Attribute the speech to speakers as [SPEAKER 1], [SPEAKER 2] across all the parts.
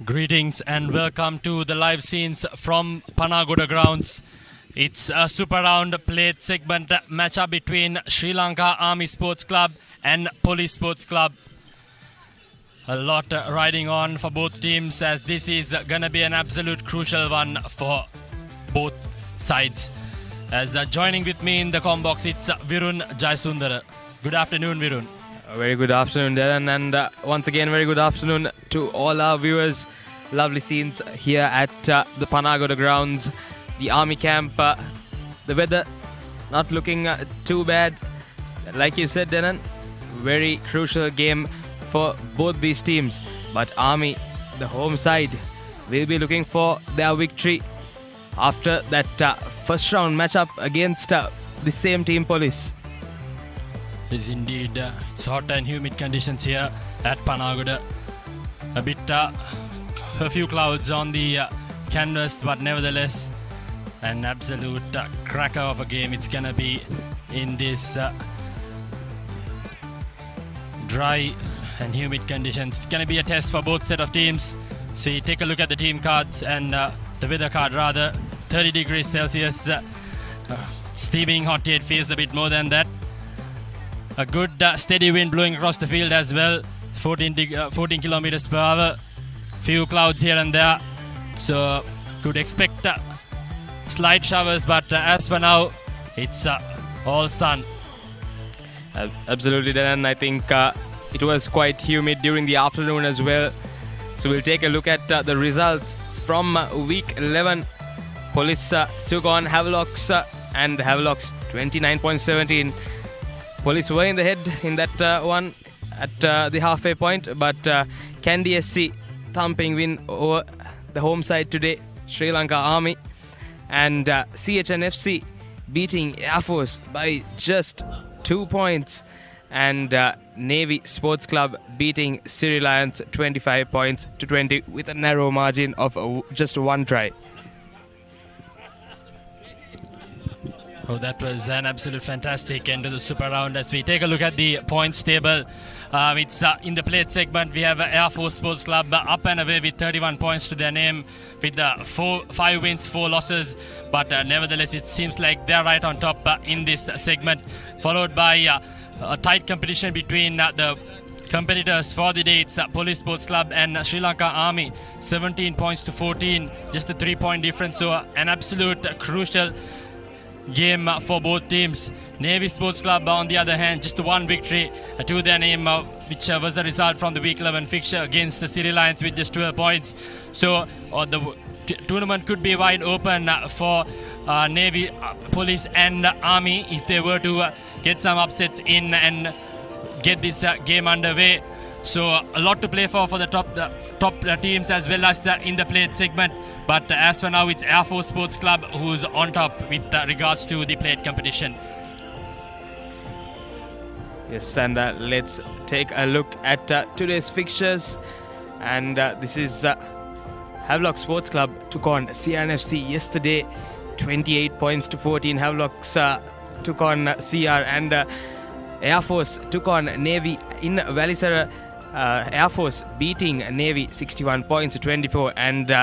[SPEAKER 1] Greetings and welcome to the live scenes from Panagoda grounds. It's a super round plate segment matchup between Sri Lanka Army Sports Club and Police Sports Club. A lot riding on for both teams, as this is going to be an absolute crucial one for both sides. As joining with me in the comm box, it's Virun Jayasundara. Good afternoon, Virun.
[SPEAKER 2] Very good afternoon, Darren, and once again, very good afternoon to all our viewers. Lovely scenes here at the Panagoda grounds, the army camp. The weather not looking too bad. Like you said, Darren, very crucial game for both these teams. But Army, the home side, will be looking for their victory after that first round matchup against the same team, Police.
[SPEAKER 1] Yes, indeed. It's hot and humid conditions here at Panagoda. A few clouds on the canvas, but nevertheless, an absolute cracker of a game it's gonna be in this dry and humid conditions. It's gonna be a test for both set of teams. So you take a look at the team cards and the weather card rather. 30 degrees Celsius. Steaming hot, it feels a bit more than that. A good steady wind blowing across the field as well, 14 kilometers per hour. Few clouds here and there, so could expect slight showers, but as for now, it's all sun.
[SPEAKER 2] Absolutely, Darren. I think it was quite humid during the afternoon as well. So we'll take a look at the results from week 11. Police took on Havelocks and Havelocks 29.17. Police were in the head in that one at the halfway point, but Kandy SC thumping win over the home side today, Sri Lanka Army, and CHNFC beating Air Force by just 2 points, and Navy Sports Club beating Sri Lions 25 points to 20 with a narrow margin of just one try.
[SPEAKER 1] Oh, that was an absolute fantastic end to the super round. As we take a look at the points table, it's in the plate segment. We have Air Force Sports Club up and away with 31 points to their name, with 5 wins, 4 losses. But nevertheless, it seems like they're right on top in this segment, followed by a tight competition between the competitors for the day. It's Police Sports Club and Sri Lanka Army, 17 points to 14, just a 3-point difference. So an absolute crucial game for both teams. Navy Sports Club, on the other hand, just one victory to their name, which was a result from the Week 11 fixture against the Sri Lions with just 12 points. So the tournament could be wide open for Navy, Police and Army if they were to get some upsets in and get this game underway. So a lot to play for the top teams as well as in the plate segment. But as for now, it's Air Force Sports Club who's on top with regards to the plate competition.
[SPEAKER 2] Yes, and let's take a look at today's fixtures. And this is Havelock Sports Club took on CRNFC yesterday, 28 points to 14. Havelocks took on CR, and Air Force took on Navy in Valisara. Air Force beating Navy 61 points to 24, and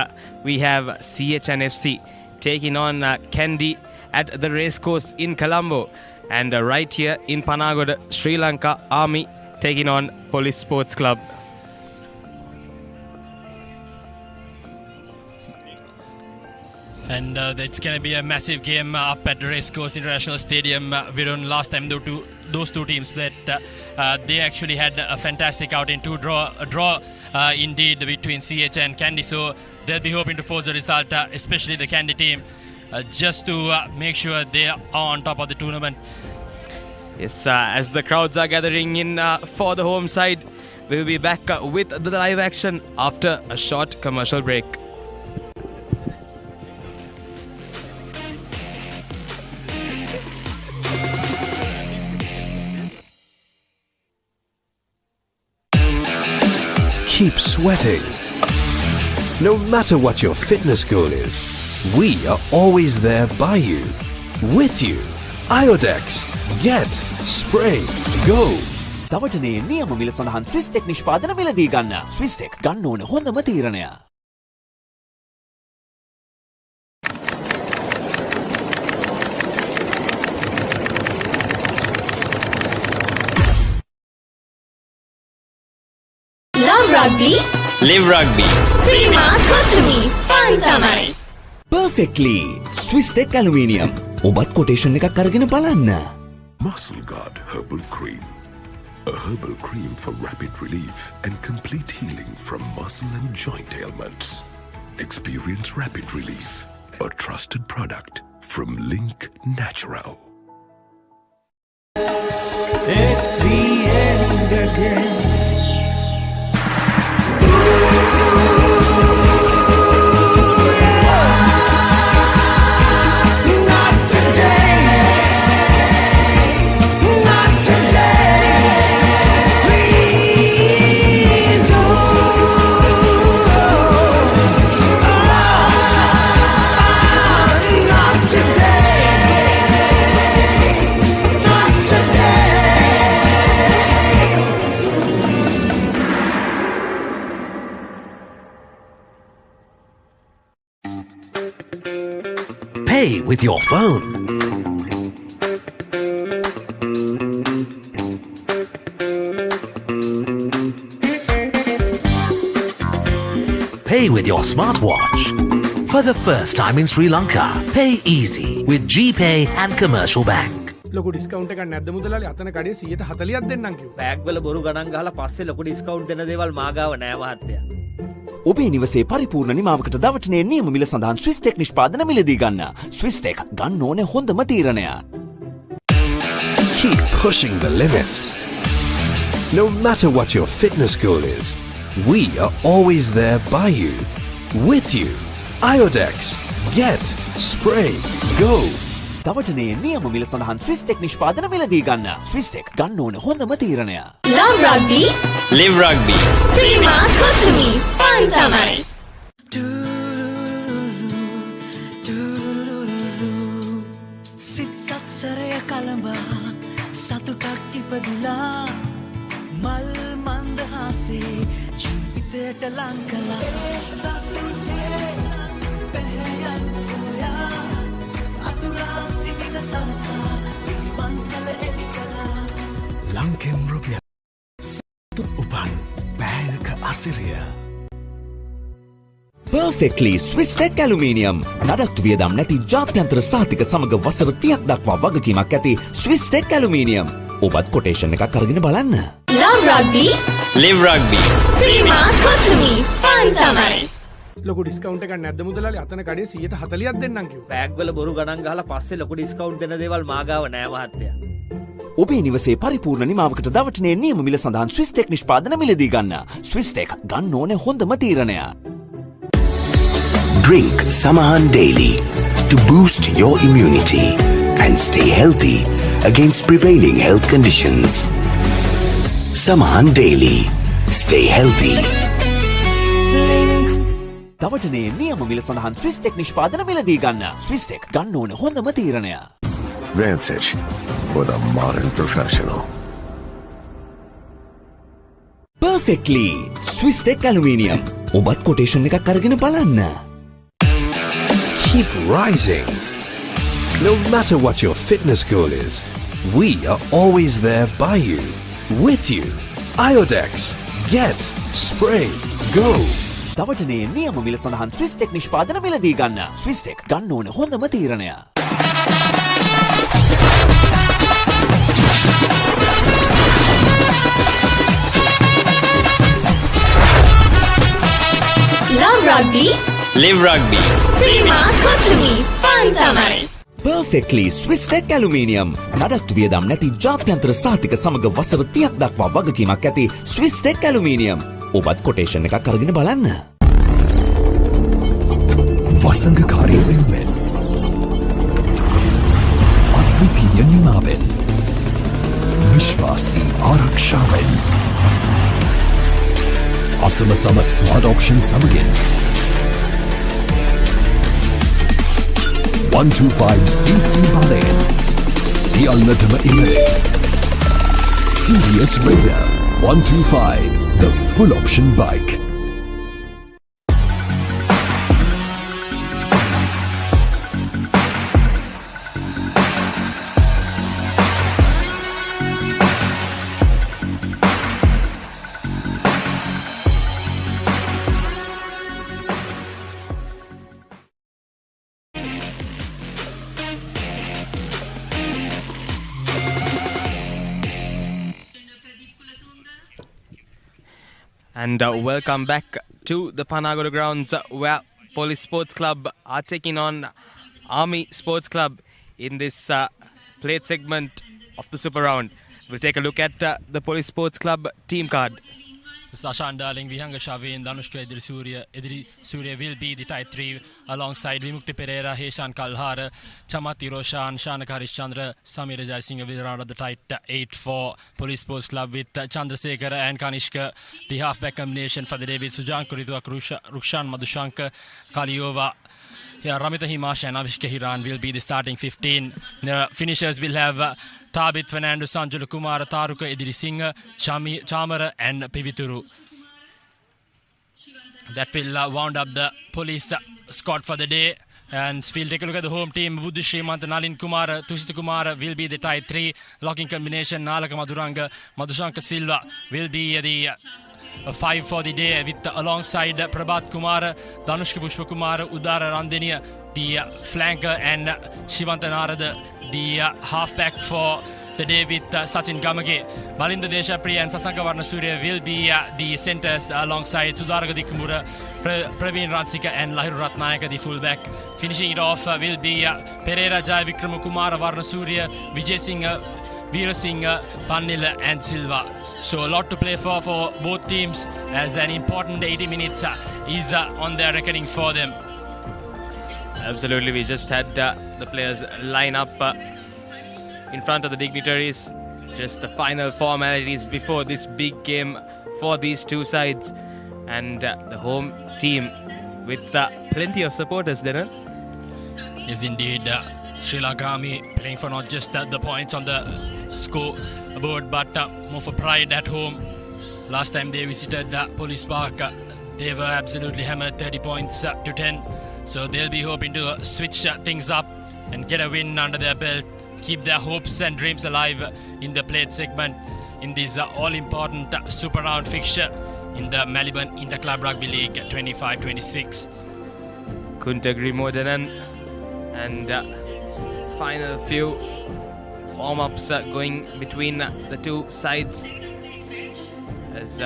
[SPEAKER 2] we have CHNFC taking on Kandy at the racecourse in Colombo, and right here in Panagoda, Sri Lanka Army taking on Police Sports Club.
[SPEAKER 1] And it's going to be a massive game up at the Racecourse International Stadium. Virun, last time those two teams played, they actually had a fantastic outing, a draw indeed between CH and Kandy. So they'll be hoping to force a result, especially the Kandy team, just to make sure they are on top of the tournament.
[SPEAKER 2] Yes, as the crowds are gathering in for the home side, we'll be back with the live action after a short commercial break.
[SPEAKER 3] Keep sweating. No matter what your fitness goal is, we are always there by you, with you. Iodex. Get. Spray. Go.
[SPEAKER 4] තවටනේ නියම මිල සඳහන් ස්විස්ටෙක් නිෂ්පාදන මිලදී ගන්න. ස්විස්ටෙක් ගන්න ඕන හොඳම තීරණය. Love rugby.
[SPEAKER 5] Live rugby.
[SPEAKER 4] Prima Kotumi. Fun tamai.
[SPEAKER 6] Perfectly. Swiss Tech Aluminium. ඔබත් කොටේෂන් එකක් අරගෙන බලන්න.
[SPEAKER 7] Muscle Guard Herbal Cream. A herbal cream for rapid relief and complete healing from muscle and joint ailments. Experience rapid relief. A trusted product from Link Natural.
[SPEAKER 8] It's the end again.
[SPEAKER 3] Pay with your phone. Pay with your smartwatch. For the first time in Sri Lanka, pay easy with GPay and Commercial Bank.
[SPEAKER 9] ලොකු discount එකක් නැද්ද මුදලාලි? අතන කඩේ 140ක් දෙන්නම් කිව්වා.
[SPEAKER 5] Bag වල බොරු ගණන් ගහලා පස්සේ ලොකු ඩිස්කවුන්ට් දෙන දේවල් මාගාව නෑ මහත්තයා.
[SPEAKER 6] ඔබේ නිවසේ පරිපූර්ණ නිමාවකට දවටනේ නියම මිල සඳහන් ස්විස් ටෙක් නිෂ්පාදන මිලදී ගන්න. ස්විස් ටෙක් ගන්න ඕනේ හොඳම තීරණය.
[SPEAKER 3] Keep pushing the limits. No matter what your fitness goal is, we are always there by you, with you. Iodex. Get. Spray. Go.
[SPEAKER 6] දවටනේ නියම මිල සඳහන් ස්විස් ටෙක් නිෂ්පාදන මිලදී ගන්න. ස්විස් ටෙක් ගන්න ඕනේ හොඳම තීරණය.
[SPEAKER 4] Love rugby.
[SPEAKER 5] Live rugby.
[SPEAKER 4] Prima Kotumi. Fun tamai.
[SPEAKER 8] සිත්සත්සරය කළඹා සතුටක් ඉපදිලා මල් මන්දහසේ ජීවිතයට ලං කළා සතුටේ පැහැයන් සොයා අතුරා සිටින සංසා පන්සල එලි කළා
[SPEAKER 7] ලංකෙන් රුපියල් උපන් බෑයක අසිරිය.
[SPEAKER 6] Perfectly Swiss Tech Aluminium. නඩත්තු වියදම් නැති ජාත්‍යන්තර සහතික සමග වසර 30ක් දක්වා වගකීමක් ඇති Swiss Tech Aluminium. ඔබත් කොටේෂන් එකක් අරගෙන බලන්න.
[SPEAKER 4] Love rugby.
[SPEAKER 5] Live rugby.
[SPEAKER 4] Prima Kotumi. Fun tamai.
[SPEAKER 9] ලොකු ඩිස්කවුන්ට් එකක් නැද්ද මුදලාලි? අතන කඩේ 140ක් දෙන්නම් කිව්වා.
[SPEAKER 5] බෑග් වල බොරු ගණන් ගහලා පස්සේ ලොකු ඩිස්කවුන්ට් දෙන දේවල් මාගාව නෑ මහත්තයා.
[SPEAKER 6] ඔබේ නිවසේ පරිපූර්ණ නිමාවකට දවටනේ නියම මිල සඳහන් ස්විස් ටෙක් නිෂ්පාදන මිලදී ගන්න. ස්විස් ටෙක් ගන්න ඕනේ හොඳම තීරණය.
[SPEAKER 3] Drink Samahan daily to boost your immunity and stay healthy against prevailing health conditions. Samahan daily. Stay healthy.
[SPEAKER 6] දවටනේ නියම මිල සඳහන් ස්විස් ටෙක් නිෂ්පාදන මිලදී ගන්න. ස්විස් ටෙක් ගන්න ඕනේ හොඳම තීරණය.
[SPEAKER 7] Vantage for the modern professional.
[SPEAKER 6] Perfectly Swiss Tech Aluminium. ඔබත් කොටේෂන් එකක් අරගෙන බලන්න.
[SPEAKER 3] Keep rising. No matter what your fitness goal is, we are always there by you, with you. Iodex. Get. Spray. Go.
[SPEAKER 6] දවටනේ නියම මිල සඳහන් Swiss tech නිෂ්පාදන මිලදී ගන්න. ස්විස් ටෙක් ගන්න ඕනේ හොඳම තීරණය.
[SPEAKER 4] Love rugby.
[SPEAKER 5] Live rugby.
[SPEAKER 4] Prima Kotumi. Fun tamai.
[SPEAKER 6] Perfectly Swiss Tech Aluminium. නඩත්තු වියදම් නැති ජාත්‍යන්තර සහතික සමග වසර 30ක් දක්වා වගකීමක් ඇති Swiss Tech Aluminium. ඔබත් කොටේෂන් එකක් අරගෙන බලන්න.
[SPEAKER 7] වසංගකාරී වෙනුවෙන් අද්විතීය නිමාවෙන් විශ්වාසී ආරක්ෂාවෙන් අසමසම ස්මාර්ට් ඔප්ෂන් සමගින් 125cc බලයෙන් සියල්ලටම ඉහළ TVS Raider 125, the full option bike.
[SPEAKER 2] And welcome back to the Panagoda grounds where Police Sports Club are taking on Army Sports Club in this plate segment of the Super Round. We'll take a look at the Police Sports Club team card.
[SPEAKER 1] Sashan Darling, Vihanga Shavin, Danushka Edri Surya will be the tight 3 alongside Vimukti Pereira, Heshan Kalhara, Chamati Roshan, Shanaka Harishchandra, Samir Jaisinga will round up the tight 8 for Police Sports Club with Chandrasekhar and Kanishka. The halfback combination for the day with Sujan Kuritwak, Rukshan Madhushanka, Kaliova. Here, Ramita Himash and Avishka Hiran will be the starting 15. The finishers will have Tabit Fernando, Sanjula Kumar, Taruka Ediri Singh, Chamara and Pivituru. That will wound up the police squad for the day. And we'll take a look at the home team. Buddhi Srimant, Nalin Kumar, Tushita Kumar will be the tight 3. Locking combination, Nalaka Madhuranga, Madhushanka Silva will be the 5 for the day with alongside Prabhat Kumar, Danushka Pushpa Kumar, Udara Randenia, the flanker, and Shivanta Narada, the halfback for the day with Sachin Gamage. Balinda Deshapriya and Sasanka Varnasurya will be the centers alongside Sudaraga Dikamura, Praveen Ransika and Lahiru Ratnayaka, the fullback. Finishing it off will be Pereira Jai Vikramakumara Varnasurya, Vijay Singh, Veera Singh, Pannil and Silva. So a lot to play for both teams as an important 80 minutes is on their reckoning for them.
[SPEAKER 2] Absolutely, we just had the players line up in front of the dignitaries. Just the final formalities before this big game for these two sides. And the home team with plenty of supporters, Darren.
[SPEAKER 1] Yes, indeed. Sri Lanka Army playing for not just the points on the scoreboard, but more for pride at home. Last time they visited Police Park, they were absolutely hammered, 30 points to 10. So they'll be hoping to switch things up and get a win under their belt, keep their hopes and dreams alive in the plate segment in this all-important Super Round fixture in the Maliban Inter-Club Rugby League 25-26.
[SPEAKER 2] Couldn't agree more, Danan. And final few warm-ups going between the two sides as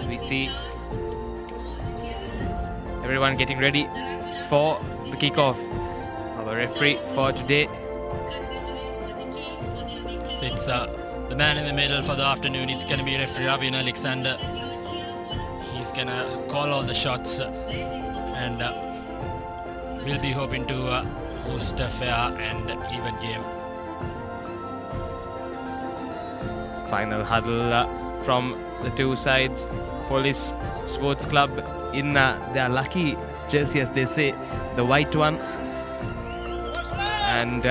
[SPEAKER 2] we see everyone getting ready for the kickoff. Our referee for today.
[SPEAKER 1] So it's the man in the middle for the afternoon. It's going to be referee Ravin Alexander. He's going to call all the shots and we'll be hoping to host a fair and even game.
[SPEAKER 2] Final huddle from the two sides. Police Sports Club in their lucky jersey, as they say, the white one. And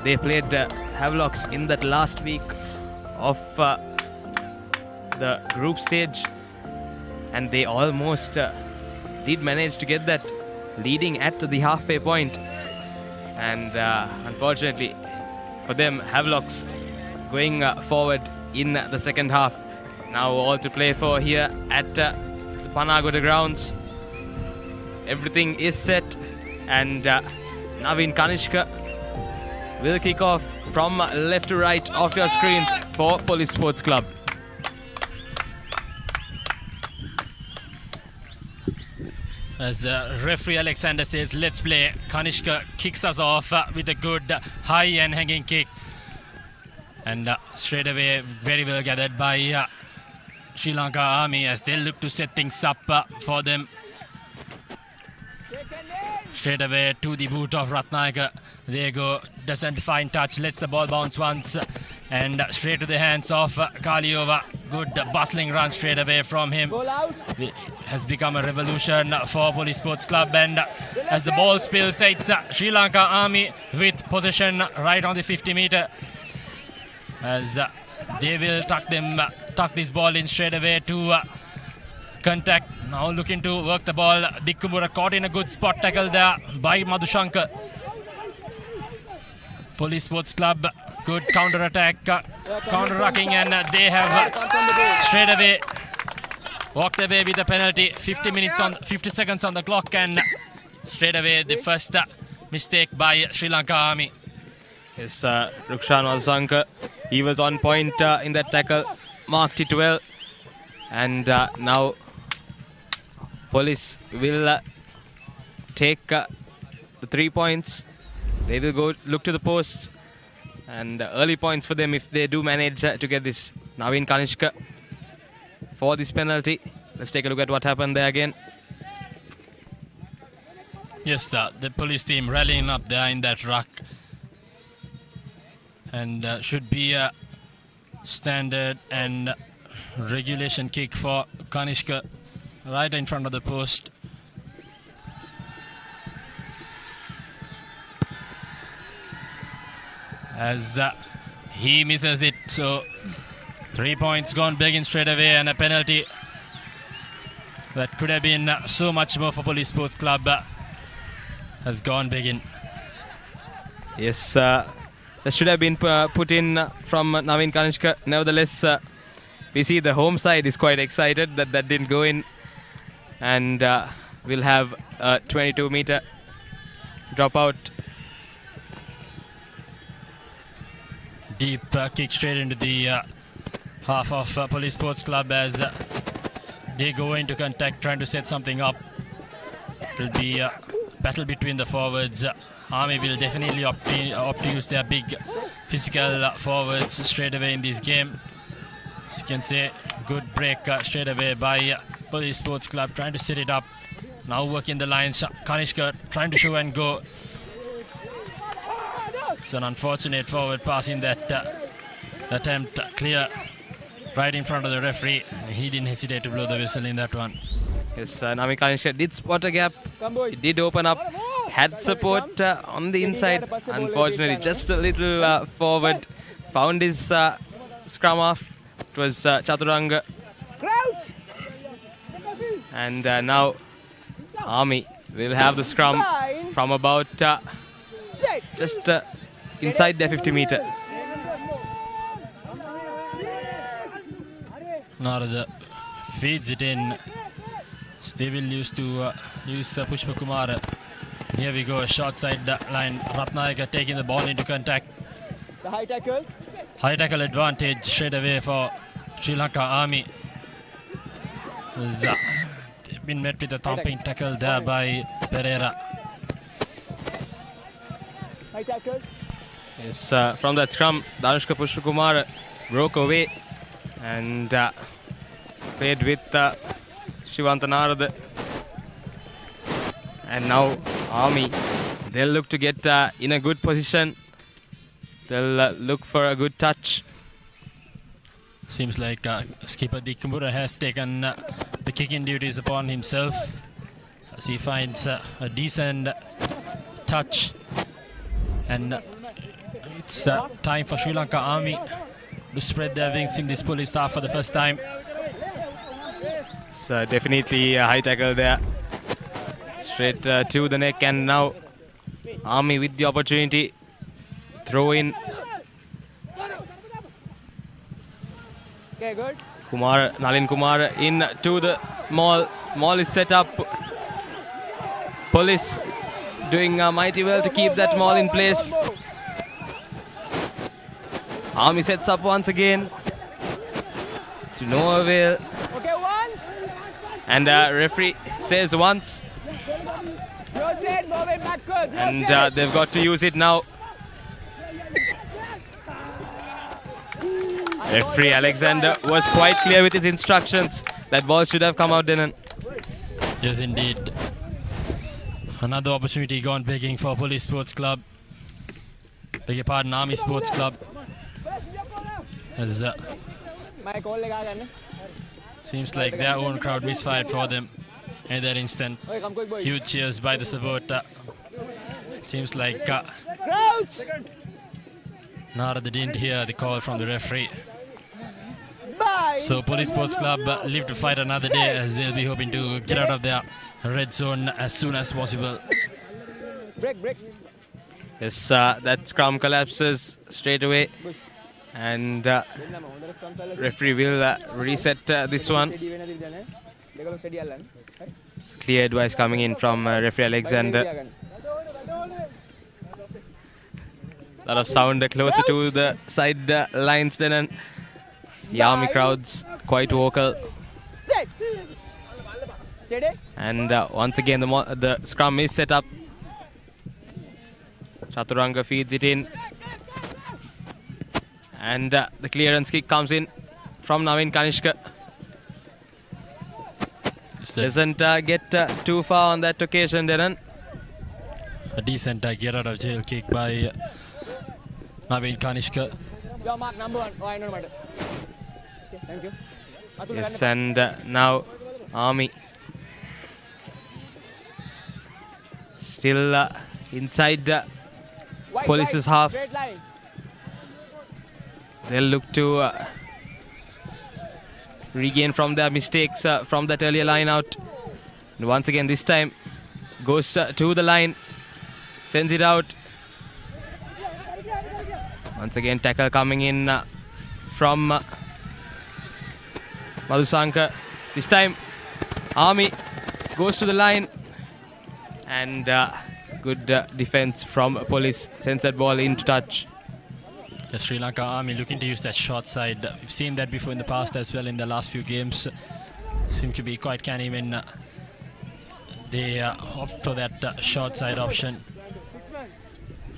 [SPEAKER 2] they played Havelocks in that last week of the group stage. And they almost did manage to get that leading at the halfway point. And unfortunately for them, Havelocks going forward in the second half. Now all to play for here at the Panagoda grounds. Everything is set and Naveen Kanishka will kick off from left to right of your screens for Police Sports Club.
[SPEAKER 1] As referee Alexander says, let's play. Kanishka kicks us off with a good high and hanging kick. And straight away, very well gathered by Sri Lanka Army as they look to set things up for them. Straight away to the boot of Ratnayaka. There you go. Doesn't find touch. Lets the ball bounce once. And straight to the hands of Kaliova. Good bustling run straight away from him. It has become a revolution for Police Sports Club. And as the ball spills, it's Sri Lanka Army with possession right on the 50-meter. As they will tuck this ball in straight away to contact. Now looking to work the ball. Dikkumura caught in a good spot tackle there by Madhushanka. Police Sports Club, good counter-attack, counter-rucking, and they have straight away walked away with the penalty. 50 seconds on the clock, and straight away the first mistake by Sri Lanka Army.
[SPEAKER 2] Yes, Rukshan Madhushanka, he was on point in that tackle, marked it well, And now Police will take the 3 points. They will go look to the posts. And early points for them if they do manage to get this. Naveen Kanishka for this penalty. Let's take a look at what happened there again.
[SPEAKER 1] Yes, the police team rallying up there in that ruck. And should be a standard and regulation kick for Kanishka right in front of the post. As he misses it, so 3 points gone begging straight away, and a penalty that could have been so much more for Police Sports Club has gone begging.
[SPEAKER 2] Yes, that should have been put in from Naveen Kanishka. Nevertheless, we see the home side is quite excited that that didn't go in, and we'll have a 22-meter dropout.
[SPEAKER 1] Deep kick straight into the half of Police Sports Club as they go into contact, trying to set something up. It will be a battle between the forwards. Army will definitely opt to use their big physical forwards straight away in this game. As you can say, good break straight away by Police Sports Club, trying to set it up. Now working the lines. Kanishka trying to show and go. It's an unfortunate forward pass in that attempt. Clear right in front of the referee. He didn't hesitate to blow the whistle in that one.
[SPEAKER 2] Yes, Naveen Kanishka did spot a gap. It did open up. Had support on the inside. Unfortunately, just a little forward. Found his scrum off. It was Chaturanga. And now Army will have the scrum from about just inside their 50-meter.
[SPEAKER 1] Narada feeds it in. They will use Pushpa Kumar. Here we go, short side line. Ratnayaka taking the ball into contact.
[SPEAKER 10] High tackle.
[SPEAKER 1] High tackle advantage straight away for Sri Lanka Army. They've been met with a thumping tackle there by Pereira.
[SPEAKER 10] High tackle.
[SPEAKER 2] Yes, from that scrum, Danushka Pushpakumar broke away and played with Shivanta Narad. And now Army, they'll look to get in a good position. They'll look for a good touch.
[SPEAKER 1] Seems like skipper Dikumura has taken the kicking duties upon himself as he finds a decent touch. And it's time for Sri Lanka Army to spread their wings in this police staff for the first time.
[SPEAKER 2] It's definitely a high tackle there. Straight to the neck, and now Army with the opportunity. Throw in.
[SPEAKER 10] Okay, good.
[SPEAKER 2] Nalin Kumar in to the maul. Maul is set up. Police doing mighty well to keep that maul in place. Army sets up once again. To no avail.
[SPEAKER 10] Okay, one.
[SPEAKER 2] And referee says once. And they've got to use it now. Referee Alexander was quite clear with his instructions. That ball should have come out, Denan.
[SPEAKER 1] Yes, indeed. Another opportunity gone begging for Police Sports Club. Beg your pardon, Army Sports Club. As, seems like their own crowd misfired for them in that instant. Huge cheers by the supporter. Seems like Narada didn't hear the call from the referee. So Police Sports Club live to fight another day as they'll be hoping to get out of their red zone as soon as possible.
[SPEAKER 10] Break.
[SPEAKER 2] Yes, that scrum collapses straight away. And referee will reset this one. It's clear advice coming in from referee Alexander. A lot of sound closer to the side lines then, and the Army crowds quite vocal.
[SPEAKER 10] set. Steady.
[SPEAKER 2] And once again, the scrum is set up. Chaturanga feeds it in. And the clearance kick comes in from Navin Kanishka. Doesn't get too far on that occasion, Darren.
[SPEAKER 1] A decent get out of jail kick by Navin Kanishka.
[SPEAKER 10] Your mark number 1. Oh, I know matter. Okay, thank you.
[SPEAKER 2] Yes, and now Army still inside Police's half.
[SPEAKER 10] Straight line.
[SPEAKER 2] They'll look to regain from their mistakes from that earlier line out. And once again, this time goes to the line, sends it out. Once again, tackle coming in from Madhusankar. This time, Army goes to the line, and good defense from Police, sends that ball into touch.
[SPEAKER 1] The Sri Lanka Army looking to use that short side. We've seen that before in the past as well in the last few games. Seem to be quite canny when they opt for that short side option.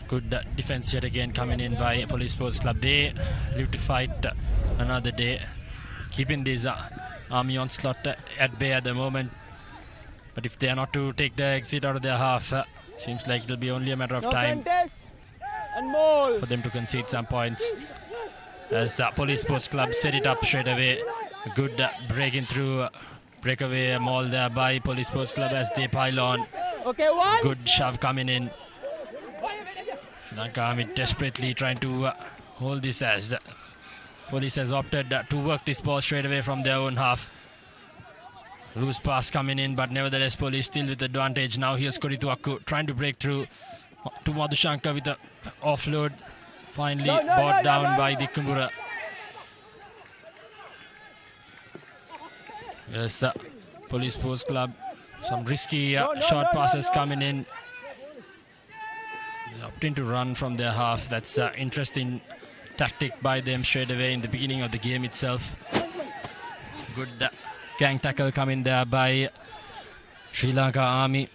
[SPEAKER 1] Good defense yet again coming in by Police Sports Club. They live to fight another day, keeping this Army onslaught at bay at the moment. But if they are not to take the exit out of their half, seems like it'll be only a matter of time for them to concede some points. As Police Sports Club set it up straight away. A good breaking through, breakaway maul there by Police Sports Club as they pile on.
[SPEAKER 10] Okay, one.
[SPEAKER 1] Good shove coming in. Sri Lanka Army desperately trying to hold this as Police has opted to work this ball straight away from their own half. Loose pass coming in, but nevertheless Police still with advantage. Now here's Korithuakku trying to break through to Madhushankar with the offload. Finally brought down by the Kumbura. Yes, Police Sports Club. Some risky short passes coming in. They're opting to run from their half. That's an interesting tactic by them straight away in the beginning of the game itself. Good gang tackle coming there by Sri Lanka Army.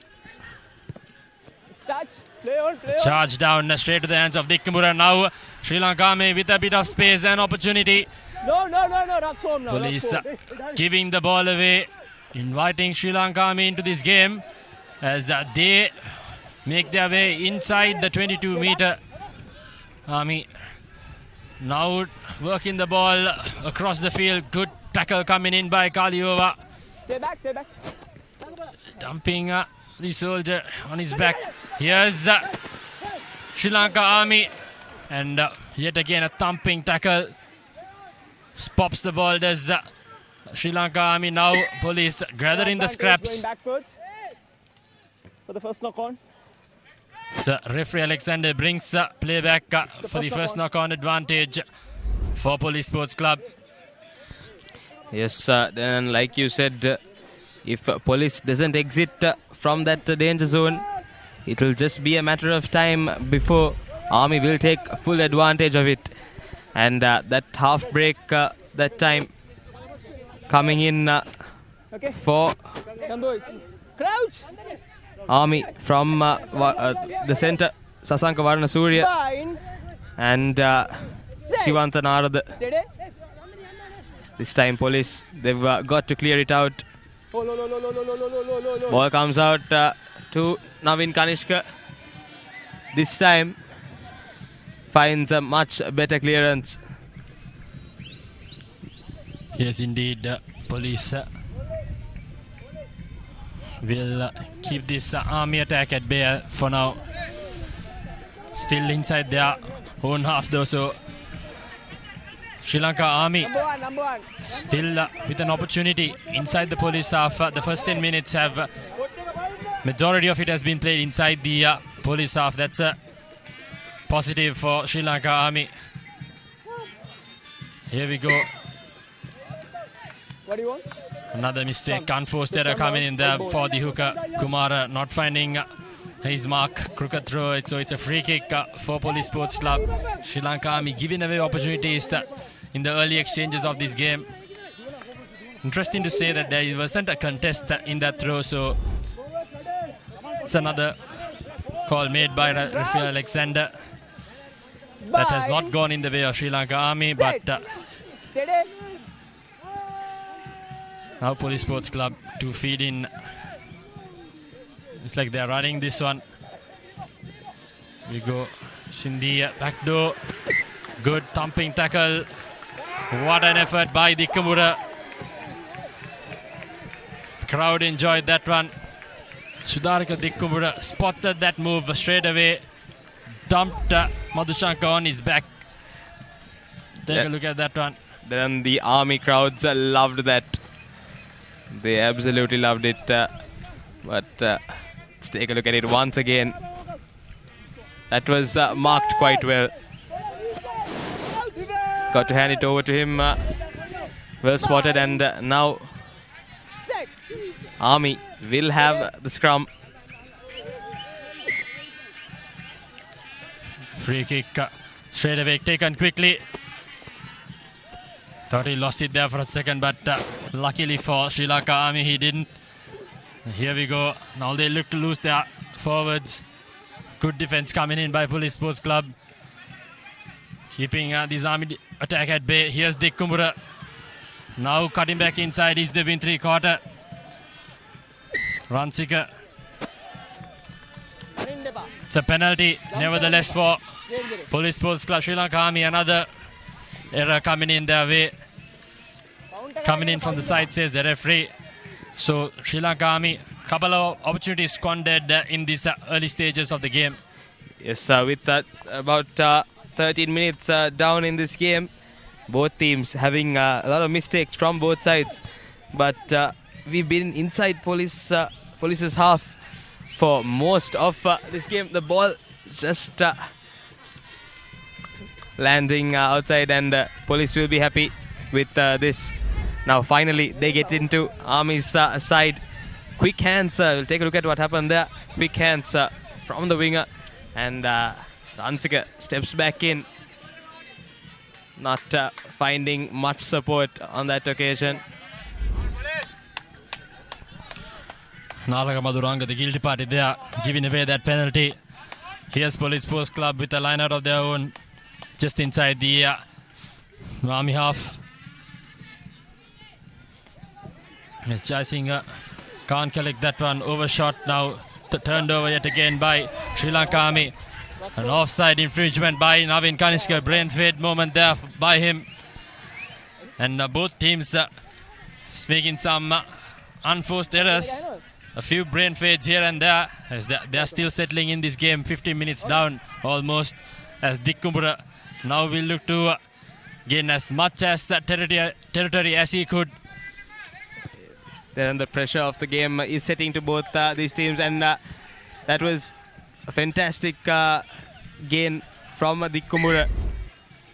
[SPEAKER 1] Charge down straight to the hands of Dick Kumbura. Now Sri Lanka Army with a bit of space and opportunity.
[SPEAKER 10] No.
[SPEAKER 1] Police giving the ball away, inviting Sri Lanka Army into this game as they make their way inside the 22-meter. Army now working the ball across the field. Good tackle coming in by Kaliova.
[SPEAKER 10] Stay back.
[SPEAKER 1] Dumping the soldier on his back. Here's Sri Lanka Army, and yet again a thumping tackle. Pops the ball, does Sri Lanka Army. Now Police gathering the scraps.
[SPEAKER 10] Backwards for the first knock on.
[SPEAKER 1] So referee Alexander brings play back for the first knock on advantage for Police Sports Club.
[SPEAKER 2] Yes, then like you said, if Police doesn't exit from that danger zone, it will just be a matter of time before Army will take full advantage of it. And that half break that time coming in for
[SPEAKER 10] Crouch.
[SPEAKER 2] Army from the centre, Sasanka Varnasurya and Shivanta Narada. This time Police, they've got to clear it out. Ball comes out to Navin Kanishka. This time finds a much better clearance.
[SPEAKER 1] Yes, indeed, Police will keep this Army attack at bay for now. Still inside their own half though, so Sri Lanka Army
[SPEAKER 10] Number one.
[SPEAKER 1] still with an opportunity inside the Police half. The first 10 minutes have majority of it has been played inside the Police half. That's a positive for Sri Lanka Army. Here we go.
[SPEAKER 10] What do you want?
[SPEAKER 1] Another mistake, unforced error coming in there for the hooker. Kumara not finding his mark, crooked throw, so it's a free kick for Police Sports Club. Sri Lanka Army giving away opportunities in the early exchanges of this game. Interesting to say that there wasn't a contest in that throw, so it's another call made by referee Alexander that has not gone in the way of Sri Lanka Army, but now Police Sports Club to feed in. It's like they're running this one. We go Shindi backdoor. Good thumping tackle. What an effort by Dikkamura. The crowd enjoyed that one. Sudarika Dikkamura spotted that move straight away. Dumped Madhushanka on his back. Take a look at that one.
[SPEAKER 2] Then the Army crowds loved that. They absolutely loved it. But let's take a look at it once again. That was marked quite well. Got to hand it over to him. Well spotted, and now Army will have the scrum.
[SPEAKER 1] Free kick straight away taken quickly. Thought he lost it there for a second, but luckily for Sri Lanka Army, he didn't. Here we go. Now they look to lose their forwards. Good defense coming in by Police Sports Club. Keeping this Army attack at bay. Here's Dikkamura. Now cutting back inside is the win 3/4. Ransika. It's a penalty, nevertheless, for Police Sports Club. Sri Lanka Army, another error coming in their way. Coming in from the side, says the referee. So Sri Lanka Army, couple of opportunities squandered in these early stages of the game.
[SPEAKER 2] Yes, with about 13 minutes down in this game, both teams having a lot of mistakes from both sides. But we've been inside Police's half for most of this game. The ball just landing outside, and Police will be happy with this. Now finally they get into Army's side. Quick hands, we'll take a look at what happened there. Quick hands from the winger, and Ransika steps back in, not finding much support on that occasion.
[SPEAKER 1] Nalaka Maduranga, the guilty party there, giving away that penalty. Here's Police Sports Club with a line out of their own, just inside the Army half. Jaisingh can't collect that one. Overshot now, turned over yet again by Sri Lanka Army. An offside infringement by Navin Kanishka. Brain fade moment there by him. And both teams making some unforced errors. A few brain fades here and there, as they are still settling in this game. 15 minutes down almost, as Dikkamura now will look to gain as much as territory as he could.
[SPEAKER 2] Then the pressure of the game is setting to both these teams, and that was a fantastic gain from Dikkamura.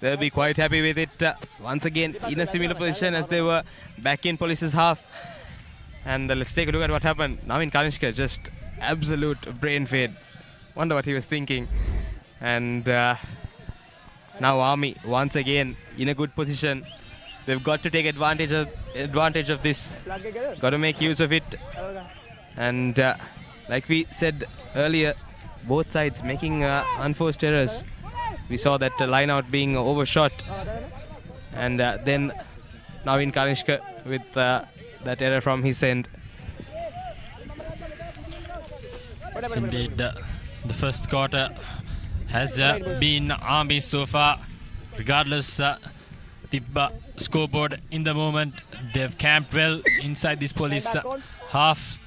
[SPEAKER 2] They'll be quite happy with it. Once again in a similar position as they were back in Police's half. And let's take a look at what happened. Navin Kanishka, just absolute brain fade. Wonder what he was thinking. And now Army once again in a good position. They've got to take advantage of this. Got to make use of it. And like we said earlier, both sides making unforced errors. We saw that line out being overshot. And then Navin Kanishka with that error from his end.
[SPEAKER 1] Yes, indeed, the first quarter has been Army so far. Regardless the scoreboard in the moment, they've camped well inside this Police half.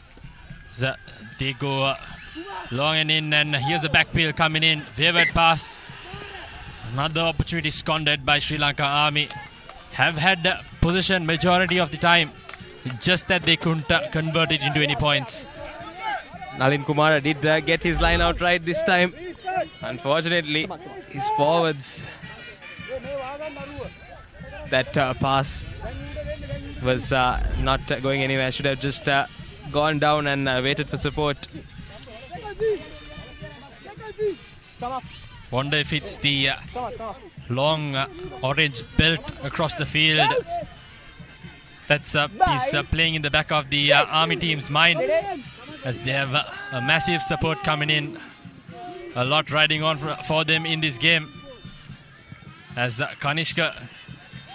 [SPEAKER 1] So they go long and in, and here's a back peel coming in. Wayward pass. Another opportunity squandered by Sri Lanka Army. Have had possession majority of the time, just that they couldn't convert it into any points.
[SPEAKER 2] Nalin Kumara did get his line out right this time. Unfortunately, his forwards, that pass was not going anywhere. Should have just gone down and waited for support.
[SPEAKER 1] Wonder if it's the long orange belt across the field That's he's playing in the back of the Army team's mind, as they have a massive support coming in. A lot riding on for them in this game. As Kanishka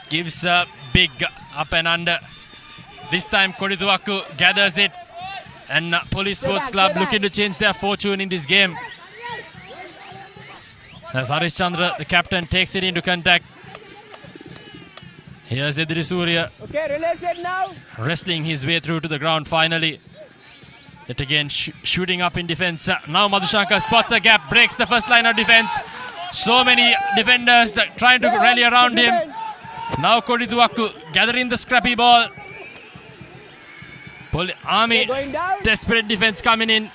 [SPEAKER 1] gives a big up and under. This time Kodituaku gathers it. And Police Sports Club looking to change their fortune in this game. As Harish Chandra, the captain, takes it into contact. Here's Edri Surya.
[SPEAKER 10] Okay, release it now.
[SPEAKER 1] Wrestling his way through to the ground finally. Yet again shooting up in defense. Now Madhushankar spots a gap, breaks the first line of defense. So many defenders trying to rally around him. Now Kodituaku gathering the scrappy ball. Army, desperate defense coming in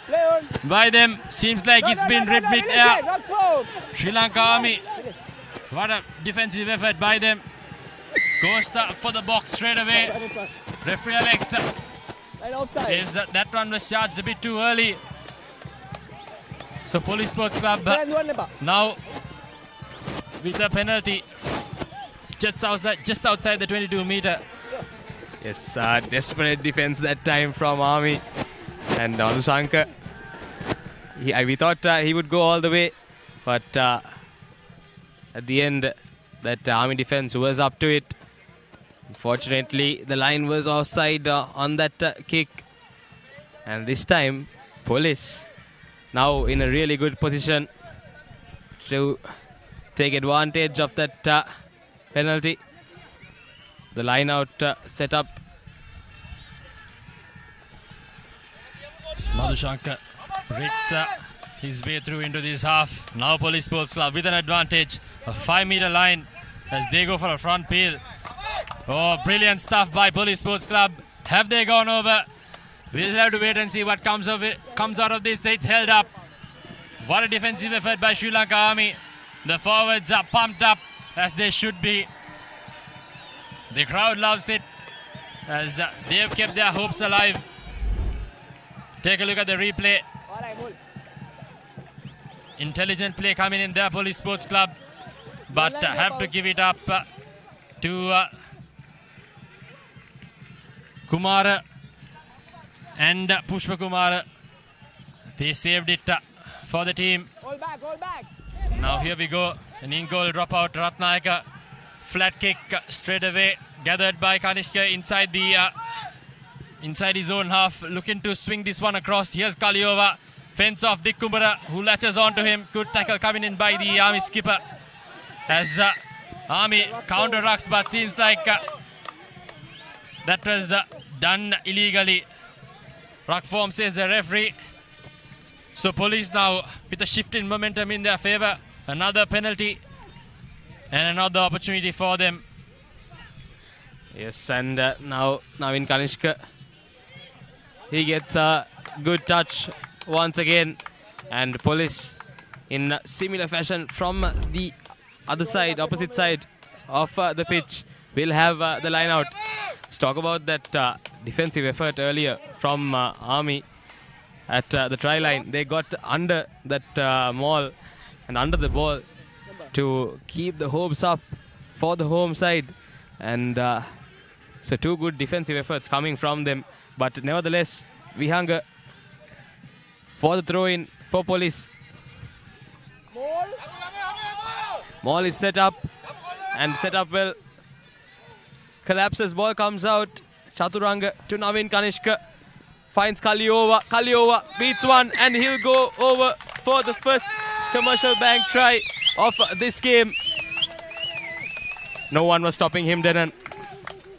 [SPEAKER 1] by them. Seems like it's been ripped mid-air. Sri Lanka Army, what a defensive effort by them. Goes for the box straight away. Referee Alex says that one was charged a bit too early. So Police Sports Club now with a penalty just outside the 22-meter.
[SPEAKER 2] Yes, desperate defense that time from Army. And Madhushankar, we thought he would go all the way. But at the end, that Army defense was up to it. Unfortunately, the line was offside on that kick. And this time, Police now in a really good position to take advantage of that penalty. The line out set up.
[SPEAKER 1] Madhushankar breaks his way through into this half. Now Police Sports Club with an advantage. A 5-meter line as they go for a front peel. Oh, brilliant stuff by Police Sports Club. Have they gone over? We'll have to wait and see what comes out of this. It's held up. What a defensive effort by Sri Lanka Army. The forwards are pumped up as they should be. The crowd loves it as they have kept their hopes alive. Take a look at the replay. Intelligent play coming in there, Police Sports Club. But have to give it up to Kumara and Pushpa Kumara. They saved it for the team.
[SPEAKER 10] Hold back.
[SPEAKER 1] Now here we go. An in-goal dropout. Ratnayaka. Flat kick straight away. Gathered by Kanishka inside his own half. Looking to swing this one across. Here's Kaliova. Fence off Dick Kumbara, who latches onto him. Good tackle coming in by the Army skipper. As Army counter-rucks, but seems like that was done illegally. Ruck form says the referee. So Police now with a shift in momentum in their favour. Another penalty and another opportunity for them.
[SPEAKER 2] Yes, and now in Kanishka, he gets a good touch once again, and Police in similar fashion from the other side, opposite side of the pitch, will have the line out. Let's talk about that defensive effort earlier from Army at the try line. They got under that maul and under the ball to keep the hopes up for the home side, and so two good defensive efforts coming from them. But nevertheless, Vihanga for the throw-in for Police. Maul is set up and set up well. Collapses, ball comes out. Chaturanga to Navin Kanishka. Finds Kaliova. Kaliova beats one and he'll go over for the first Commercial Bank try of this game. No one was stopping him, Denan.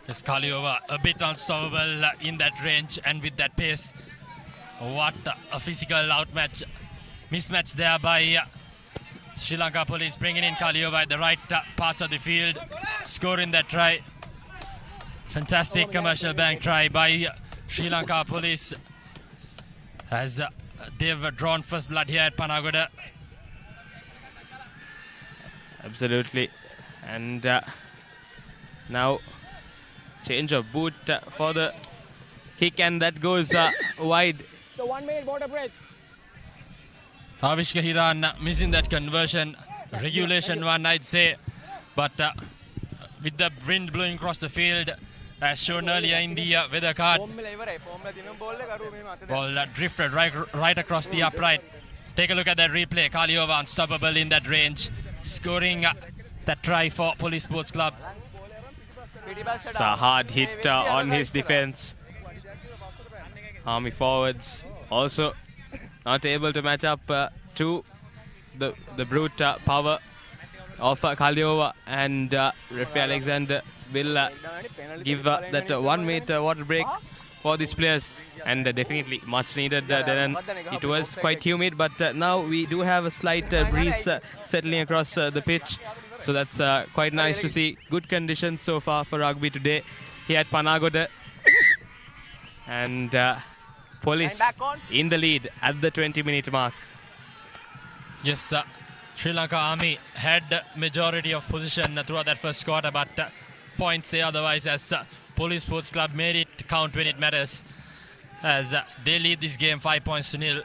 [SPEAKER 1] Yes, Kaliova a bit unstoppable in that range and with that pace. What a physical mismatch there by Sri Lanka Police, bringing in Kaliova at the right parts of the field, scoring that try. Fantastic Commercial Bank try by Sri Lanka Police as they've drawn first blood here at Panagoda.
[SPEAKER 2] Absolutely. And now change of boot for the kick, and that goes wide.
[SPEAKER 10] So 1 minute water break.
[SPEAKER 1] Avishka Hiran missing that conversion. Regulation one, I'd say. But with the wind blowing across the field, as shown earlier in the weather card. Ball drifted right across the upright. Take a look at that replay. Kaliova unstoppable in that range, scoring that try for Police Sports Club.
[SPEAKER 2] It's a hard hit on his defense. Army forwards also not able to match up to the brute power of Kaliova, and referee Alexander will give that 1 meter water break for these players, and definitely much needed. Then it was quite humid, but now we do have a slight breeze settling across the pitch, so that's quite nice to see. Good conditions so far for rugby today here at Panagoda, and Police in the lead at the 20-minute mark.
[SPEAKER 1] Yes, Sri Lanka Army had majority of position throughout that first quarter, but points say otherwise, as Police Sports Club made it count when it matters, as they lead this game 5-0.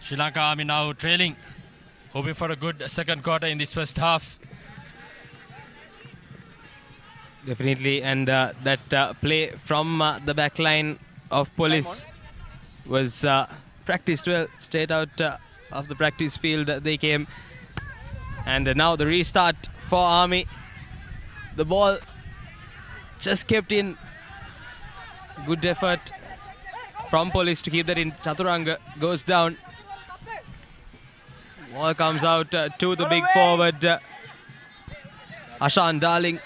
[SPEAKER 1] Sri Lanka Army now trailing, hoping for a good second quarter in this first half.
[SPEAKER 2] Definitely, and that play from the back line of Police was practiced well. Straight out of the practice field they came, and now the restart for Army. The ball just kept in. Good effort from Police to keep that in. Chaturanga goes down. Ball comes out to the big forward, Ashan Darling.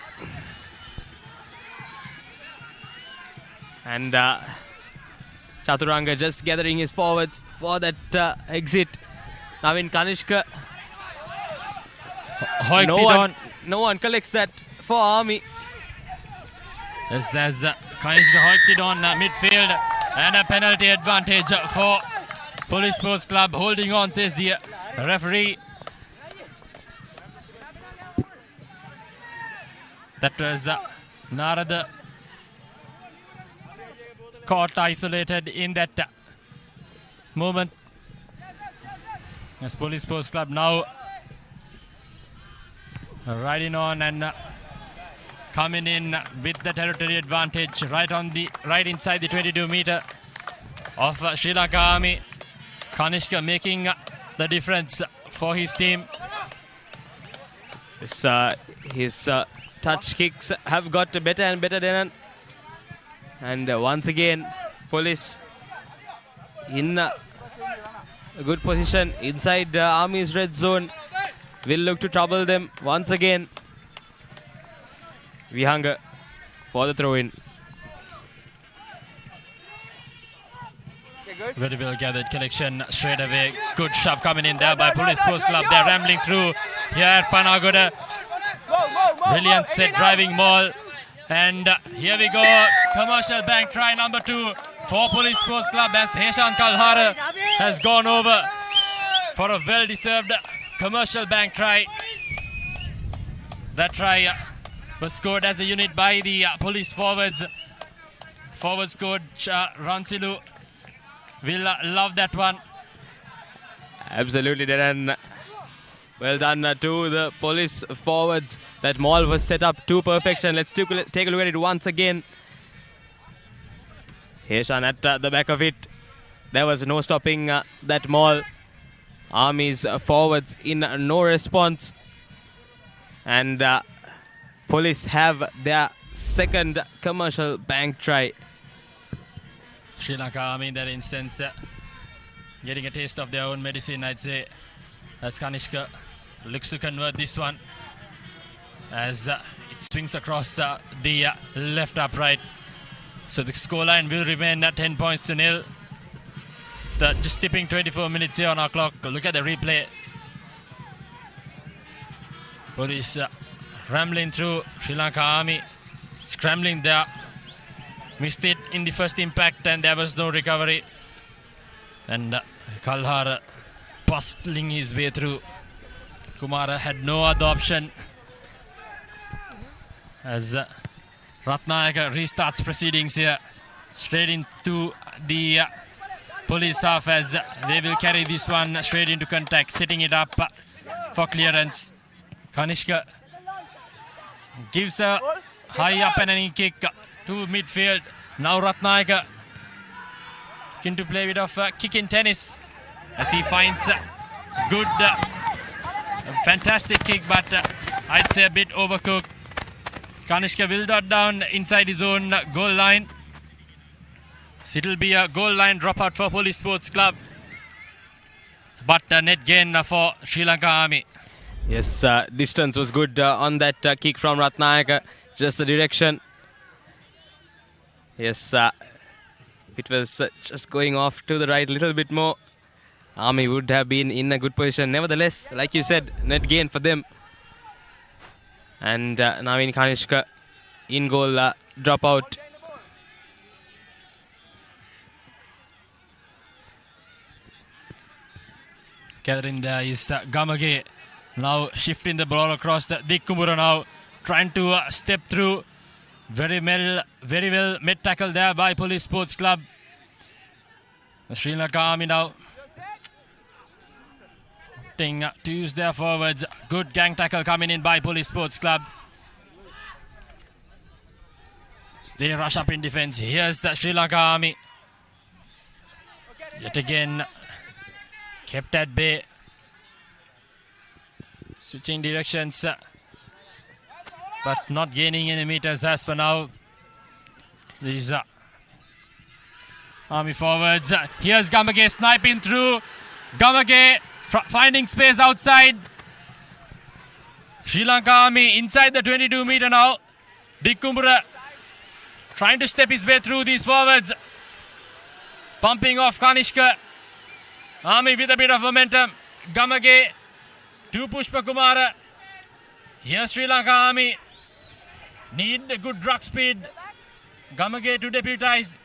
[SPEAKER 2] And Chaturanga just gathering his forwards for that exit. Now in Kanishka, no one collects that for Army.
[SPEAKER 1] Yes, as Kanishka hoiked it on midfield, and a penalty advantage for Police Sports Club. Holding on, says the referee. That was Narada caught isolated in that moment, as Police Sports Club now riding on and coming in with the territory advantage right inside the 22-meter of Sri Lanka Army. Kanishka making the difference for his team.
[SPEAKER 2] His touch kicks have got better and better, Denan. And once again, Police in a good position inside Army's red zone. Will look to trouble them once again. Vihanga for the throw-in.
[SPEAKER 1] Very well gathered collection straight away. Good shove coming in there by Police Sports Club. They're rambling through here at Panagoda. Brilliant set driving maul. And here we go. Commercial bank try number 2 for Police Sports Club, as Heshan Kalhara has gone over for a well-deserved commercial bank try. That try was scored as a unit by the Police forwards. Forwards coach Ransilu will love that one.
[SPEAKER 2] Absolutely, Darren. Well done to the Police forwards. That maul was set up to perfection. Let's take a look at it once again. Heshan at the back of it. There was no stopping that maul. Army's forwards in no response. And Police have their second commercial bank try.
[SPEAKER 1] Sri Lanka Army in that instance getting a taste of their own medicine, I'd say, as Kanishka looks to convert this one, as it swings across the left upright. So the scoreline will remain at 10-0. Just tipping 24 minutes here on our clock. Look at the replay. Police rambling through. Sri Lanka Army scrambling there. Missed it in the first impact and there was no recovery. And Kalhara bustling his way through. Kumara had no other option, as Ratnayaka restarts proceedings here. Straight into the Police half, as they will carry this one straight into contact, setting it up for clearance. Kanishka gives a high up and any kick to midfield. Now Ratnayaka looking to play a bit of kick in tennis as he finds good, fantastic kick, but I'd say a bit overcooked. Kanishka will dot down inside his own goal line. So it'll be a goal line dropout for Police Sports Club, but net gain for Sri Lanka Army.
[SPEAKER 2] Yes, distance was good on that kick from Ratnayaka. Just the direction. Yes, it was just going off to the right a little bit more. Army would have been in a good position. Nevertheless, like you said, net gain for them. And Naveen Kanishka in goal dropout.
[SPEAKER 1] Gathering there is Gamage. Now shifting the ball across the Dikkumura now. Trying to step through. Very well mid tackle there by Police Sports Club. The Sri Lanka Army now to use their forwards. Good gang tackle coming in by Police Sports Club. They rush up in defense. Here's the Sri Lanka Army. Yet again kept at bay. Switching directions, but not gaining any meters as for now. These Army forwards. Here's Gamage sniping through. Gamage finding space outside. Sri Lanka Army inside the 22 meter now. Dikkumbura trying to step his way through these forwards. Pumping off Kanishka. Army with a bit of momentum. Gamage to Pushpa Kumara. Here Sri Lanka Army need a good ruck speed. Gamage to deputize.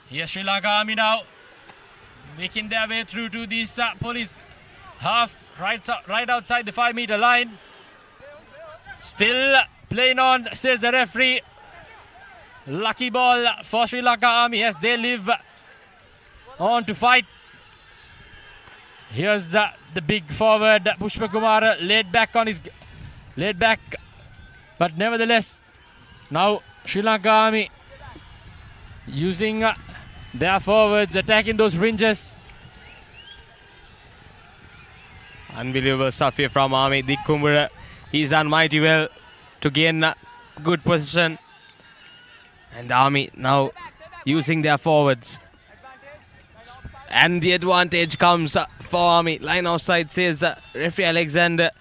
[SPEAKER 1] Here Sri Lanka Army now making their way through to this police half right outside the 5 meter line. Still playing on, says the referee. Lucky ball for Sri Lanka Army as they live on to fight. Here's the big forward Pushpa Kumar laid back, but nevertheless now Sri Lanka Army using their forwards, attacking those fringes.
[SPEAKER 2] Unbelievable stuff here from Army. Dikkumbura, he's done mighty well to gain good position. And Army now using their forwards. And the advantage comes for Army. Line offside, says referee Alexander.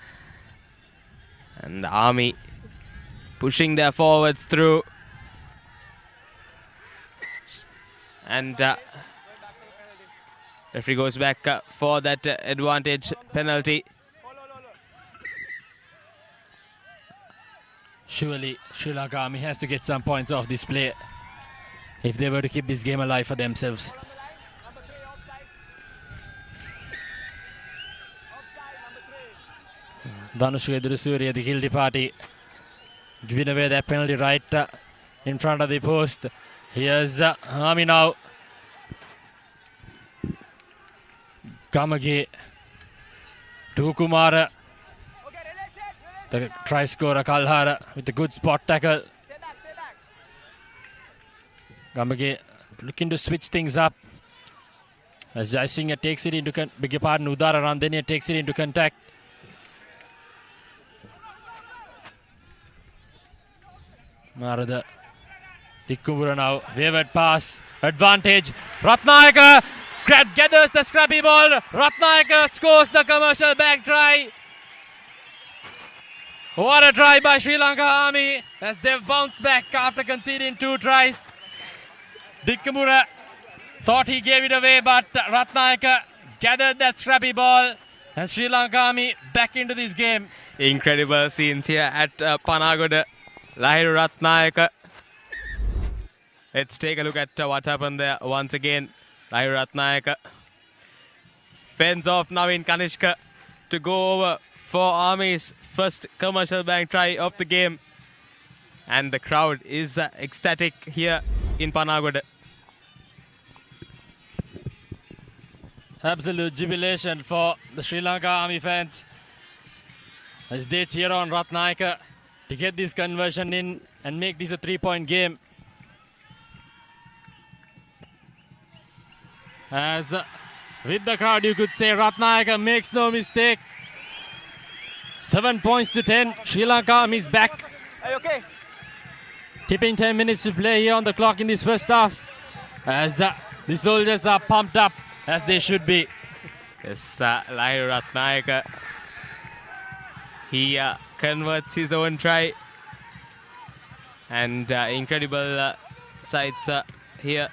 [SPEAKER 2] And Army pushing their forwards through. And referee goes back for that advantage penalty.
[SPEAKER 1] Surely Sri Lanka Army has to get some points off this play if they were to keep this game alive for themselves. Danushu Edurusuriya, the guilty party, giving away that penalty right in front of the post. Here's Army now. Gamage to Kumara. The try scorer Kalhara with a good spot tackle. Gamage looking to switch things up. As Jaisingh takes it into, beg your pardon, Udara Randhania takes it into contact. Marada Dikkumbura now, wayward pass, advantage. Ratnayaka gathers the scrappy ball. Ratnayaka scores the commercial back try. What a try by Sri Lanka Army as they've bounced back after conceding 2 tries. Dikkumbura thought he gave it away, but Ratnayaka gathered that scrappy ball and Sri Lanka Army back into this game.
[SPEAKER 2] Incredible scenes here at Panagoda. Lahiru Ratnayaka. Let's take a look at what happened there once again. Lahiru Ratnayaka fends off Naveen Kanishka to go over for Army's first commercial bank try of the game. And the crowd is ecstatic here in Panagoda.
[SPEAKER 1] Absolute jubilation for the Sri Lanka Army fans as they cheer on Ratnayaka. to get this conversion in and make this a 3-point game. As with the crowd, you could say Ratnayaka makes no mistake. 7 points to 10. Sri Lanka is back.
[SPEAKER 10] Hey, okay.
[SPEAKER 1] Tipping 10 minutes to play here on the clock in this first half. As the soldiers are pumped up as they should be.
[SPEAKER 2] Yes, Lahir Ratnayaka. He converts his own try. And incredible sights here.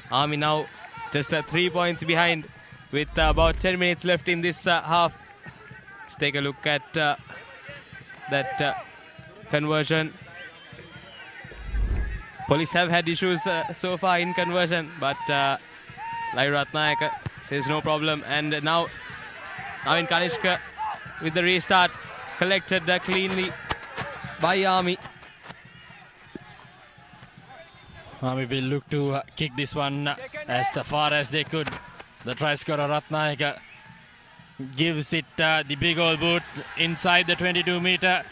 [SPEAKER 2] Army now just 3 points behind with about 10 minutes left in this half. Let's take a look at that conversion. Police have had issues so far in conversion, but Lahir Ratnayaka says no problem. And now Navin Kanishka with the restart, collected cleanly by Army.
[SPEAKER 1] Army will look to kick this one as far as they could. The try scorer Ratnayaka gives it the big old boot inside the 22-meter.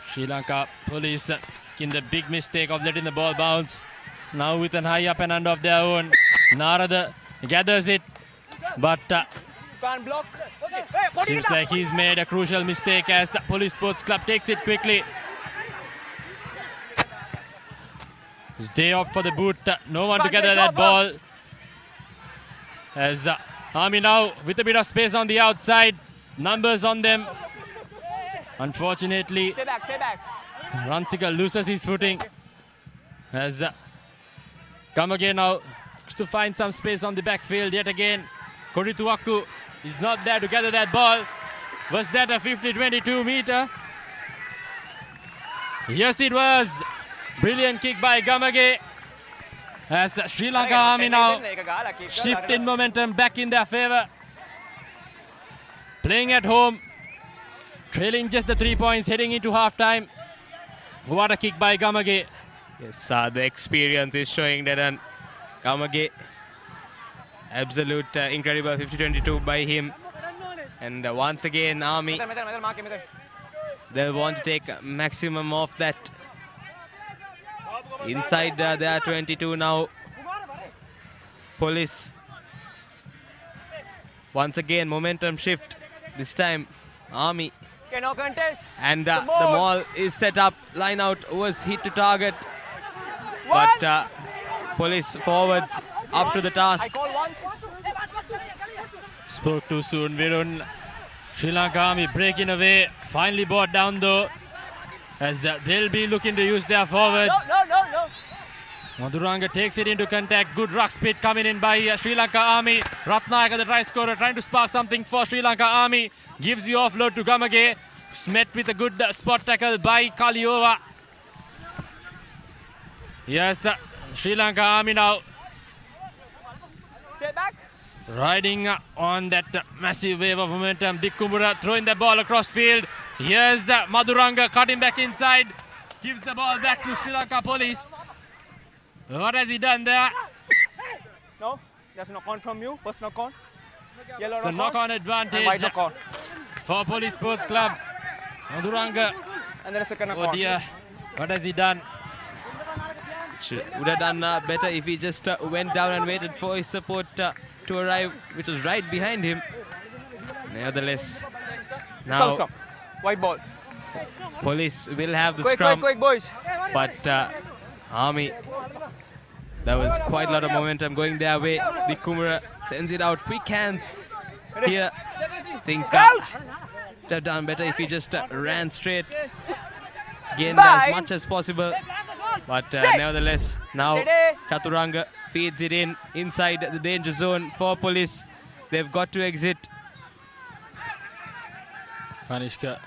[SPEAKER 1] Sri Lanka Police in the big mistake of letting the ball bounce. Now with an high up and under of their own. Narada gathers it, but
[SPEAKER 10] Can't block.
[SPEAKER 1] seems like he's made a crucial mistake as the Police Sports Club takes it quickly. It's day off for the boot. No one to gather that ball. As Army now with a bit of space on the outside. Numbers on them. Unfortunately,
[SPEAKER 10] Stay back.
[SPEAKER 1] Ransiga loses his footing. As come again now to find some space on the backfield yet again. Korituaku is not there to gather that ball. Was that a 50-22 meter? Yes, it was. Brilliant kick by Gamage. As Sri Lanka Army now shift in momentum back in their favor. Playing at home. Trailing just the 3 points heading into halftime. What a kick by Gamage.
[SPEAKER 2] Yes, the experience is showing that on Gamage. Absolute incredible 50-22 by him. And once again, Army, they'll want to take maximum of that. Inside their 22 now. Police. Once again, momentum shift. This time, Army.
[SPEAKER 10] Okay, no contest.
[SPEAKER 2] And the ball is set up. Line out was hit to target. But Police forwards up to the task.
[SPEAKER 10] I call once.
[SPEAKER 1] Spoke too soon, Virun. Sri Lanka Army breaking away. Finally brought down though. As they'll be looking to use their forwards.
[SPEAKER 10] No.
[SPEAKER 1] Madhuranga takes it into contact. Good ruck speed coming in by Sri Lanka Army. Ratnayaka, the try scorer, trying to spark something for Sri Lanka Army. Gives the offload to Gamage. Met with a good spot tackle by Kaliova. Yes, Sri Lanka Army now
[SPEAKER 10] Stay back.
[SPEAKER 1] riding on that massive wave of momentum. Dikkumura throwing the ball across field. Here's Madhuranga cutting back inside. Gives the ball back to Sri Lanka Police. What has he done there?
[SPEAKER 10] No, there's a knock on from you. First knock on. Yellow
[SPEAKER 1] It's a knock-on advantage
[SPEAKER 10] white knock on.
[SPEAKER 1] for Police Sports Club. Madhuranga.
[SPEAKER 10] And then a second knock
[SPEAKER 1] Oh
[SPEAKER 10] on.
[SPEAKER 1] dear. What has he done?
[SPEAKER 2] Would have done better if he just went down and waited for his support to arrive, which was right behind him. Nevertheless, now
[SPEAKER 10] Stop. White ball.
[SPEAKER 2] Police will have the
[SPEAKER 10] Quick,
[SPEAKER 2] scrum,
[SPEAKER 10] boys.
[SPEAKER 2] but Army, there was quite a lot of momentum going their way. Dikkumura sends it out, quick hands here. I think would have done better if he just ran straight, gained as much as possible. But nevertheless, now Chaturanga feeds it inside the danger zone for Police. They've got to
[SPEAKER 1] Kanishka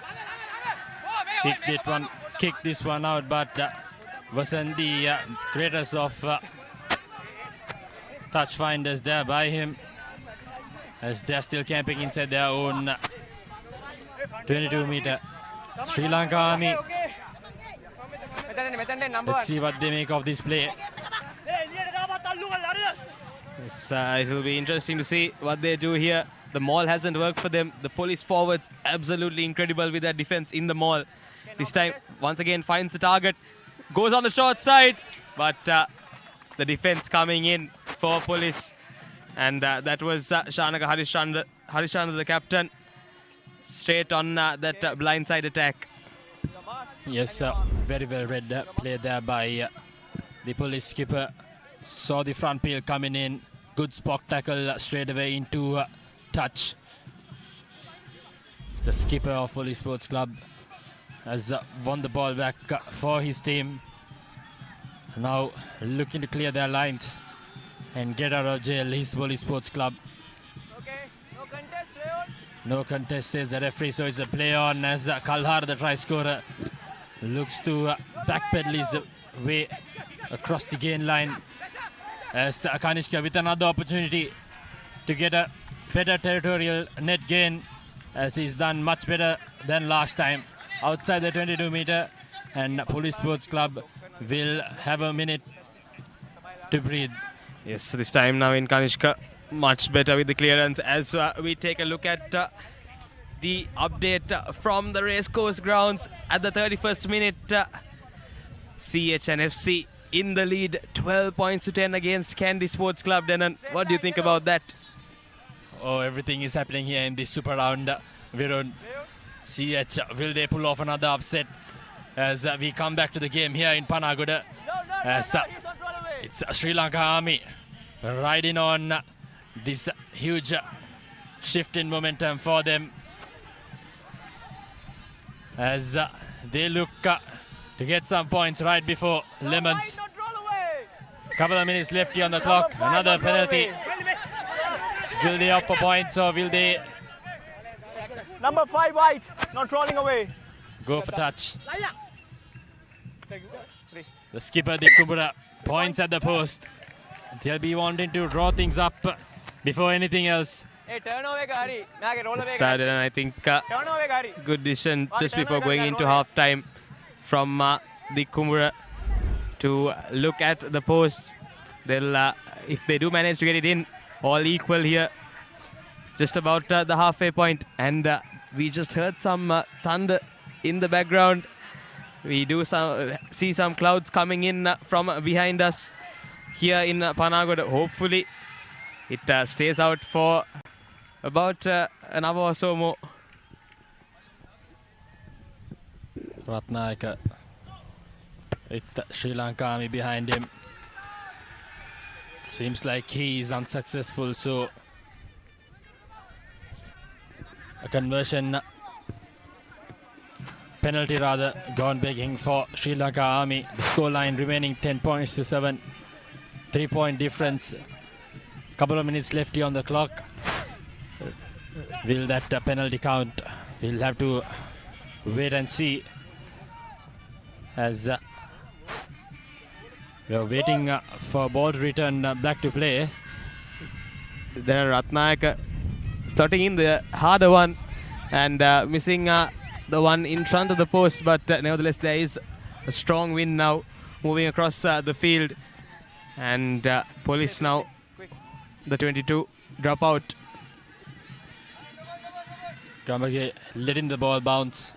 [SPEAKER 1] kicked this one out, but wasn't the greatest of touch finders there by him, as they're still camping inside their own 22-meter. Sri Lanka Army. Let's see what they make of this play.
[SPEAKER 2] Yes, it will be interesting to see what they do here. the maul hasn't worked for them. The police forwards absolutely incredible with their defense in the maul. This time, once again, finds the target. Goes on the short side. But the defense coming in for police. And that was Shanaka Harishchandra, the captain. Straight on that blindside attack.
[SPEAKER 1] Yes, very well read play there by the police skipper. Saw the front peel coming in. Good spot tackle straight away into touch. The skipper of Police Sports Club has won the ball back for his team. Now looking to clear their lines and get out of jail his Police Sports Club.
[SPEAKER 10] Okay, no contest, play on.
[SPEAKER 1] No contest, says the referee, so it's a play on as Kalhar, the try scorer, looks to backpedal his way across the gain line. As Kanishka with another opportunity to get a better territorial net gain, as he's done much better than last time outside the 22 meter, and Police Sports Club will have a minute to breathe.
[SPEAKER 2] Yes, so this time now in Kanishka, much better with the clearance. As we take a look at the update from the racecourse grounds at the 31st minute, CHNFC in the lead, 12 points to 10 against Kandy Sports Club. Denan, what do you think about that?
[SPEAKER 1] Oh, everything is happening here in this super round. Virun, CH, will they pull off another upset as we come back to the game here in Panagoda? As it's Sri Lanka Army riding on this huge shift in momentum for them as they look to get some points right before Lemons. Couple of minutes left here on the clock. Another penalty. Will they opt for points or will they
[SPEAKER 10] Number 5 white, not rolling away.
[SPEAKER 1] go for touch? The skipper, the Kumbura, points at the post. They'll be wanting to draw things up before anything else.
[SPEAKER 10] Hey, turn away, Gary. Roll away.
[SPEAKER 2] Sad, and I think
[SPEAKER 10] Turn away, Gary.
[SPEAKER 2] good decision just before going into half time from the Kumbura to look at the posts. They'll, if they do manage to get it in, all equal here, just about the halfway point. And we just heard some thunder in the background. We do see some clouds coming in from behind us here in Panagoda. Hopefully it stays out for about an hour or so more.
[SPEAKER 1] Ratnayaka with Sri Lanka Army behind him. Seems like he is unsuccessful, so a conversion penalty rather gone begging for Sri Lanka Army. The scoreline remaining 10 points to 7. 3-point difference. Couple of minutes left here on the clock. Will that penalty count? We'll have to wait and see as we are waiting for ball to return back to play.
[SPEAKER 2] There Ratnayaka slotting in the harder one and missing the one in front of the post, but nevertheless there is a strong wind now moving across the field, and police now, the 22, drop out.
[SPEAKER 1] Kamage letting the ball bounce.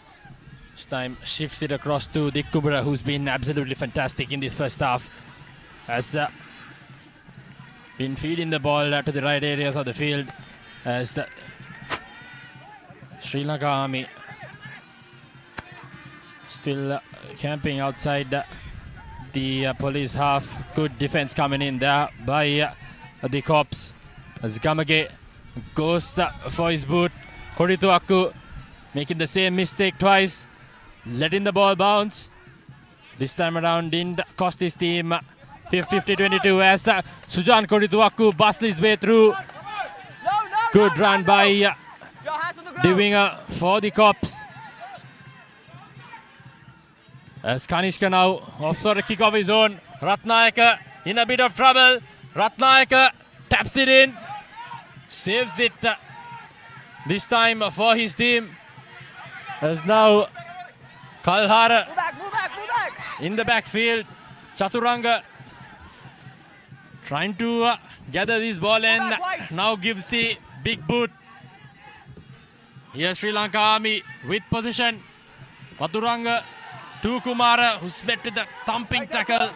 [SPEAKER 1] This time shifts it across to Dick Kubra, who's been absolutely fantastic in this first half. Has been feeding the ball to the right areas of the field as the Sri Lanka Army still camping outside the police half. Good defense coming in there by the cops as Kamage goes for his boot. Korituaku making the same mistake twice, letting the ball bounce. This time around didn't cost his team. 50-22 as Sujan Korituaku bustled his way through. Good run by the winger for the cops. As Kanishka now opts for a kick of his own. Ratnayaka in a bit of trouble. Ratnayaka taps it in, saves it this time for his team. As now Kalhara in the backfield. Chaturanga trying to gather this ball and now gives the big boot Here's Sri Lanka Army with position. Vaturanga to Kumara, who's met with a thumping tackle.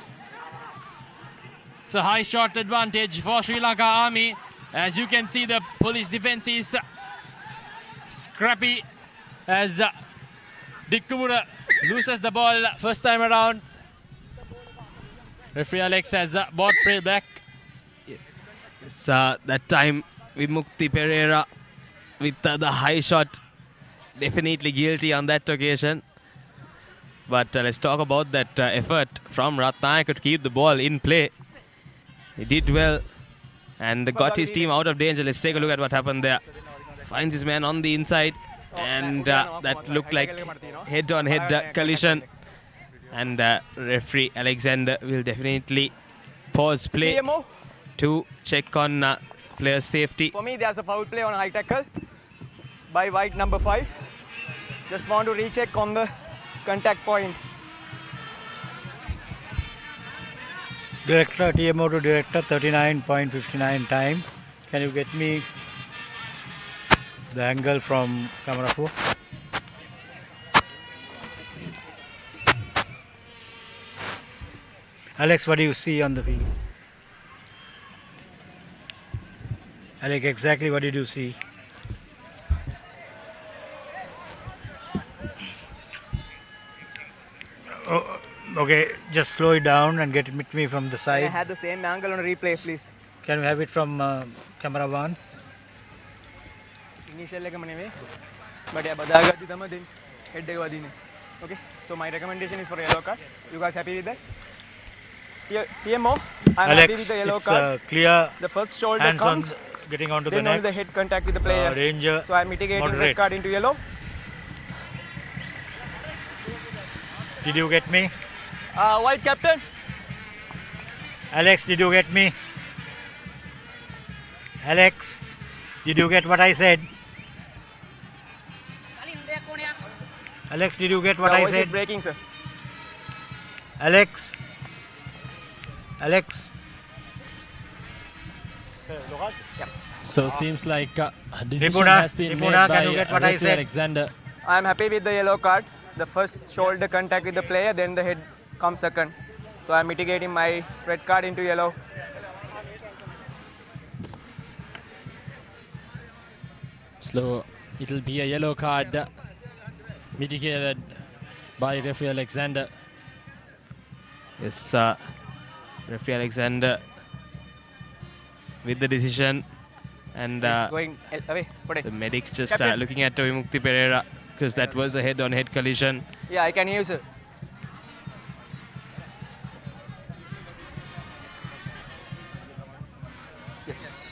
[SPEAKER 1] It's a high shot advantage for Sri Lanka Army. As you can see, the Polish defense is scrappy as Dick Kumura loses the ball first time around. Referee Alex has bought play back.
[SPEAKER 2] That time Vimukti Pereira with the high shot, definitely guilty on that occasion. But let's talk about that effort from Ratnayaka to keep the ball in play. He did well and got his team out of danger. Let's take a look at what happened there. Finds his man on the inside and that looked like head-on-head collision. And referee Alexander will definitely pause play to check on player safety.
[SPEAKER 10] For me, there's a foul play on high tackle by white number 5. Just want to recheck on the contact point.
[SPEAKER 11] Director, TMO to director, 39.59 time. Can you get me the angle from camera 4? Alex, what do you see on the field? Alex, exactly what did you see? Oh, okay, just slow it down and get it with me from the side.
[SPEAKER 10] I had the same angle on replay, please.
[SPEAKER 11] Can we have it from camera 1?
[SPEAKER 10] Initial but yeah, head okay, so my recommendation is for yellow card. You guys happy with that? TMO, I'm
[SPEAKER 11] Alex,
[SPEAKER 10] happy with the yellow card.
[SPEAKER 11] Clear.
[SPEAKER 10] The first shoulder
[SPEAKER 11] hands
[SPEAKER 10] comes,
[SPEAKER 11] on getting onto
[SPEAKER 10] then
[SPEAKER 11] the neck.
[SPEAKER 10] only the head contact with the player.
[SPEAKER 11] Danger.
[SPEAKER 10] So I'm mitigating
[SPEAKER 11] moderate.
[SPEAKER 10] red card into yellow.
[SPEAKER 11] Did you get me?
[SPEAKER 10] White captain.
[SPEAKER 11] Alex, did you get me? Alex, did you get what I said? Alex, did you get what I
[SPEAKER 10] voice
[SPEAKER 11] said?
[SPEAKER 10] is breaking, sir.
[SPEAKER 11] Alex? Alex?
[SPEAKER 10] Yeah.
[SPEAKER 1] So seems like a decision
[SPEAKER 11] Nipuna,
[SPEAKER 1] has been
[SPEAKER 11] Nipuna,
[SPEAKER 1] made
[SPEAKER 11] can you get
[SPEAKER 1] by
[SPEAKER 11] what I
[SPEAKER 1] referee
[SPEAKER 11] said?
[SPEAKER 1] Alexander.
[SPEAKER 10] I'm happy with the yellow card. The first shoulder contact with the player, then the head comes second. So I'm mitigating my red card into yellow.
[SPEAKER 1] So it'll be a yellow card mitigated by referee Alexander.
[SPEAKER 2] Yes, referee Alexander with the decision, and
[SPEAKER 10] Going away.
[SPEAKER 2] the medics just looking at Vimukti Pereira because that was a head-on-head collision.
[SPEAKER 10] Yeah, I can hear you, sir. Yes.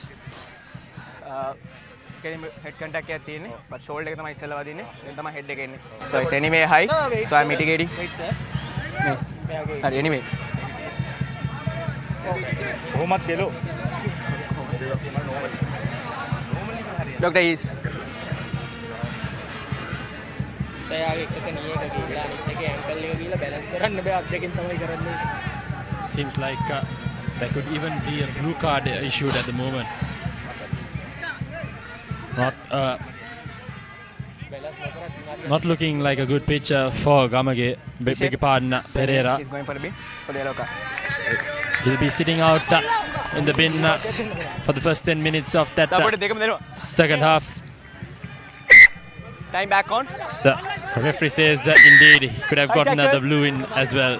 [SPEAKER 10] Head contact but shoulder එක තමයි ඉස්සෙල්ලා වදින්නේ. then තමයි head එක එන්නේ. So it's anyway high. So I'm mitigating.
[SPEAKER 12] Wait, sir.
[SPEAKER 10] Okay, anyway.
[SPEAKER 11] කොහොමත් yellow.
[SPEAKER 10] Dr. is.
[SPEAKER 12] සයාගේ එකක knee එක ගිහලා අනිත් එකේ ඇන්කල් එක ගිහලා බැලන්ස් කරන්න බෑ අත් දෙකෙන් තමයි කරන්නේ.
[SPEAKER 1] Seems like there could even be a blue card issued at the moment. Not looking like a good pitch for Gamage. Beg your pardon, Pereira.
[SPEAKER 10] He's going for the yellow card.
[SPEAKER 1] He'll be sitting out in the bin for the first 10 minutes of that second half.
[SPEAKER 10] Time back on.
[SPEAKER 1] So, referee says indeed he could have gotten the blue in as well.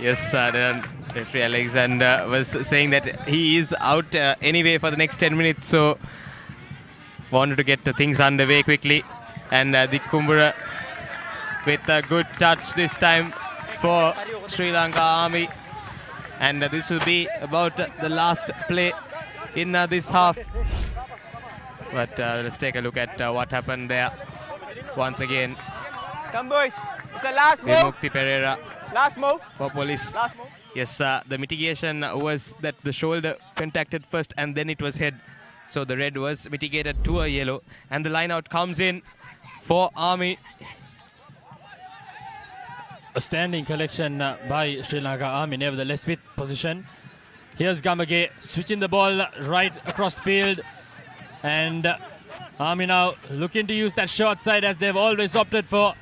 [SPEAKER 2] Yes, then referee Alexander was saying that he is out anyway for the next 10 minutes, so wanted to get the things underway quickly. And the Kumbura with a good touch this time for Sri Lanka Army. And this will be about the last play in this half. But let's take a look at what happened there once again.
[SPEAKER 10] Come boys, it's the last move.
[SPEAKER 2] Vimukti Pereira.
[SPEAKER 10] Last move.
[SPEAKER 2] For police.
[SPEAKER 10] Last move.
[SPEAKER 2] Yes, the mitigation was that the shoulder contacted first and then it was head. So the red was mitigated to a yellow. And the line out comes in for Army.
[SPEAKER 1] A standing collection by Sri Lanka Army, nevertheless with position. Here's Gamage switching the ball right across field. And Army now looking to use that short side as they've always opted for.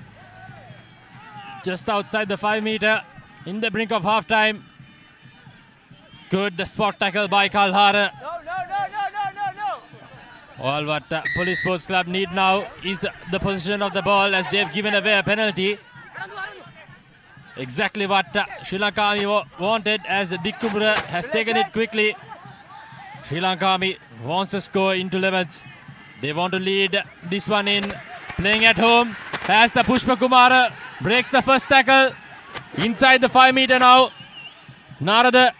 [SPEAKER 1] Just outside the 5 meter, in the brink of half time. Good spot tackle by Kalhara. All what Police Sports Club need now is the position of the ball as they've given away a penalty. Exactly what Sri Lanka Army wanted as Dikkubura has taken it quickly. Sri Lanka Army wants to score into 11th. They want to lead this one in. Playing at home as the Pushpa Kumara breaks the first tackle. Inside the 5 meter now. Narada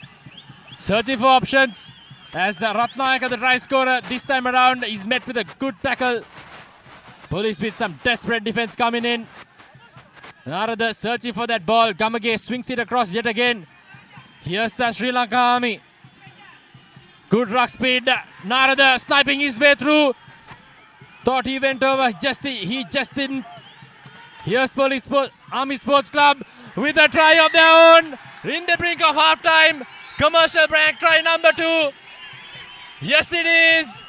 [SPEAKER 1] searching for options. As the Ratnayaka, the try scorer, this time around is met with a good tackle. Police with some desperate defense coming in. Narada searching for that ball. Gamage swings it across yet again. Here's the Sri Lanka Army. Good ruck speed. Narada sniping his way through. Thought he went over. He just didn't. Here's Army Sports Club with a try of their own. In the brink of half time. Commercial break try number 2. Yes, it is.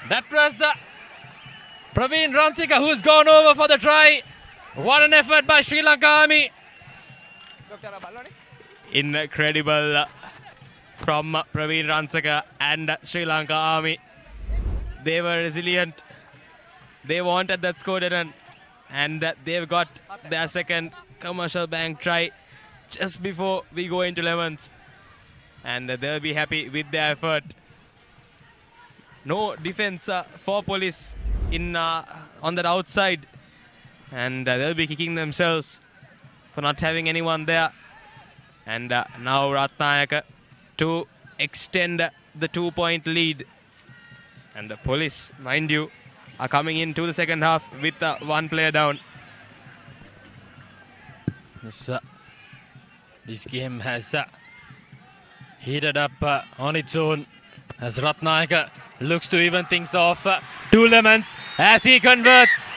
[SPEAKER 1] That was Praveen Ransika who's gone over for the try. What an effort by Sri Lanka Army.
[SPEAKER 2] Incredible from Praveen Ransika and Sri Lanka Army. They were resilient. They wanted that score run, and they've got their second commercial bank try just before we go into 11th. And they'll be happy with their effort. No defense for Police on that outside. And they'll be kicking themselves for not having anyone there. And now Ratnayaka to extend the 2-point lead. And the Police, mind you, are coming into the second half with one player down.
[SPEAKER 1] This game has heated up on its own as Ratnayaka looks to even things off. 2 lemons as he converts.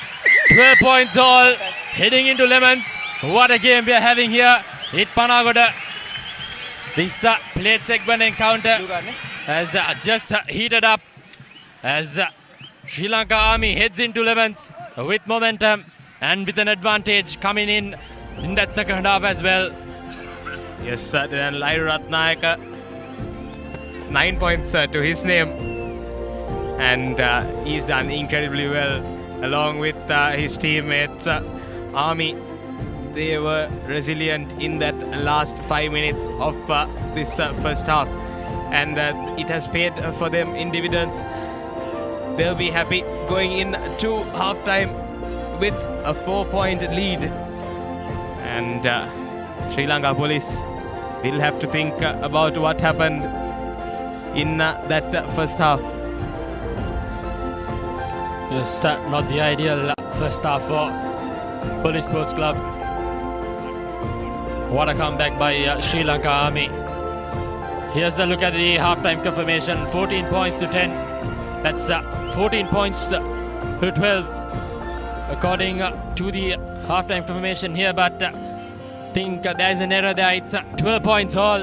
[SPEAKER 1] 12 points all, heading into lemons. What a game we are having here at Panagoda. This plate segment encounter has just heated up as Sri Lanka Army heads into lemons with momentum and with an advantage coming in that second half as well.
[SPEAKER 2] Yes, sir. And Lai Ratnayaka, 9 points to his name. And he's done incredibly well along with his teammates. Army, they were resilient in that last 5 minutes of this first half. And it has paid for them in dividends. They'll be happy going in to halftime with a 4-point lead. And Sri Lanka Police will have to think about what happened in that first half.
[SPEAKER 1] Just not the ideal first half for Police Sports Club. What a comeback by Sri Lanka Army. Here's a look at the halftime confirmation. 14 points to 10. That's 14 points to 12 according to the halftime confirmation here, but I think there is an error there. It's 12 points all.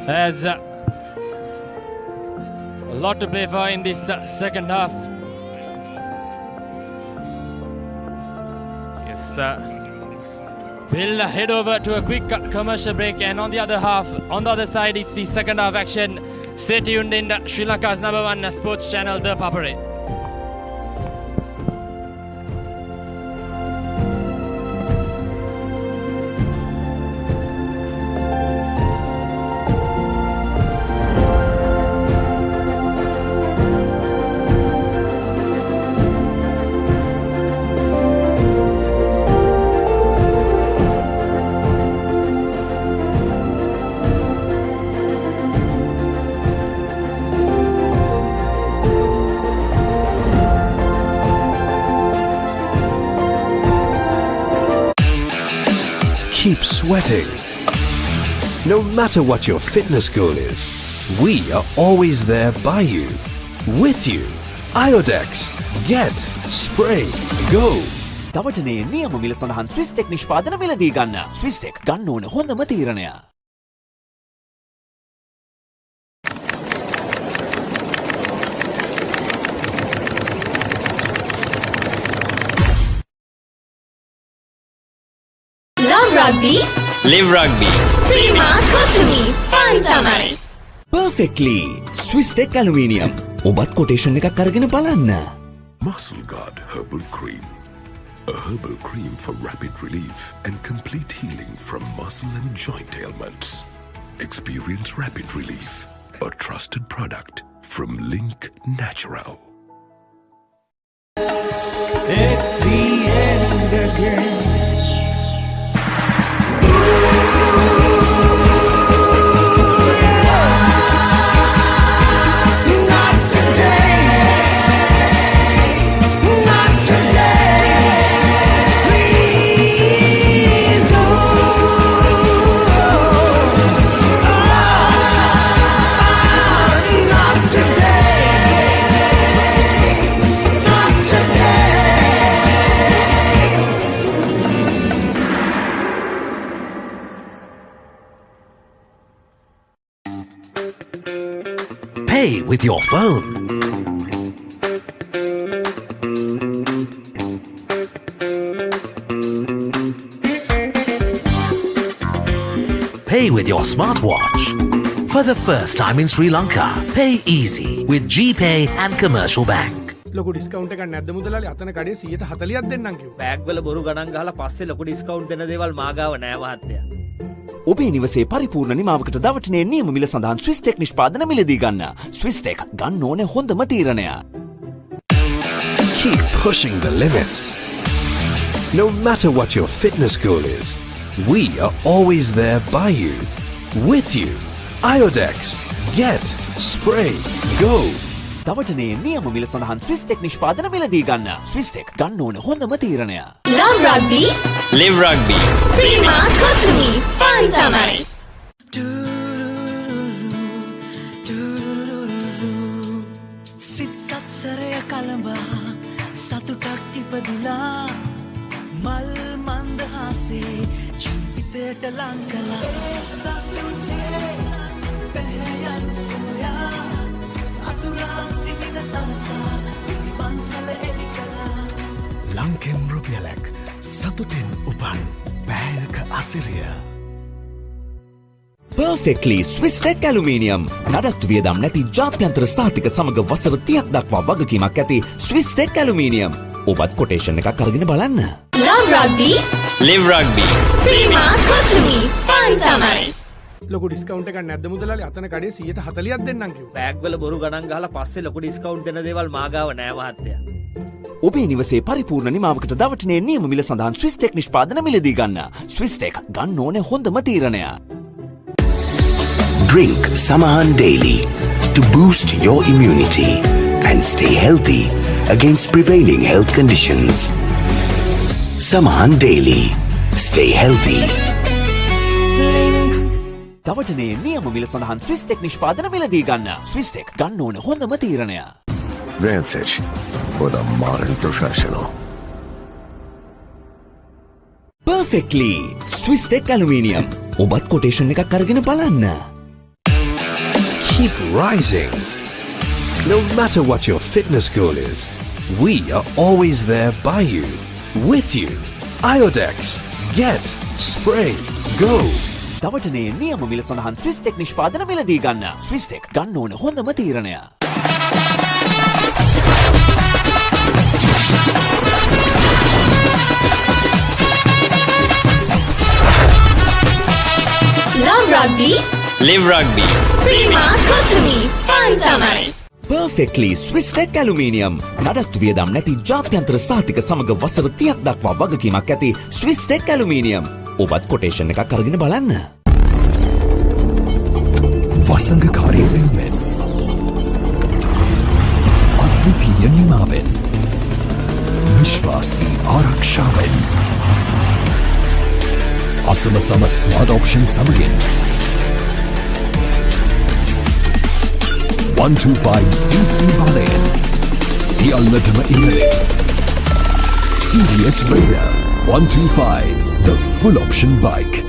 [SPEAKER 1] There's a lot to play for in this second half.
[SPEAKER 2] Yes,
[SPEAKER 1] we'll head over to a quick commercial break, and on the other side, it's the second half action. Stay tuned in Sri Lanka's #1 sports channel, the Papare.
[SPEAKER 3] Keep sweating. No matter what your fitness goal is, we are always there by you, with you. Iodex. Get. Spray. Go.
[SPEAKER 6] දවටනේ නියම මිල සඳහන් ස්විස්ටෙක් නිෂ්පාදන මිලදී ගන්න. ස්විස්ටෙක් ගන්න ඕන හොඳම තීරණය.
[SPEAKER 4] Rugby.
[SPEAKER 6] Live rugby.
[SPEAKER 4] Prima Kotlumi. Fun tamai.
[SPEAKER 6] Perfectly. Swiss Tech Aluminium. ඔබත් quotation එකක් අරගෙන බලන්න.
[SPEAKER 7] Muscle Guard Herbal Cream. A herbal cream for rapid relief and complete healing from muscle and joint ailments. Experience rapid relief. A trusted product from Link Natural.
[SPEAKER 8] It's the end again. Not today. Not today. Please. Not today. Not
[SPEAKER 3] Pay with your phone. Pay with your smartwatch. For the first time in Sri Lanka, pay easy with GPay and Commercial Bank.
[SPEAKER 9] ලොකු discount එකක් නැද්ද මුදලාලි? අතන කඩේ 140ක් දෙන්නම් කිව්වා.
[SPEAKER 5] Bag වල බොරු ගණන් ගහලා පස්සේ ලොකු ඩිස්කවුන්ට් දෙන දේවල් මාගාව නෑ මහත්තයා.
[SPEAKER 6] ඔබේ නිවසේ පරිපූර්ණ නිමාවකට දවටනේ නියම මිල සඳහන් ස්විස් ටෙක් නිෂ්පාදන මිලදී ගන්න. ස්විස් ටෙක් ගන්න ඕනේ හොඳම තීරණය.
[SPEAKER 3] Keep pushing the limits. No matter what your fitness goal is, we are always there by you, with you. Iodex. Get, spray, go.
[SPEAKER 6] දවටනේ නියම මිල සඳහන් ස්විස් ටෙක් නිෂ්පාදන මිලදී ගන්න. ස්විස් ටෙක් ගන්න ඕනේ හොඳම තීරණය.
[SPEAKER 4] Love Rugby.
[SPEAKER 6] Live rugby.
[SPEAKER 4] Prima Kotlumi. Fun tamai.
[SPEAKER 8] සිත් සත්සරය කළඹා සතුටක් ඉපදිලා මල් මන්දහාසේ ජීවිතයට ලං කළා සතුටේ පැහැයන් සොයා අතුරා සිටින සරසා පන්සල එලි කළා
[SPEAKER 7] ලංකෙන් රුපියලක් සතුටෙන් උපන් බෑයක අසිරිය.
[SPEAKER 6] Perfectly Swiss Tech Aluminium. නඩත්තු වියදම් නැති ජාත්‍යන්තර සාතික සමග වසර 30ක් දක්වා වගකීමක් ඇති Swiss Tech Aluminium. ඔබත් quotation එකක් අරගෙන බලන්න.
[SPEAKER 4] Love Rugby.
[SPEAKER 6] Live rugby.
[SPEAKER 4] Prima Kotlumi. Fun tamai.
[SPEAKER 9] ලොකු ඩිස්කවුන්ට් එකක් නැද්ද මුදලාලි? අතන කඩේ 140ක් දෙන්නම් කිව්වා.
[SPEAKER 5] බෑග් වල බොරු ගණන් ගහලා පස්සේ ලොකු ඩිස්කවුන්ට් දෙන දේවල් මාගාව නෑ මහත්තයා.
[SPEAKER 6] ඔබේ නිවසේ පරිපූර්ණ නිමාවකට දවටනේ නියම මිල සඳහන් ස්විස් ටෙක් නිෂ්පාදන මිලදී ගන්න. ස්විස් ටෙක් ගන්න ඕනේ හොඳම තීරණය.
[SPEAKER 13] Drink Samahan daily to boost your immunity and stay healthy against prevailing health conditions. Samahan daily. Stay healthy.
[SPEAKER 6] දවටනේ නියම මිල සඳහන් ස්විස් ටෙක් නිෂ්පාදන මිලදී ගන්න. ස්විස් ටෙක් ගන්න ඕනේ හොඳම තීරණය.
[SPEAKER 13] Vantage for the modern professional.
[SPEAKER 6] Perfectly Swiss Tech Aluminium. ඔබත් quotation එකක් අරගෙන බලන්න.
[SPEAKER 3] Keep rising. No matter what your fitness goal is, we are always there by you, with you. Iodex. Get, spray, go.
[SPEAKER 6] දවටනේ නියම මිල සඳහන් Swiss tech නිෂ්පාදන මිලදී ගන්න. ස්විස් ටෙක් ගන්න ඕනේ හොඳම තීරණය.
[SPEAKER 4] Love Rugby.
[SPEAKER 6] Live rugby.
[SPEAKER 4] Prima Kotlumi. Fun tamai.
[SPEAKER 6] Perfectly Swiss Tech Aluminium. නඩත්තු වියදම් නැති ජාත්‍යන්තර සාතික සමග වසර 30ක් දක්වා වගකීමක් ඇති Swiss Tech Aluminium. ඔබත් quotation එකක් අරගෙන බලන්න.
[SPEAKER 7] වසංගකාරී වෙනුවෙන් අද්විතීය නිමාවෙන් විශ්වාසී ආරක්ෂාවෙන් අසමසම ස්මාර්ට් ඔප්ෂන් සමගින් 125cc බලයෙන් සියල්ලටම ඉහළින් TVS Raider 125, the full option bike.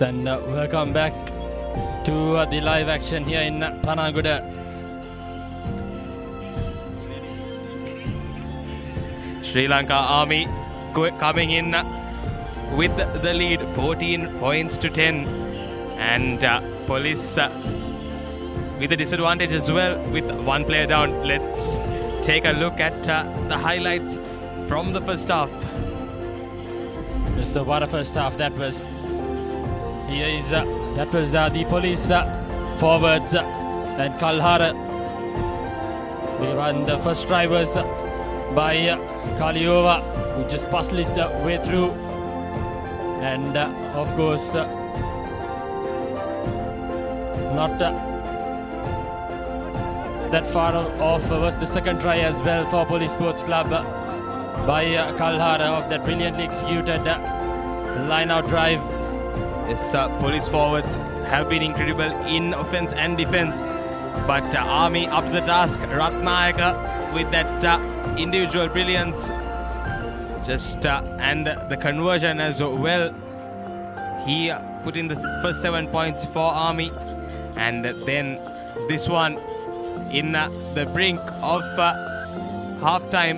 [SPEAKER 1] And welcome back to the live action here in Panagoda.
[SPEAKER 2] Sri Lanka Army coming in with the lead, 14 points to 10, and Police with a disadvantage as well with one player down. Let's take a look at the highlights from the first half.
[SPEAKER 1] So what a first half that was. Here is that was the Police forwards and Kalhara. We run the first try was by Kaliova, who just pushed his way through, and of course not that far off was the second try as well for Police Sports Club by Kalhara of that brilliantly executed line-out drive.
[SPEAKER 2] Yes, Police forwards have been incredible in offense and defense, but Army up to the task. Ratnayaka with that individual brilliance, just and the conversion as well. He put in the first 7 points for Army, and then this one in the brink of half-time,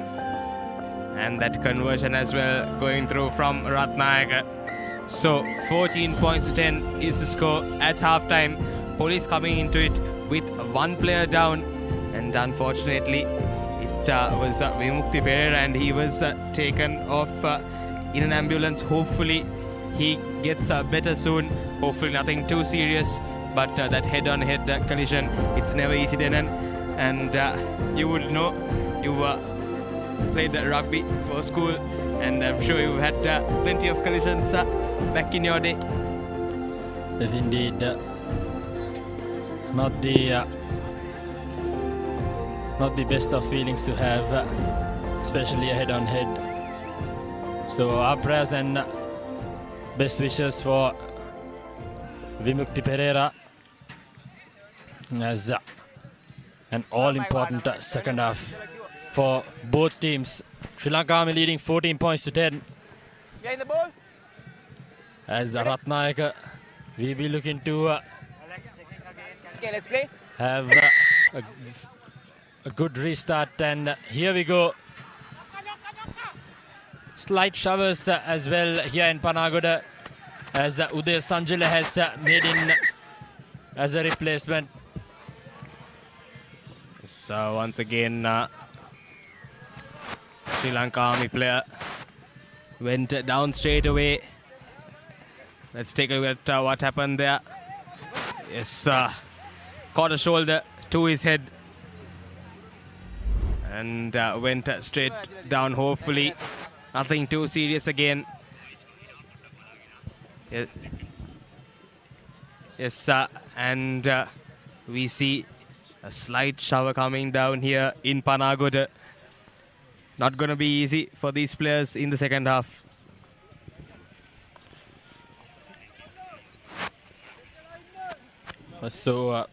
[SPEAKER 2] and that conversion as well going through from Ratnayaka. So 14 points to 10 is the score at half-time. Police coming into it with one player down, and unfortunately it was Vimukti Pereira, and he was taken off in an ambulance. Hopefully he gets better soon. Hopefully nothing too serious, but that head-on-head collision, it's never easy, Denan. And you would know, you played rugby for school, and I'm sure you've had plenty of collisions back in your day.
[SPEAKER 1] Yes, indeed. Not the best of feelings to have, especially a head-on-head. So our prayers and best wishes for Vimukti Pereira as an all-important second half for both teams. Sri Lanka Army leading 14 points to 10.
[SPEAKER 10] Behind the ball.
[SPEAKER 1] As Ratnayaka, we be looking to
[SPEAKER 10] Okay, let's play.
[SPEAKER 1] have a good restart, and here we go. Slight showers as well here in Panagoda, as Uday Sanjila has made in as a replacement.
[SPEAKER 2] So once again, Sri Lanka Army player went down straight away. Let's take a look at what happened there. Yes, caught a shoulder to his head and went straight down. Hopefully nothing too serious again. Yes, and we see a slight shower coming down here in Panagoda. Not going to be easy for these players in the second half.
[SPEAKER 1] So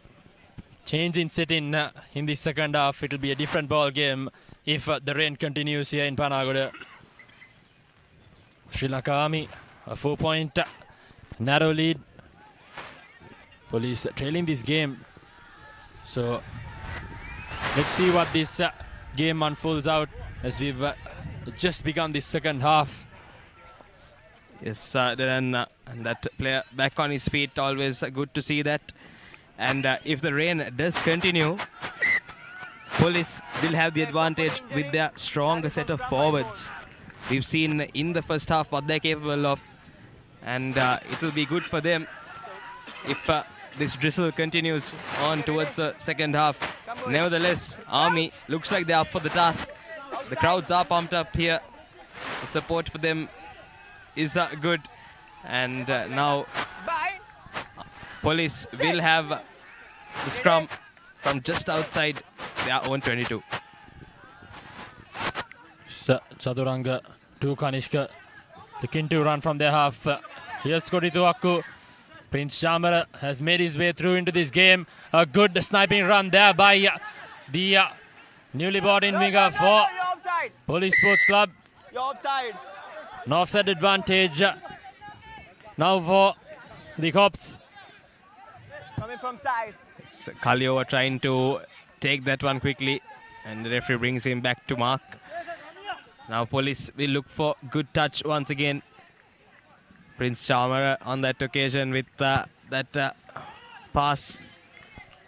[SPEAKER 1] change in setting in the second half. It will be a different ball game if the rain continues here in Panagoda. Sri Lanka Army a 4-point narrow lead. Police trailing this game. So let's see what this game unfolds out as we've just begun the second half.
[SPEAKER 2] Yes, then and that player back on his feet, always good to see that. And if the rain does continue, Police will have the advantage with their strong set of forwards. We've seen in the first half what they're capable of, and it will be good for them if this drizzle continues on towards the second half. Nevertheless, Army looks like they're up for the task. The crowds are pumped up here. The support for them is good, and now Police will have the scrum from just outside their own 22.
[SPEAKER 1] Chaturanga to Kanishka, looking to run from their half. Here's Kodituaku. Prince Chamara has made his way through into this game. A good sniping run there by the newly bought in winger for Police Sports Club.
[SPEAKER 10] You're offside.
[SPEAKER 1] An offside advantage now for the Cops.
[SPEAKER 10] Coming from side.
[SPEAKER 2] Kaliova trying to take that one quickly, and the referee brings him back to mark. Now police will look for good touch once again. Prince Chamara on that occasion with that pass.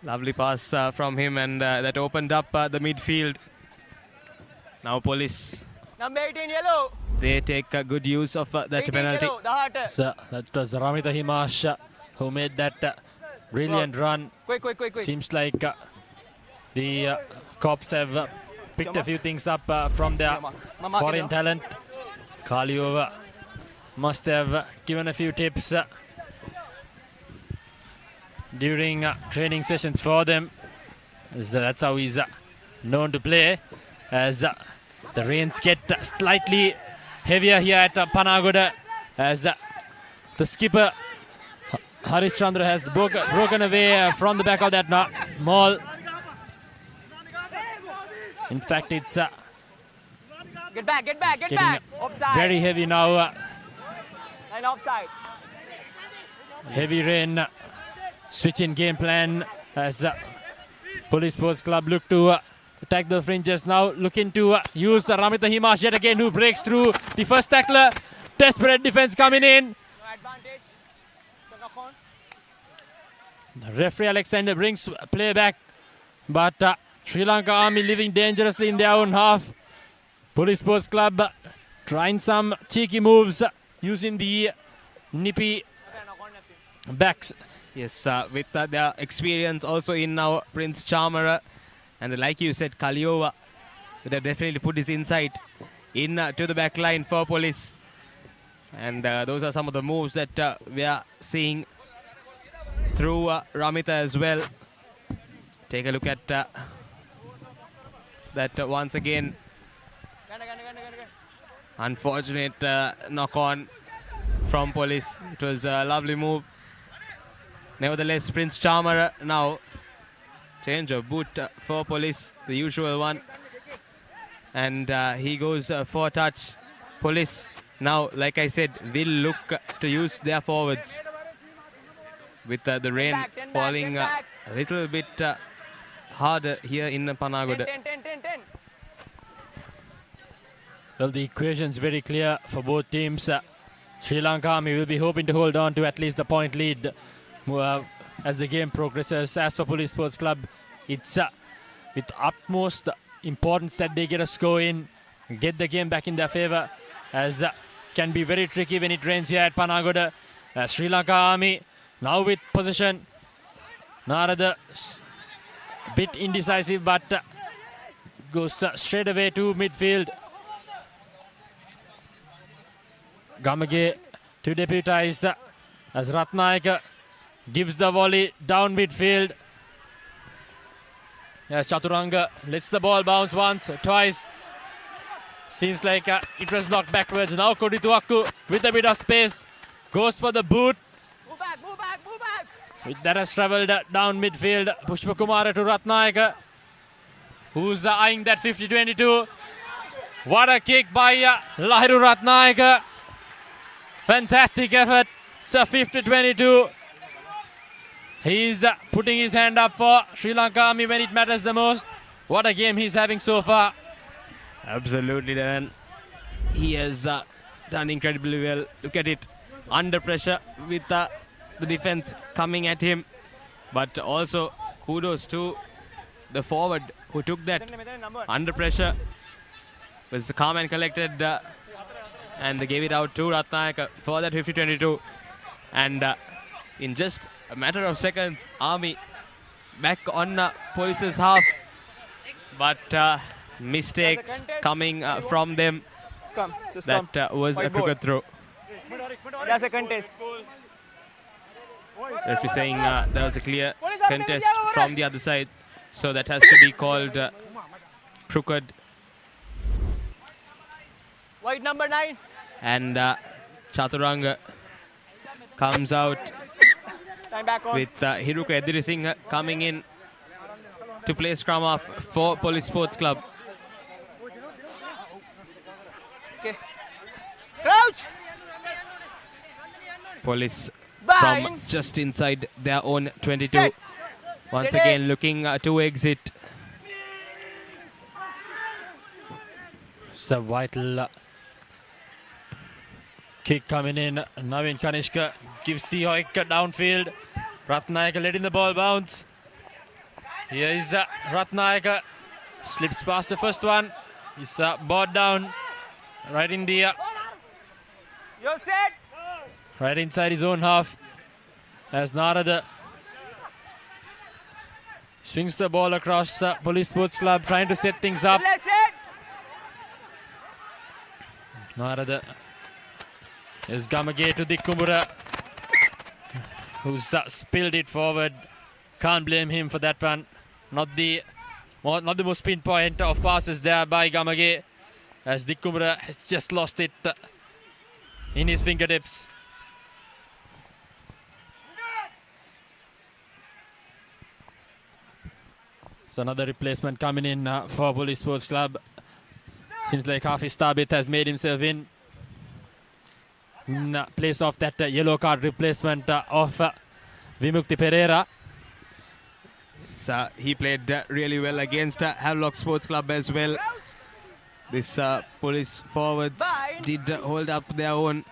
[SPEAKER 2] Lovely pass from him, and that opened up the midfield. Now police.
[SPEAKER 10] Number 18 yellow.
[SPEAKER 2] They take good use of that penalty.
[SPEAKER 10] Yellow,
[SPEAKER 1] So that was Ramita Himash who made that brilliant run.
[SPEAKER 10] Quick.
[SPEAKER 1] Seems like the Cops have picked a few things up from their foreign talent. Kaliova must have given a few tips during training sessions for them. That's how he's known to play. As the rains get slightly heavier here at Panagoda, as the skipper Harish Chandra has broken away from the back of that mall. In fact, it's
[SPEAKER 10] get back. Offside.
[SPEAKER 1] Very heavy now.
[SPEAKER 10] And offside.
[SPEAKER 1] Heavy rain. Switch in game plan as Police Sports Club look to attack the fringes now. Looking to use Ramita Himash yet again, who breaks through the first tackler. Desperate defense coming in. Referee Alexander brings play back, but Sri Lanka Army living dangerously in their own half. Police Sports Club trying some cheeky moves using the nippy backs.
[SPEAKER 2] Yes, with their experience also in now Prince Chamara, and like you said, Kaliova would have definitely put his insight in to the back line for police. And those are some of the moves that we are seeing through Ramita as well. Take a look at that once again. Unfortunate knock on from police. It was a lovely move. Nevertheless, Prince Chamara now change of boot for police, the usual one. And he goes for touch. Police now, like I said, will look to use their forwards. With the rain falling a little bit harder here in Panagoda.
[SPEAKER 10] 10.
[SPEAKER 1] Well, the equation's very clear for both teams. Sri Lanka Army will be hoping to hold on to at least the point lead as the game progresses. As for Police Sports Club, it's with utmost importance that they get a score in, get the game back in their favour, as can be very tricky when it rains here at Panagoda. Sri Lanka Army now with possession. Narada a bit indecisive, but goes straight away to midfield. Gamage to deputise as Ratnayaka gives the volley down midfield. Yes, Chaturanga lets the ball bounce once, twice. Seems like it was knocked backwards. Now Kodituaku with a bit of space goes for the boot.
[SPEAKER 10] Move back.
[SPEAKER 1] That has travelled down midfield. Pushpakumara to Ratnayaka, who's eyeing that 50-22. What a kick by Lahiru Ratnayaka. Fantastic effort. It's a 50-22. He's putting his hand up for Sri Lanka Army when it matters the most. What a game he's having so far.
[SPEAKER 2] Absolutely, Dan. He has done incredibly well. Look at it. Under pressure with the defense coming at him. But also kudos to the forward who took that under pressure. Was calm and collected. And they gave it out to Ratnayaka for that 50-22. And in just a matter of seconds, Army back on Police's half. But mistakes coming from them. That was a crooked throw.
[SPEAKER 10] That's a contest.
[SPEAKER 2] Referee saying there was a clear contest from the other side. So that has to be called crooked.
[SPEAKER 10] White number 9.
[SPEAKER 2] And Chaturanga comes out
[SPEAKER 10] Time back on.
[SPEAKER 2] with Hiruka Edirisinghe coming in to play scrum off for Police Sports Club.
[SPEAKER 10] Okay. Crouch.
[SPEAKER 2] Police from just inside their own 22. Once again looking to exit.
[SPEAKER 1] It's a vital kick coming in. Navin Kanishka gives the hoik downfield. Ratnayaka letting the ball bounce. Here is Ratnayaka. Slips past the first one. He's brought down right in the right inside his own half. As Narada swings the ball across Police Sports Club, trying to set things up. Narada is Gamage to Dikkumbura, who's spilled it forward. Can't blame him for that one. Not the most pinpoint of passes there by Gamage, as Dikkumbura has just lost it in his fingertips. So another replacement coming in for Police Sports Club. Seems like Hafiz Tabit has made himself in place of that yellow card replacement of Vimukti Pereira.
[SPEAKER 2] So he played really well against Havelock Sports Club as well. This police forwards did hold up their own.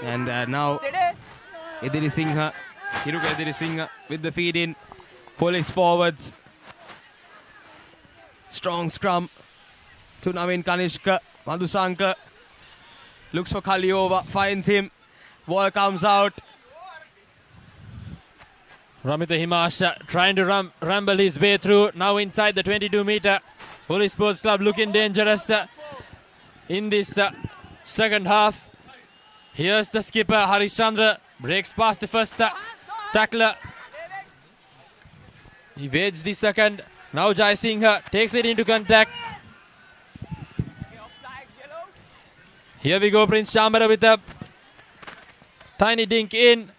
[SPEAKER 2] And now Ediri Singha, Hiruka Ediri Singha with the feed in. Police forwards. Strong scrum to Navin Kanishka. Madhusanka looks for Kaliova, finds him. Ball comes out.
[SPEAKER 1] Ramita Himasha trying to rumble his way through. Now inside the 22-meter. Police Sports Club looking dangerous in this second half. Here's the skipper, Harish Chandra. Breaks past the first tackler. He evades the second. Now Jai Singha takes it into contact. Here we go, Prince Chamara with a tiny dink in.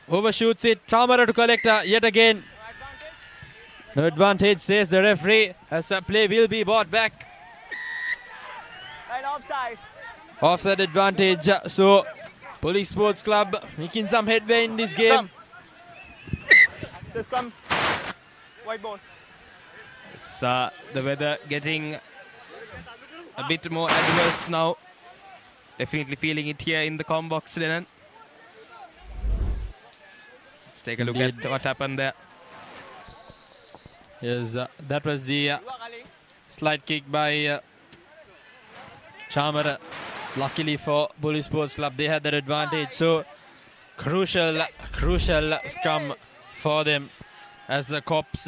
[SPEAKER 1] Overshoots it. Chamara to collect yet again. No advantage, says the referee, as the play will be brought back.
[SPEAKER 10] Offside.
[SPEAKER 1] Offside advantage. So Police Sports Club making some headway in this game.
[SPEAKER 10] Just come. White ball.
[SPEAKER 2] It's the weather getting a bit more adverse now. Definitely feeling it here in the comm box, Lennon. Let's take a look at what happened there.
[SPEAKER 1] Yes, that was the slide kick by Chamara. Luckily for Police Sports Club, they had that advantage. So crucial scrum for them as the cops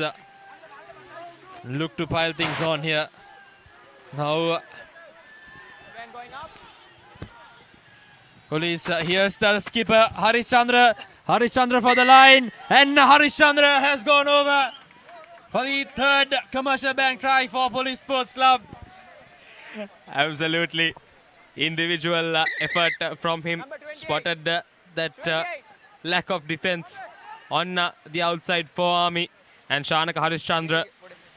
[SPEAKER 1] look to pile things on here. Now Police, here's the skipper Harish Chandra. Harish Chandra for the line, and Harish Chandra has gone over for the third commercial bank try for Police Sports Club.
[SPEAKER 2] Absolutely. Individual effort from him. Spotted that lack of defense on the outside for Army. And Shanaka Harish Chandra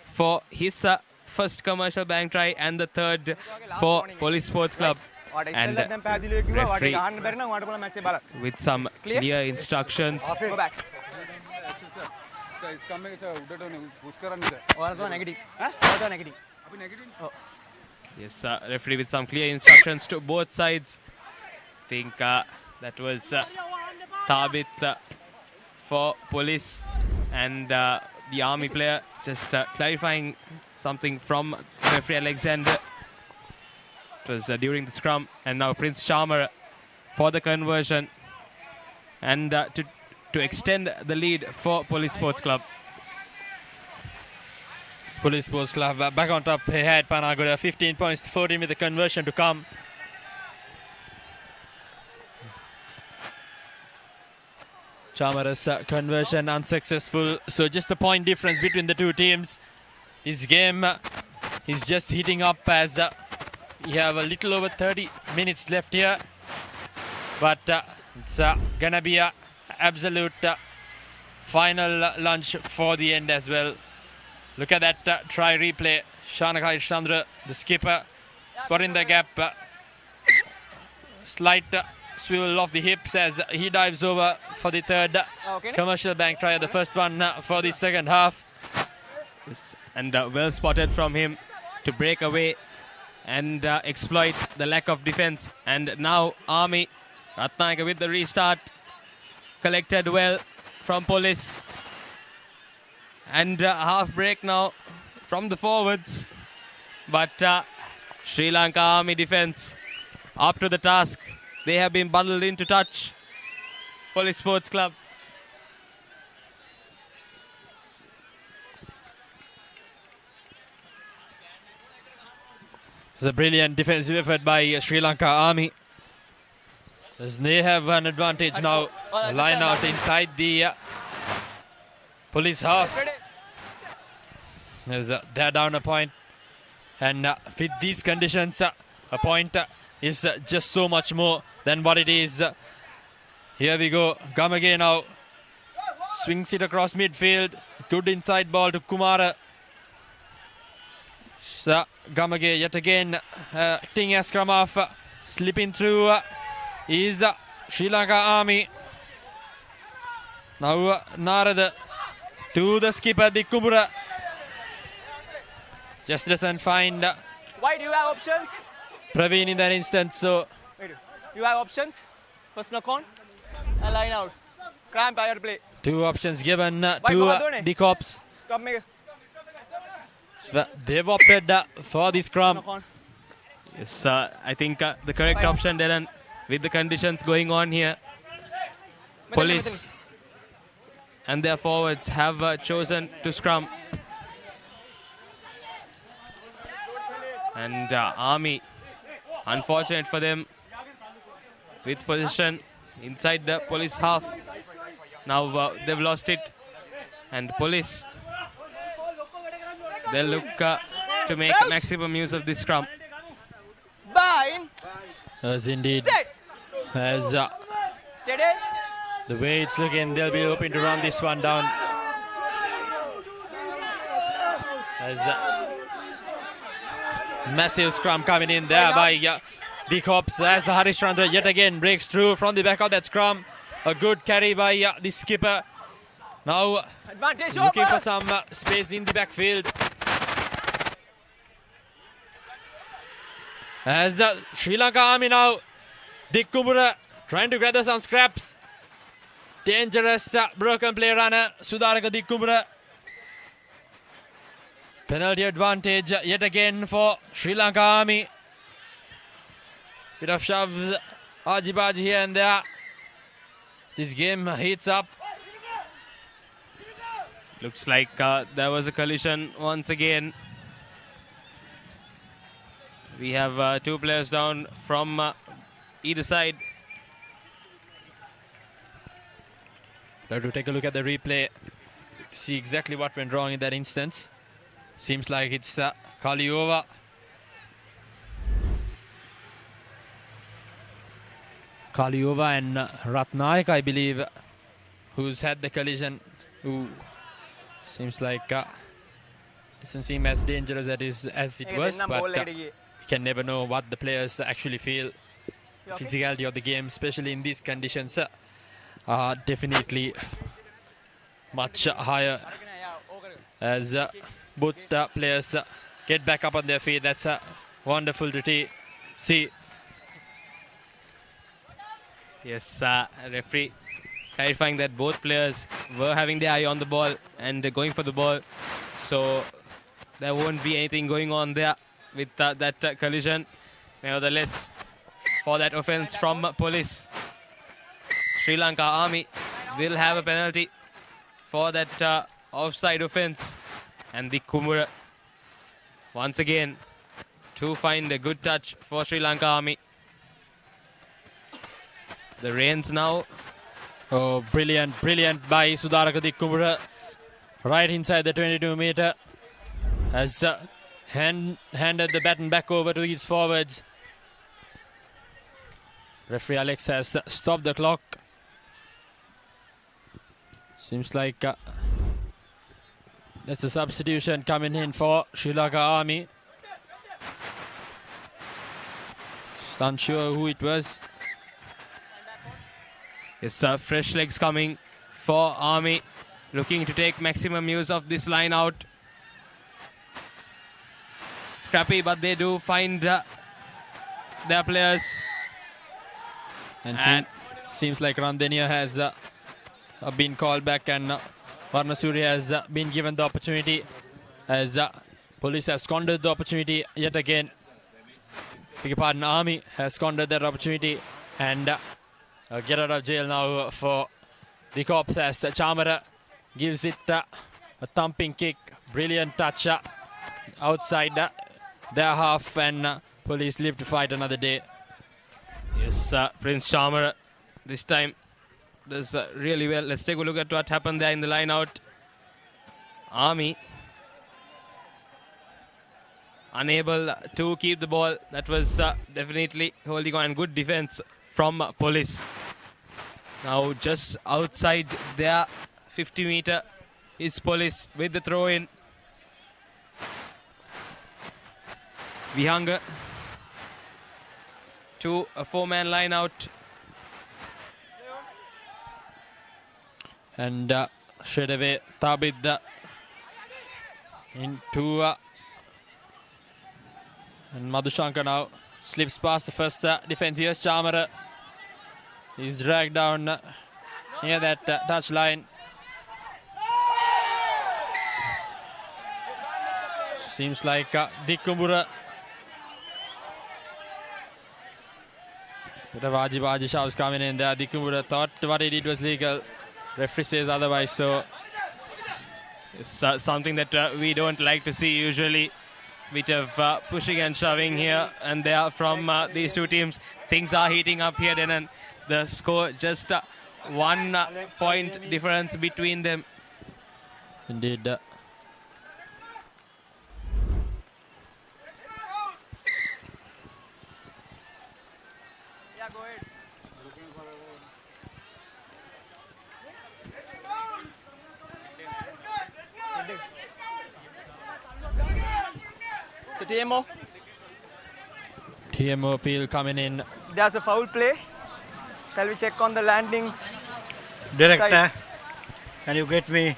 [SPEAKER 2] for his first commercial bank try and the third for Police Sports Club. And referee with some clear instructions. Yes, referee with some clear instructions to both sides. I think that was Tabit for Police, and the Army player just clarifying something from referee Alexander. It was during the scrum, and now Prince Chamara for the conversion, and to extend the lead for Police Sports Club.
[SPEAKER 1] Police Sports Club back on top here at Panagoda, 15 points, 14 with the conversion to come. Chamara's conversion unsuccessful, so just a point difference between the two teams. This game is just heating up as you have a little over 30 minutes left here, but it's gonna be a absolute final lunch for the end as well. Look at that try replay. Shanakai Chandra, the skipper, spotting the gap. Slight swivel of the hips as he dives over for the third commercial bank try. The first one for the second half.
[SPEAKER 2] Yes, and well spotted from him to break away and exploit the lack of defense. And now Army, Ratnayaka with the restart, collected well from Police. And half break now from the forwards. But Sri Lanka Army defense up to the task. They have been bundled into touch. Police Sports Club.
[SPEAKER 1] It's a brilliant defensive effort by Sri Lanka Army. As they have an advantage now. Line out inside the Police half. They're down a point. And with these conditions, a point is just so much more than what it is. Here we go. Gamage now swings it across midfield. Good inside ball to Kumara. So Gamage yet again acting as scrum off. Slipping through is Sri Lanka Army. Now Narada to the skipper Dikumura. Just doesn't find
[SPEAKER 10] Why do you have options?
[SPEAKER 1] Praveen in that instance. So
[SPEAKER 10] Wait, you have options? Personal con and line out. Cramp higher play.
[SPEAKER 1] two options given to the Cops.
[SPEAKER 10] Scrum me.
[SPEAKER 1] They've opted for the scrum.
[SPEAKER 2] Yes, I think the correct option, Dylan, with the conditions going on here. Police and their forwards have chosen to scrum. And Army, unfortunate for them, with position inside the Police half. Now they've lost it. And Police, they'll look to make maximum use of this scrum.
[SPEAKER 10] Bind.
[SPEAKER 1] As indeed.
[SPEAKER 10] Set.
[SPEAKER 1] As
[SPEAKER 10] Steady.
[SPEAKER 1] the way it's looking, they'll be hoping to run this one down. As massive scrum coming in there by the Cops as the Harish Chandra yet again breaks through from the back of that scrum. A good carry by the skipper. Now
[SPEAKER 10] Advantage
[SPEAKER 1] looking
[SPEAKER 10] over.
[SPEAKER 1] for some space in the backfield. As the Sri Lanka Army now, Dick Kumura trying to gather some scraps. Dangerous broken play runner, Sudaraka Dick Kumura. Penalty advantage yet again for Sri Lanka Army. Bit of shoves, Ajibaji here and there. This game heats up.
[SPEAKER 2] Looks like there was a collision once again. We have two players down from either side.
[SPEAKER 1] Have to take a look at the replay to see exactly what went wrong in that instance. Seems like it's Kaliova. Kaliova and Ratnaik, I believe, who's had the collision. Who seems like doesn't seem as dangerous as it was, but you can never know what the players actually feel. The physicality of the game, especially in these conditions, are definitely much higher. As both players get back up on their feet, that's wonderful to see.
[SPEAKER 2] Yes, referee clarifying that both players were having their eye on the ball and going for the ball. So there won't be anything going on there with that collision. Nevertheless, for that offense from Police, Sri Lanka Army will have a penalty for that offside offense. And the Kumura once again to find a good touch for Sri Lanka Army. The reins now.
[SPEAKER 1] Oh, brilliant by Sudaraka Kumura. Right inside the 22-meter. Has handed the baton back over to his forwards. Referee Alex has stopped the clock. Seems like that's a substitution coming in for Sri Lanka Army. Unsure who it was.
[SPEAKER 2] It's fresh legs coming for Army, looking to take maximum use of this line out. Scrappy, but they do find their players.
[SPEAKER 14] And seems like Randenia has been called back, and Varnasuri has been given the opportunity, as police has squandered the opportunity yet again. Beg your pardon, Army has squandered that opportunity, and get out of jail now for the cops as Chamara gives it a thumping kick. Brilliant touch outside their half, and police live to fight another day.
[SPEAKER 2] Yes, Prince Chamara this time does really well. Let's take a look at what happened there in the line out. Army unable to keep the ball. That was definitely holding on. Good defense from police. Now just outside their 50 meter is police with the throw in. Vihanga to a 4-man line out.
[SPEAKER 14] And straight away Tabid into and Madhushankar now slips past the first defense. Here's Chamara. He's dragged down near that touch line. Seems like Dikumbura. Bit of Aji shouts coming in there. Dikumbura thought what he did was legal. Referee says otherwise, so
[SPEAKER 2] it's something that we don't like to see usually. Bit of pushing and shoving here and there from these two teams. Things are heating up here then, and the score just 1 point difference between them.
[SPEAKER 14] Indeed.
[SPEAKER 10] Yeah, go ahead. So
[SPEAKER 14] TMO appeal coming in.
[SPEAKER 10] There's a foul play. Shall we check on the landing?
[SPEAKER 11] Director,
[SPEAKER 10] side?
[SPEAKER 11] can you get me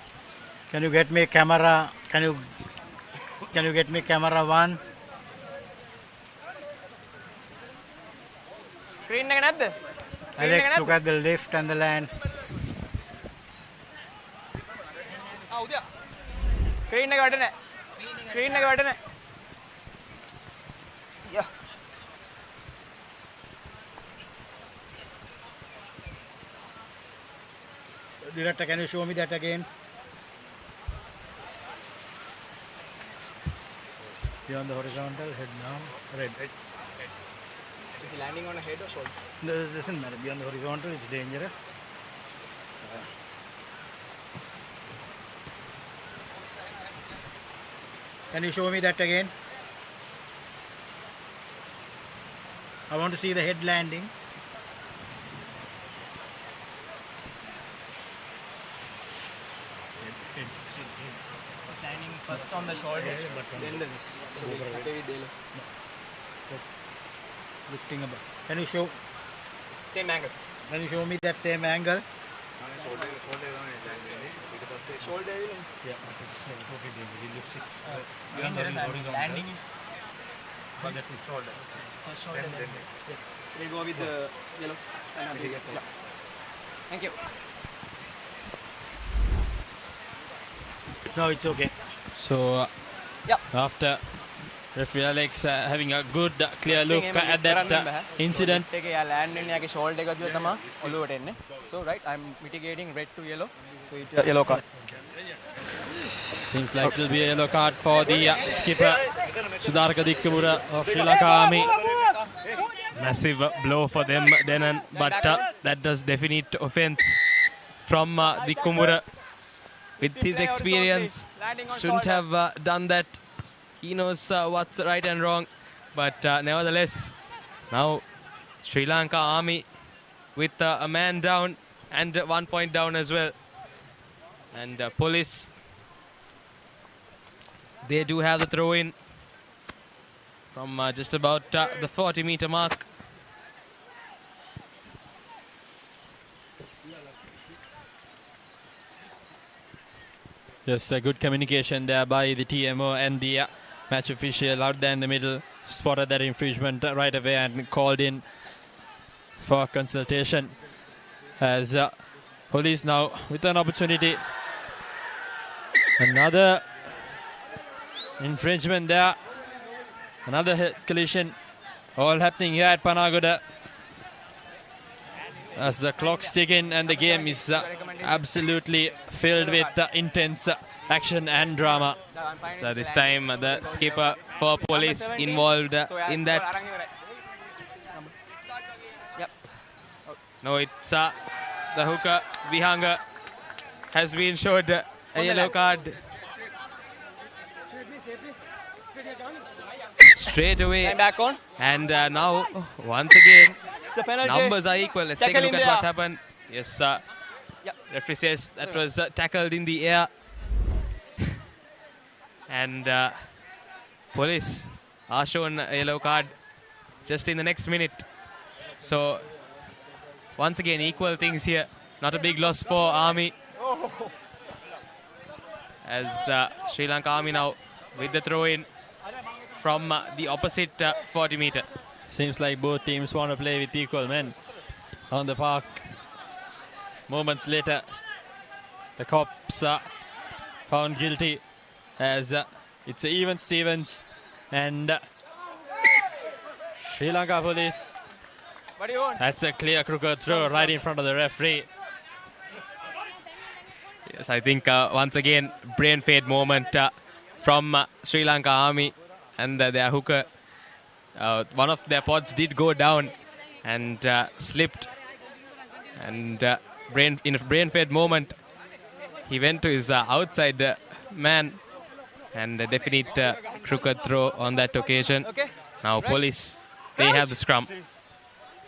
[SPEAKER 11] camera? Can you get me camera 1?
[SPEAKER 10] Screen naganadde.
[SPEAKER 11] Alex, look at the lift and the land.
[SPEAKER 10] Screen nagadane. Screen nagadane. Yeah.
[SPEAKER 11] Director, can you show me that again? Beyond the horizontal, head down, red.
[SPEAKER 10] Is he landing on a head or shoulder?
[SPEAKER 11] No, it doesn't matter. Beyond the horizontal, it's dangerous. Can you show me that again? I want to see the head landing.
[SPEAKER 10] Landing first on the shoulder, then the wrist. So we happy with Delo.
[SPEAKER 11] Lifting up. Can you show?
[SPEAKER 10] Same angle.
[SPEAKER 11] Can you show me that same angle?
[SPEAKER 10] Shoulder.
[SPEAKER 11] Yeah.
[SPEAKER 10] Landing is.
[SPEAKER 11] But that's his shoulder.
[SPEAKER 10] First shoulder. Then so we go with the yellow. Yeah. Thank you.
[SPEAKER 11] No, it's okay.
[SPEAKER 14] So after referee Alex having a good clear look at that incident.
[SPEAKER 10] So right, I'm mitigating red to yellow. So it's yellow card.
[SPEAKER 14] Seems like it will be a yellow card for the skipper Sudarka Dikkamura of Sri Lanka Army.
[SPEAKER 2] Massive blow for them, Denan, but that does definite offense from Dikkamura. With his experience, shouldn't have done that. He knows what's right and wrong. But nevertheless, now Sri Lanka Army with a man down and 1 point down as well. And police, they do have the throw in from just about the 40-meter mark.
[SPEAKER 14] Just a good communication there by the TMO and the match official out there in the middle. Spotted that infringement right away and called in for consultation. As police now with an opportunity. Another infringement there. Another head collision. All happening here at Panagoda. As the clock's ticking and the game is absolutely filled with intense action and drama.
[SPEAKER 2] So this time the skipper for police involved in that. No, it's the hooker, Vihanga, has been showed a yellow card. Straight away.
[SPEAKER 10] Back on.
[SPEAKER 2] And now, once again,
[SPEAKER 10] It's a penalty.
[SPEAKER 2] numbers are equal. Let's take a look at what happened. Yes, referee says that was tackled in the air. And police are shown a yellow card just in the next minute. So, once again, equal things here. Not a big loss for Army. As Sri Lanka Army now with the throw-in from the opposite 40 meter.
[SPEAKER 14] Seems like both teams want to play with equal men on the park. Moments later, the cops are found guilty as it's even Stevens and Sri Lanka Police. That's a clear crooked throw right in front of the referee.
[SPEAKER 2] Yes, I think once again, brain fade moment from Sri Lanka Army and their hooker. One of their pods did go down and slipped. And in a brain fade moment, he went to his outside man and a definite crooked throw on that occasion. Now police, they have the scrum.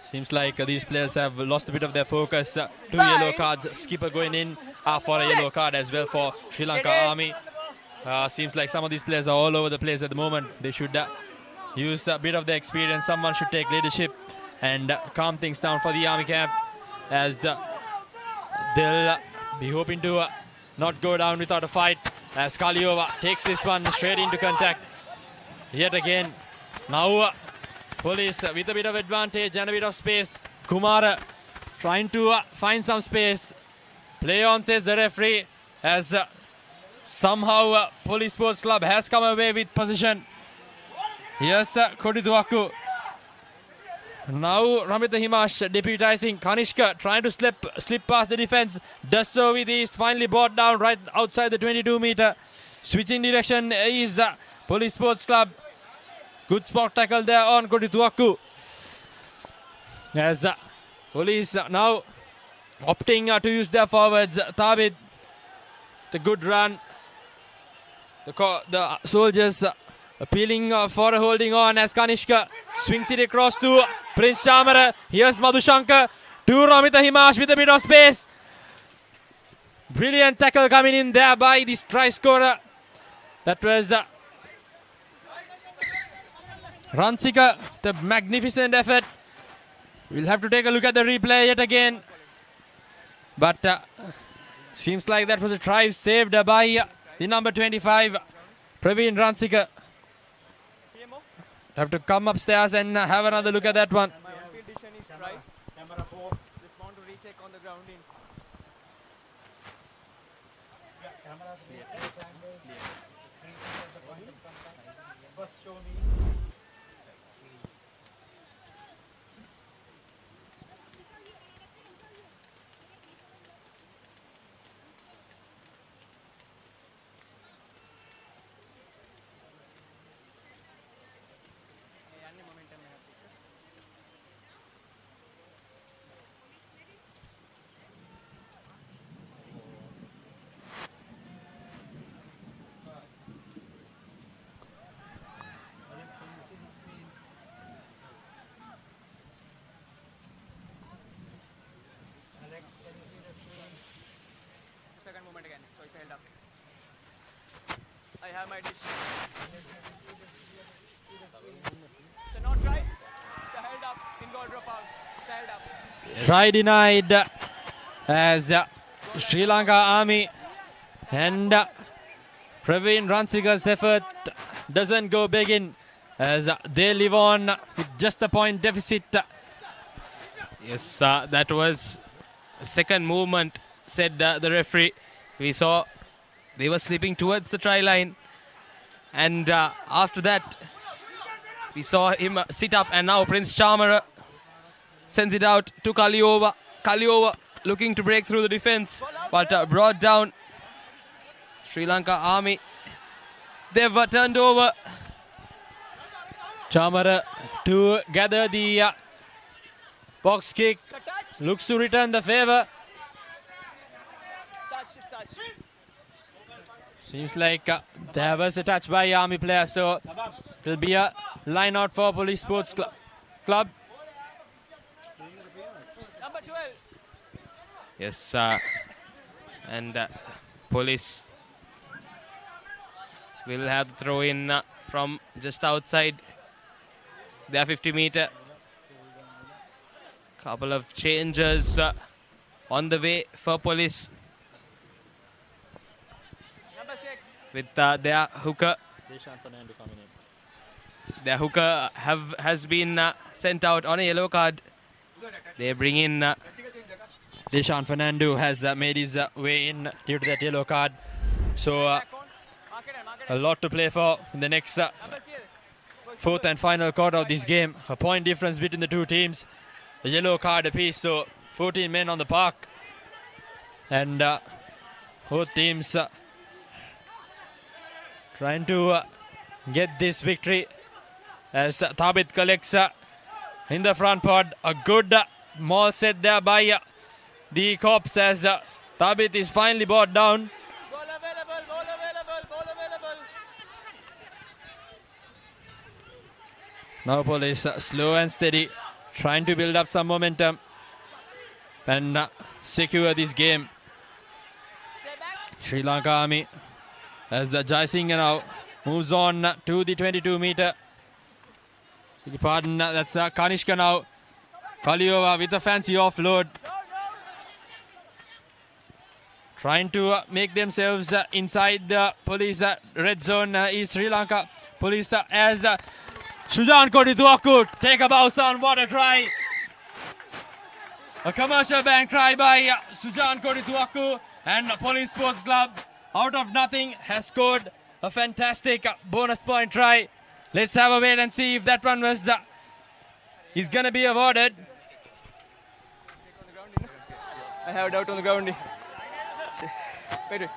[SPEAKER 14] Seems like these players have lost a bit of their focus. 2 yellow cards, skipper going in for a yellow card as well for Sri Lanka Army. Seems like some of these players are all over the place at the moment. They should use a bit of their experience. Someone should take leadership and calm things down for the Army camp, as they'll be hoping to not go down without a fight, as Kaliova takes this one straight into contact yet again. Now police with a bit of advantage and a bit of space. Kumara trying to find some space. Play on, says the referee, as somehow Police Sports Club has come away with position. Here's Kodiduaku. Now Ramita Himash deputizing Kanishka, trying to slip past the defense. Does so with ease. Finally brought down right outside the 22 meter. Switching direction is Police Sports Club. Good spot tackle there on Kodiduaku. As police now opting to use their forwards. Tabid, the good run. The soldiers appealing for a holding on as Kanishka swings it across to Prince Chamara. Here's Madhushankar to Ramita Himash with a bit of space. Brilliant tackle coming in there by this try scorer. That was Ransika, the magnificent effort. We'll have to take a look at the replay yet again. But seems like that was a try saved by the number 25, Praveen Ransika. Have to come upstairs and have another look at that one.
[SPEAKER 10] My condition is right. Camera 4. Just want to recheck on the grounding. Second movement again, so it's held up. I have my dish. So not right. It's a held up. In goal drop out. It's a held up.
[SPEAKER 14] Try denied as Sri Lanka Army And Praveen Ransiga's effort doesn't go big in as they live on with just a point deficit.
[SPEAKER 2] Yes, that was a second movement, said the referee. We saw they were slipping towards the try line. And after that, we saw him sit up, and now Prince Chamara sends it out to Kaliova. Kaliova looking to break through the defense, but brought down. Sri Lanka Army, they've turned over.
[SPEAKER 14] Chamara to gather the box kick, looks to return the favor. Seems like there was a touch by Army player, so it will be a line out for Police Sports Club.
[SPEAKER 12] Number 12.
[SPEAKER 2] Yes, and Police will have to throw in from just outside their 50-meter. Couple of changes on the way for Police.
[SPEAKER 12] Number 6.
[SPEAKER 2] With their hooker. Their hooker has been sent out on a yellow card. They bring in...
[SPEAKER 14] Deshaun Fernando has made his way in due to that yellow card. So a lot to play for in the next fourth and final quarter of this game. A point difference between the two teams. A yellow card apiece, so 14 men on the park. And both teams trying to get this victory as Thabit collects in the front pod. A good maul set there by the cops as Thabit is finally brought down.
[SPEAKER 12] Ball available.
[SPEAKER 14] Now Police slow and steady, trying to build up some momentum and secure this game. Sri Lanka Army as the Jai Singh now moves on to the 22-meter. Pardon, that's Kanishka now. Kaliova with a fancy offload. Trying to make themselves inside the Police red zone is Sri Lanka. Police as Sujan Kodituaku take a bounce on. What a try. A commercial bank try by Sujan Kodituaku, and Police Sports Club out of nothing has scored a fantastic bonus point try. Let's have a wait and see if that one was is gonna be awarded.
[SPEAKER 10] I have a doubt on the ground. Wait.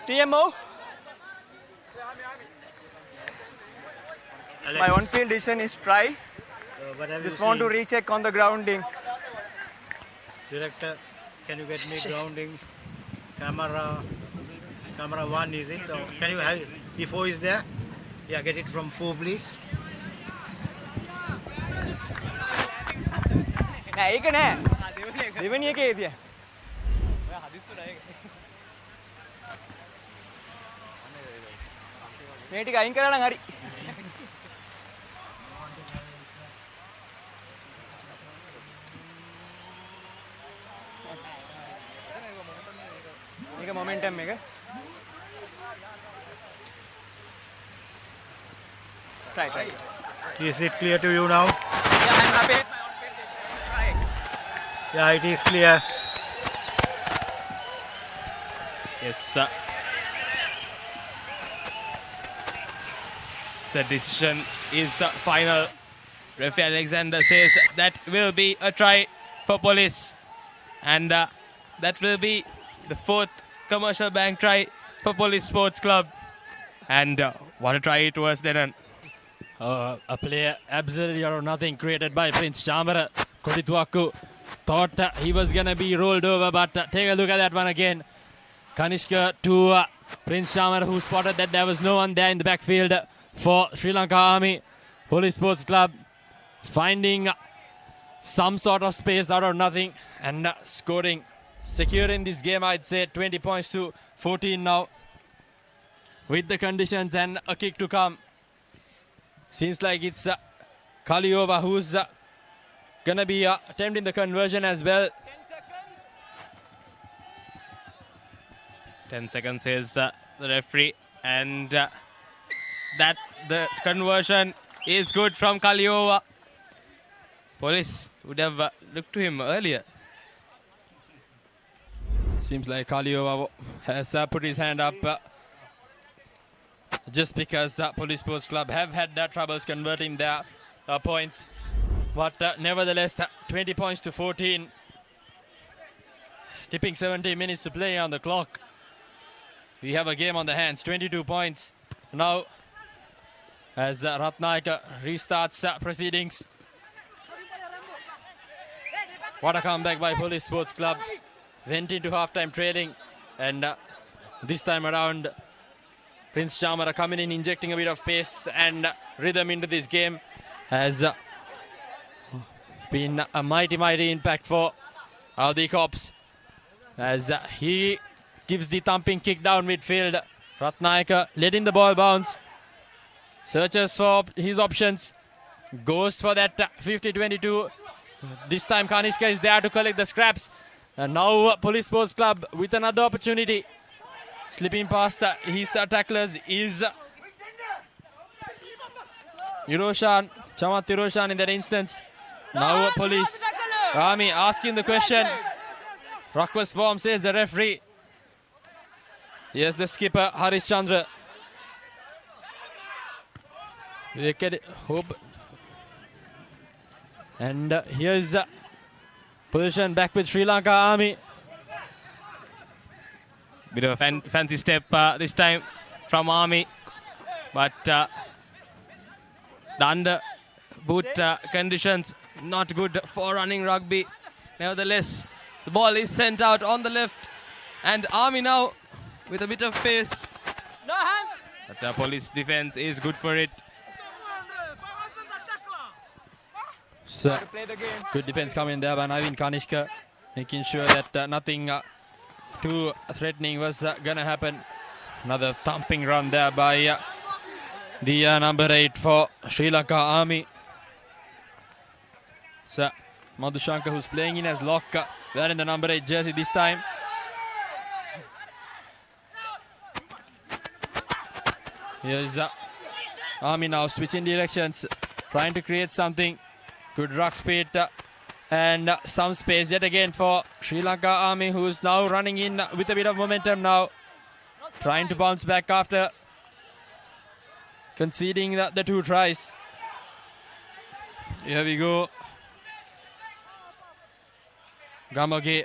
[SPEAKER 10] TMO. My on-field decision is try. Just want to recheck on the grounding.
[SPEAKER 11] Director, can you get me grounding? Camera 1 is it? Or can you have it? E4 is there? Yeah, get it from 4 please.
[SPEAKER 10] නෑ ඒක නෑ දෙවෙනි එකේ තිය ඔයා හදිස්සුලා ඒක මේ ටික අයින් කරලා නම් හරි මේක මොමන්ටම් එක try
[SPEAKER 11] Is it clear to you now?
[SPEAKER 10] Yeah, I'm happy with my
[SPEAKER 11] Yeah, it is clear.
[SPEAKER 2] Yes, the decision is final. Referee Alexander says that will be a try for Police, and that will be the 4th commercial bank try for Police Sports Club. And what a try it was, Denon.
[SPEAKER 14] A player absolutely out of nothing created by Prince Chamara. Kodituaku thought he was going to be rolled over, but take a look at that one again. Kanishka to Prince Chamara, who spotted that there was no one there in the backfield for Sri Lanka Army. Police Sports Club finding some sort of space out of nothing and scoring. Securing this game, I'd say 20 points to 14 now. With the conditions and a kick to come. Seems like it's Kaliova who's going to be attempting the conversion as well.
[SPEAKER 2] 10 seconds is the referee, and that the conversion is good from Kaliova. Police would have looked to him earlier.
[SPEAKER 14] Seems like Kaliova has put his hand up just because Police Sports Club have had troubles converting their points. But nevertheless, 20 points to 14. Tipping 17 minutes to play on the clock. We have a game on the hands, 22 points now as Ratnayaka restarts proceedings. What a comeback by Police Sports Club. Went into half-time trailing, and this time around Prince Chamara coming in, injecting a bit of pace and rhythm into this game has been a mighty impact for the Cops as he gives the thumping kick down midfield. Ratnayaka letting the ball bounce, searches for his options, goes for that 50-22. This time Kanishka is there to collect the scraps, and now Police Sports Club with another opportunity. Slipping past his tacklers is Chamat Iroshan in that instance. Now Police Army asking the question. Ruckwas form, says the referee. Here's the skipper Harish Chandra. Hope. And here's position back with Sri Lanka Army.
[SPEAKER 2] Bit of a fancy step this time from Army, but the under boot conditions not good for running rugby. Nevertheless, the ball is sent out on the left, and Army now with a bit of pace.
[SPEAKER 12] No hands.
[SPEAKER 2] But the Police defense is good for it.
[SPEAKER 14] So, good defense coming there by Navin Kanishka, making sure that nothing too threatening was gonna happen. Another thumping run there by the number 8 for Sri Lanka Army. So Madhushanka, who's playing in as lock, wearing the number 8 jersey this time. Here's Army now switching directions, trying to create something. Good ruck speed and some space yet again for Sri Lanka Army, who's now running in with a bit of momentum now. Trying to bounce back after conceding the 2 tries. Here we go. Gamage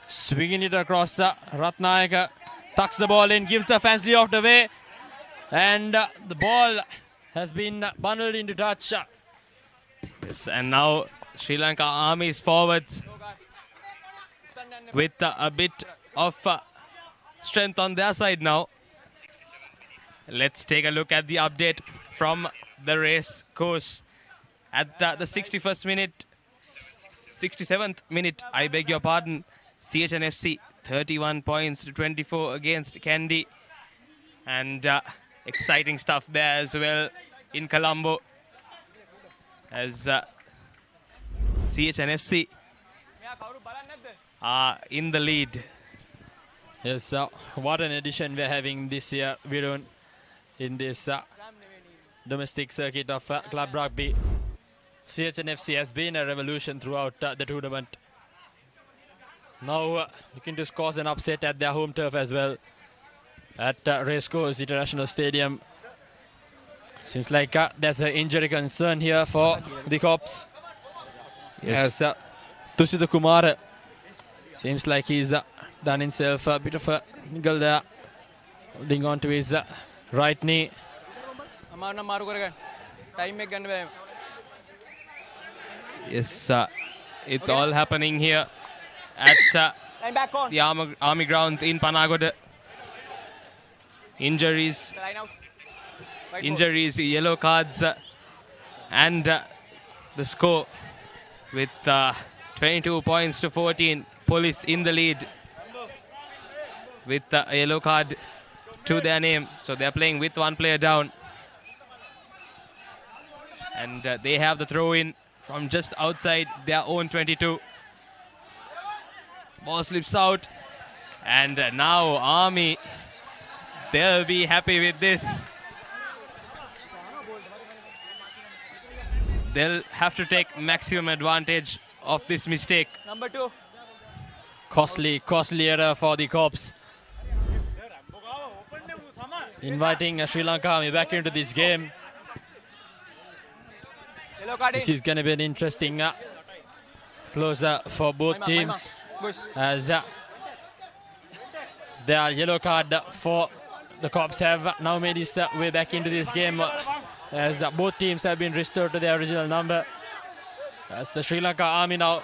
[SPEAKER 14] swinging it across Ratnayaka. Tucks the ball in, gives the Fansley off the way. And the ball has been bundled into touch.
[SPEAKER 2] Yes, and now Sri Lanka Army's forwards with a bit of strength on their side now. Let's take a look at the update from the race course. At the 61st minute, 67th minute, I beg your pardon, CHNFC 31 points to 24 against Kandy. And exciting stuff there as well in Colombo, as CHNFC are in the lead.
[SPEAKER 14] Yes, what an addition we're having this year, Virun, in this domestic circuit of club rugby. CHNFC has been a revolution throughout the tournament. Now looking to cause an upset at their home turf as well, at Racecourse International Stadium. Seems like there's an injury concern here for the Cops.
[SPEAKER 2] Yes.
[SPEAKER 14] As Tushita Kumar seems like he's done himself a bit of a niggle there, holding on to his right knee.
[SPEAKER 2] Yes, it's all happening here at the Army grounds in Panagoda. Injuries, yellow cards, and the score with 22 points to 14. Police in the lead with a yellow card to their name. So they're playing with one player down. And they have the throw in from just outside their own 22. Ball slips out. And now Army, they'll be happy with this. They'll have to take maximum advantage of this mistake.
[SPEAKER 10] Number 2.
[SPEAKER 14] Costly error for the Cops. Inviting Sri Lanka Army back into this game. This is going to be an interesting closer for both teams, as their yellow card for the Cops have now made his way back into this game, as both teams have been restored to their original number. As the Sri Lanka Army now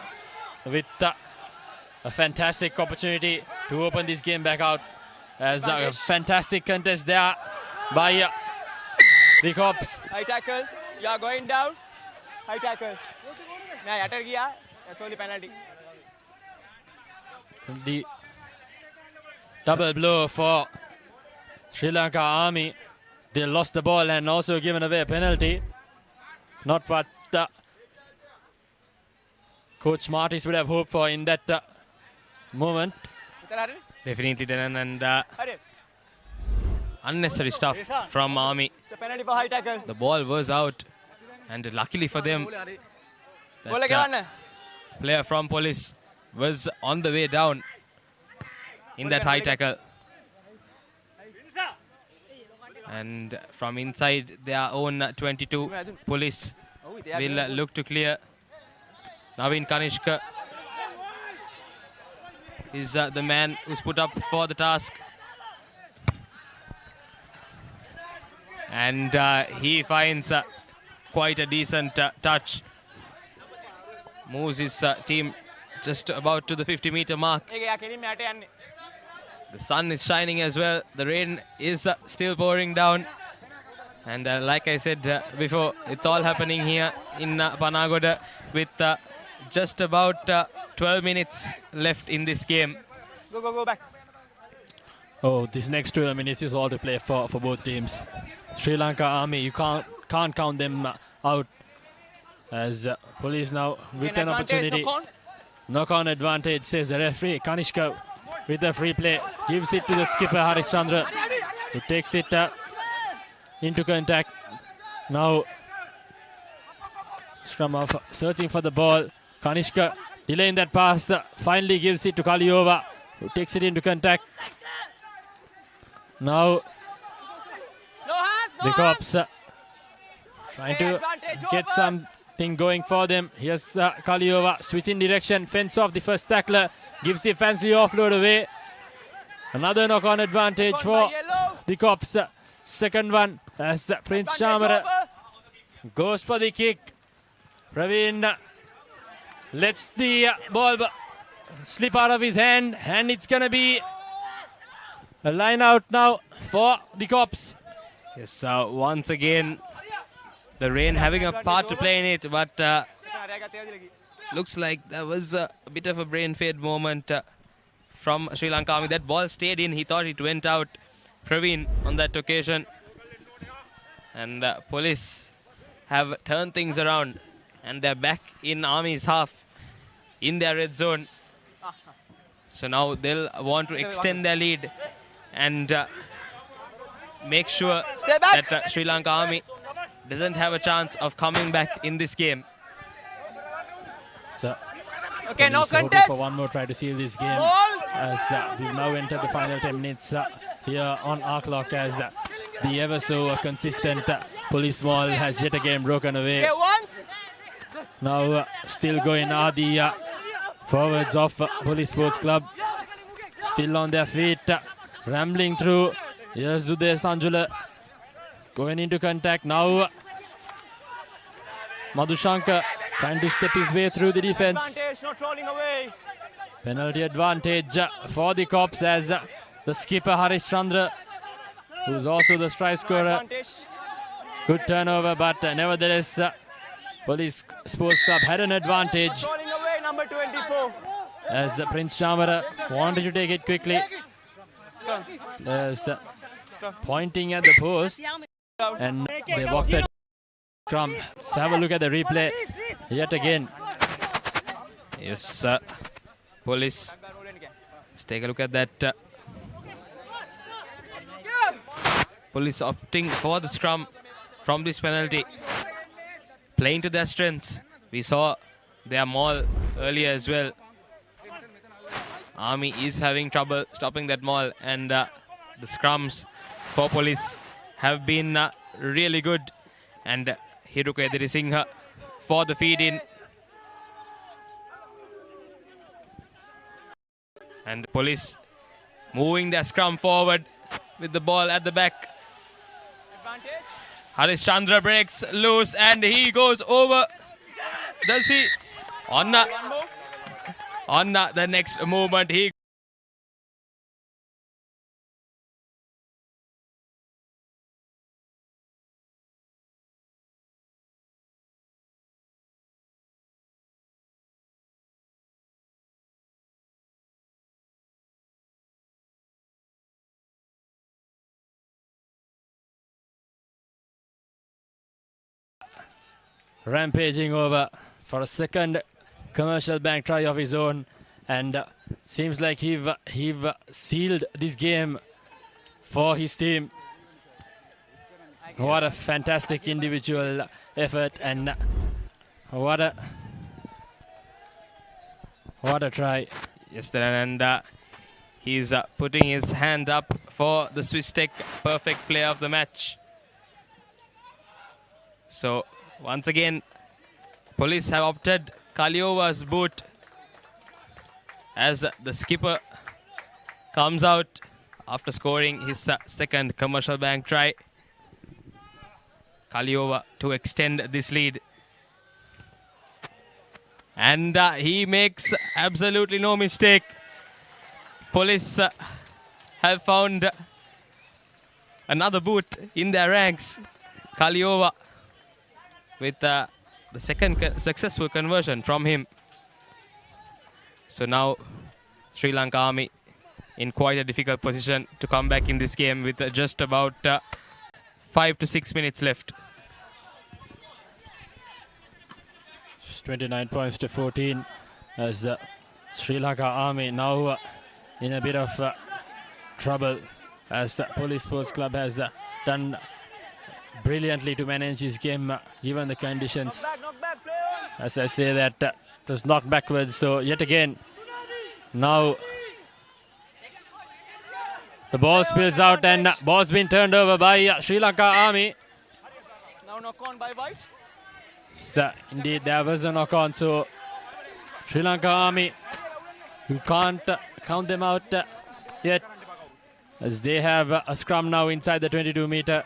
[SPEAKER 14] with a fantastic opportunity to open this game back out, as a fantastic contest there by the Cops.
[SPEAKER 10] High tackle. You are going down. High tackle. That's only penalty.
[SPEAKER 14] The double blow for Sri Lanka Army. They lost the ball and also given away a penalty. Not what Coach Martis would have hoped for in that moment.
[SPEAKER 2] Definitely done, and unnecessary stuff from Army.
[SPEAKER 10] It's a penalty for high tackle.
[SPEAKER 2] The ball was out, and luckily for them, that player from Police was on the way down in that high tackle. And from inside their own 22, Police will look to clear. Naveen Kanishka is the man who's put up for the task. And he finds quite a decent touch. Moves his team just about to the 50-meter mark. The sun is shining as well. The rain is still pouring down. And like I said before, it's all happening here in Panagoda with just about 12 minutes left in this game.
[SPEAKER 10] Go back.
[SPEAKER 14] Oh, this next 12 minutes is all to play for both teams. Sri Lanka Army, you can't count them out, as Police now with an opportunity. Knock-on advantage, says the referee. Kanishka with a free play, gives it to the skipper Harish Chandra, who takes it into contact. Now scrum off, searching for the ball. Kanishka delaying that pass, finally gives it to Kaliova, who takes it into contact. Now the Cops trying to get something going for them. Here's Kaliova, switching direction, fence off the first tackler, gives the fancy offload away. Another knock-on advantage for the Cops. Second one as Prince Shamara goes for the kick. Praveen lets the ball slip out of his hand, and it's going to be a line out now for the Cops.
[SPEAKER 2] Yes, once again, the rain having a part to play in it, but looks like there was a bit of a brain fade moment from Sri Lanka Army. That ball stayed in. He thought it went out. Praveen on that occasion. And Police have turned things around, and they're back in Army's half in their red zone. So now they'll want to extend their lead and make sure that Sri Lanka Army doesn't have a chance of coming back in this game.
[SPEAKER 14] So,
[SPEAKER 10] okay, no
[SPEAKER 14] hoping
[SPEAKER 10] contest.
[SPEAKER 14] for one more try to seal this game, as we've now entered the final 10 minutes here on our clock, as the ever so consistent Police ball has yet again broken away. Now still going are the forwards of Police Sports Club, still on their feet, rambling through. Here's Uday Sanjula going into contact now. Madhushankar trying to step his way through the defense.
[SPEAKER 10] Not rolling away.
[SPEAKER 14] Penalty advantage for the Cops, as the skipper Harish Chandra, who's also the strike scorer. Good turnover, but nevertheless Police Sports Club had an advantage,
[SPEAKER 10] Rolling away, number 24.
[SPEAKER 14] as the Prince Chamara wanted to take it quickly. As pointing at the post, and they walked it. Let's have a look at the replay yet again.
[SPEAKER 2] Yes, Police Let's take a look at that. Police opting for the scrum from this penalty. Playing to their strengths. We saw their maul earlier as well. Army is having trouble stopping that maul, and the scrums for police have been really good. And Hiruke Edirisinghe for the feed in. And police moving their scrum forward with the ball at the back. Harish Chandra breaks loose and he goes over. Does he? On the next movement, he
[SPEAKER 1] rampaging over for a second commercial bank try of his own, and seems like he've sealed this game for his team. What a fantastic individual effort, and what a try.
[SPEAKER 2] Yes, and he's putting his hand up for the Swiss Tech perfect player of the match. So once again, police have opted Kaliova's boot as the skipper comes out after scoring his second commercial bank try. Kaliova to extend this lead. And he makes absolutely no mistake. Police have found another boot in their ranks. Kaliova with the second successful conversion from him. So now Sri Lanka Army in quite a difficult position to come back in this game with just about 5 to 6 minutes left.
[SPEAKER 1] 29 points to 14 as Sri Lanka Army now in a bit of trouble, as Police Sports Club has done brilliantly to manage his game given the conditions. As I say that it was knocked backwards, so yet again now the ball spills out and ball's been turned over by Sri Lanka Army.
[SPEAKER 10] Now knock on by White.
[SPEAKER 1] So, indeed there was a knock on, so Sri Lanka Army, you can't count them out yet, as they have a scrum now inside the 22 meter.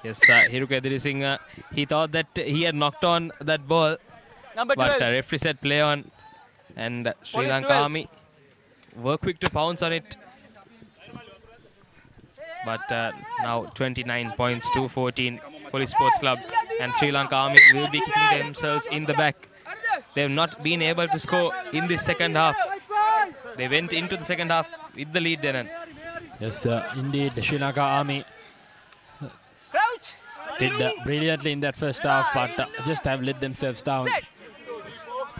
[SPEAKER 2] Yes, Hiruke Edirisinghe, he thought that he had knocked on that ball,
[SPEAKER 10] Number 12.
[SPEAKER 2] but referee said play on, and Sri
[SPEAKER 10] Police
[SPEAKER 2] Lanka
[SPEAKER 10] 12.
[SPEAKER 2] Army were quick to pounce on it. But now 29 points to 14, Police Sports Club, and Sri Lanka Army will be kicking themselves in the back. They have not been able to score in this second half. They went into the second half with the lead, Denan.
[SPEAKER 1] Yes, indeed, the Sri Lanka Army did brilliantly in that first half, but just have let themselves down.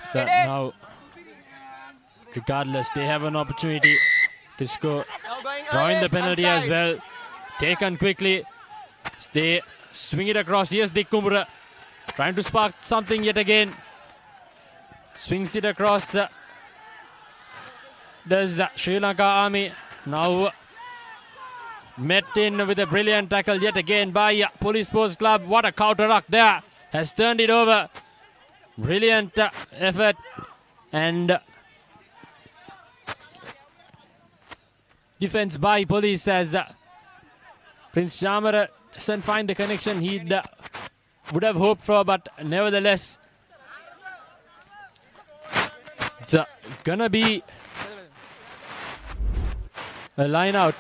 [SPEAKER 1] So now, regardless, they have an opportunity to score. Drawing the penalty as well. Taken quickly. They swing it across. Here's Dick Kumbura trying to spark something yet again. Swings it across. Does Sri Lanka Army now met in with a brilliant tackle yet again by Police Sports Club. What a counter ruck there. Has turned it over. Brilliant effort. And defense by Police as Prince Chamara doesn't find the connection he would have hoped for, but nevertheless it's gonna be a line out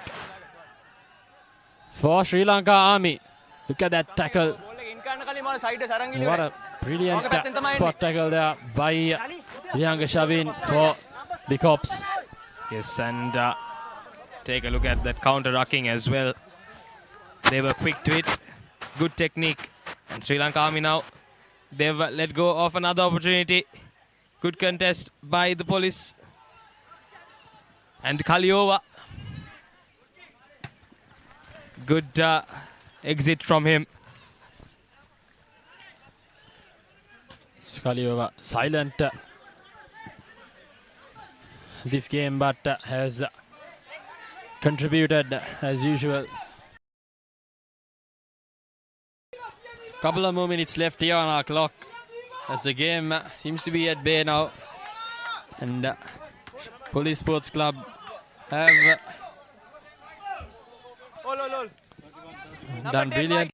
[SPEAKER 1] for Sri Lanka Army. Look at that tackle. What a brilliant spot tackle there by Vihanga Shavin for the Cops.
[SPEAKER 2] Yes, and take a look at that counter-rucking as well. They were quick to it. Good technique. And Sri Lanka Army now, they've let go of another opportunity. Good contest by the Police. And Kaliova. Good exit from him.
[SPEAKER 1] Kaliova silent this game, but has contributed as usual. Couple of more minutes left here on our clock as the game seems to be at bay now, and Police Sports Club have done brilliant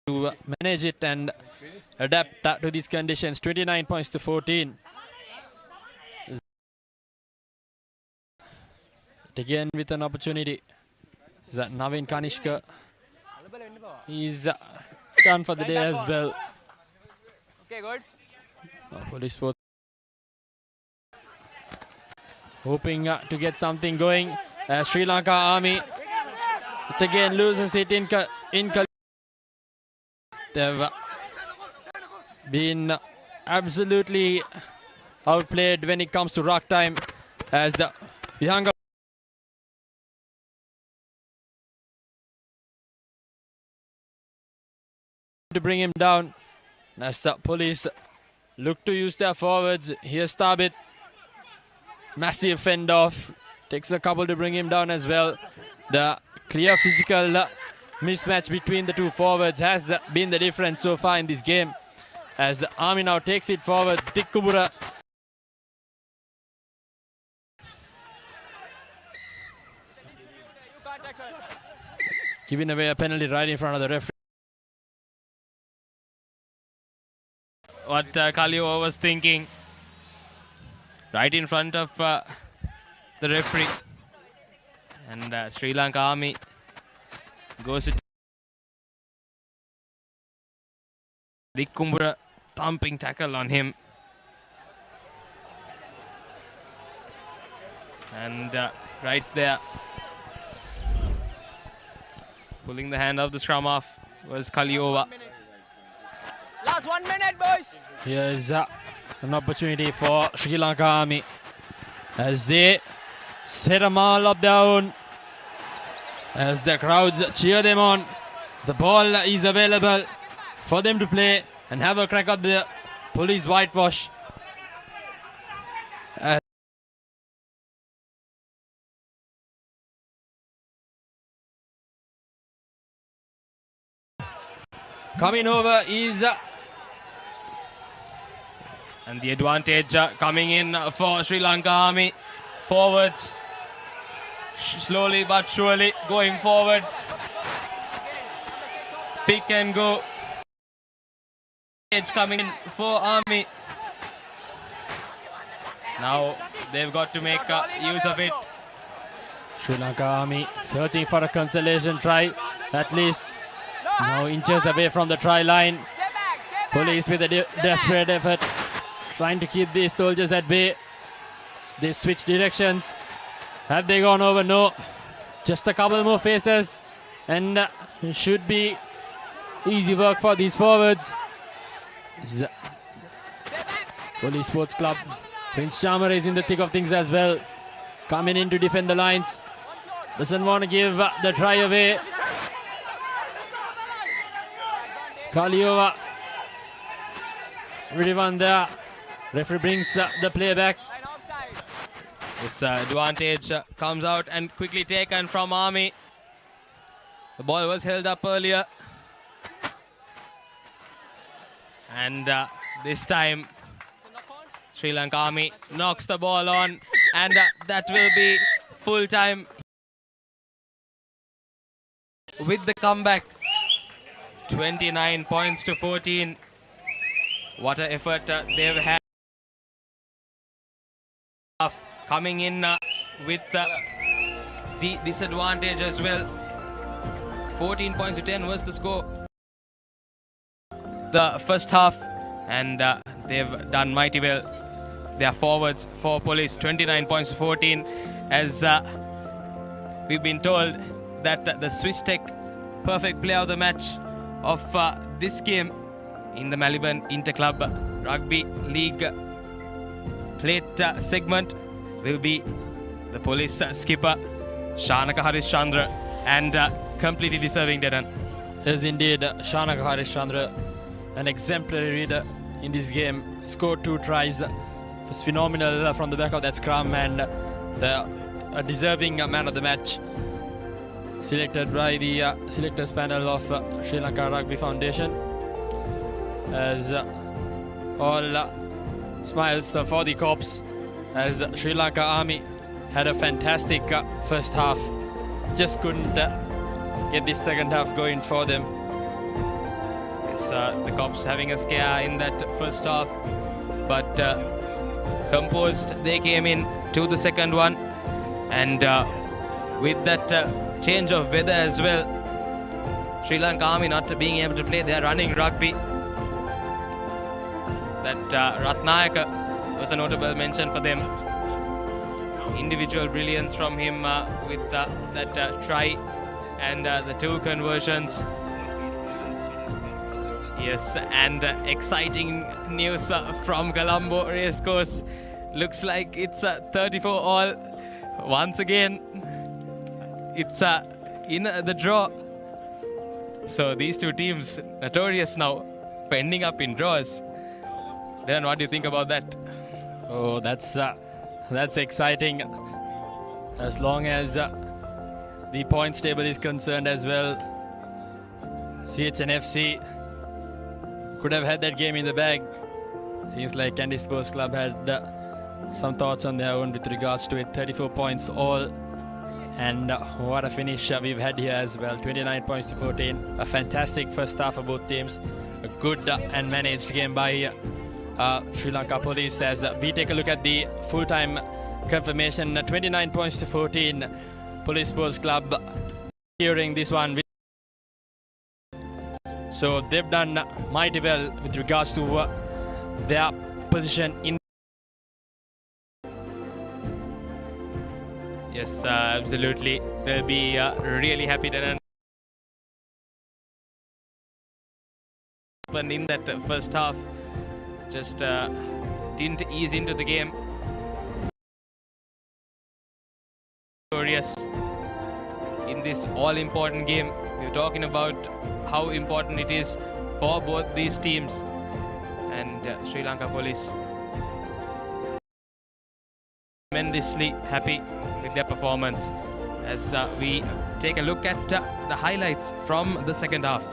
[SPEAKER 1] to manage it and adapt to these conditions. 29 points to 14. Again with an opportunity. Is that Navin Kanishka? He's done for the day as well.
[SPEAKER 10] Okay, good.
[SPEAKER 1] Police Sports hoping to get something going. Sri Lanka Army it again loses it in they've been absolutely outplayed when it comes to ruck time, as the Vihanga to bring him down. As the Police look to use their forwards. Here's Tabit. Massive fend off. Takes a couple to bring him down as well. The clear physical mismatch between the two forwards has been the difference so far in this game. As the Army now takes it forward. Tikkubura giving away a penalty right in front of the referee.
[SPEAKER 2] What Kaliova was thinking, right in front of the referee, and Sri Lanka Army goes to Dikumbura, thumping tackle on him, and right there, pulling the hand of the scrum off was Kaliova.
[SPEAKER 10] Last 1 minute, boys.
[SPEAKER 1] Here's an opportunity for Sri Lanka Army as they set a mall up down, as the crowds cheer them on. The ball is available for them to play and have a crack at the Police whitewash. Coming over is
[SPEAKER 2] and the advantage coming in for Sri Lanka Army. Forwards, slowly but surely going forward. Pick and go. It's coming in for Army. Now they've got to make use of it.
[SPEAKER 1] Sri Lanka Army searching for a consolation try, at least now inches away from the try line. Police with a desperate effort, trying to keep these soldiers at bay. They switch directions. Have they gone over? No. Just a couple more faces, and it should be easy work for these forwards. Police Sports Club. Prince Chamar is in the thick of things as well, coming in to defend the lines. Doesn't want to give the try away. Kaliova ready one there. Referee brings the play back.
[SPEAKER 2] This advantage comes out and quickly taken from Army. The ball was held up earlier, and this time Sri Lanka Army knocks the ball on, and that will be full time with the comeback. 29 points to 14. What an effort they've had. Coming in with the disadvantage as well. 14 points to 10 was the score the first half, and they've done mighty well. They are forwards for Police. 29 points to 14, as we've been told that the Swiss Tech perfect player of the match of this game in the Maliban Interclub Rugby League plate segment will be the police skipper Shanaka Harishchandra, and completely deserving Dedan.
[SPEAKER 14] Yes, indeed, Shanaka Harishchandra, an exemplary reader in this game, scored 2 tries, was phenomenal from the back of that scrum, and a deserving man of the match, selected by the selectors panel of Sri Lanka Rugby Foundation. As all smiles for the Corps, as Sri Lanka Army had a fantastic first half, just couldn't get this second half going for them.
[SPEAKER 2] The Corps having a scare in that first half, but composed they came in to the second one, and with that change of weather as well, Sri Lanka Army not being able to play their running rugby. That Ratnayaka was a notable mention for them. Individual brilliance from him with that try and the 2 conversions. Yes, and exciting news from Colombo Racecourse. Looks like it's 34 all. Once again, it's in the draw. So these 2 teams notorious now for ending up in draws. Then what do you think about that?
[SPEAKER 14] Oh, that's exciting. As long as the points table is concerned as well, CHNFC could have had that game in the bag. Seems like Kandy Sports Club had some thoughts on their own with regards to it. 34 points all, and what a finish we've had here as well. 29 points to 14. A fantastic first half for both teams. A good and managed game by Sri Lanka Police. As we take a look at the full-time confirmation, 29 points to 14. Police Sports Club securing this one. So they've done mighty well with regards to their position in.
[SPEAKER 2] Yes, absolutely. They'll be really happy that happened in that first half. Just didn't ease into the game. Victorious in this all-important game. We're talking about how important it is for both these teams, and Sri Lanka Police tremendously happy with their performance. As we take a look at the highlights from the second half.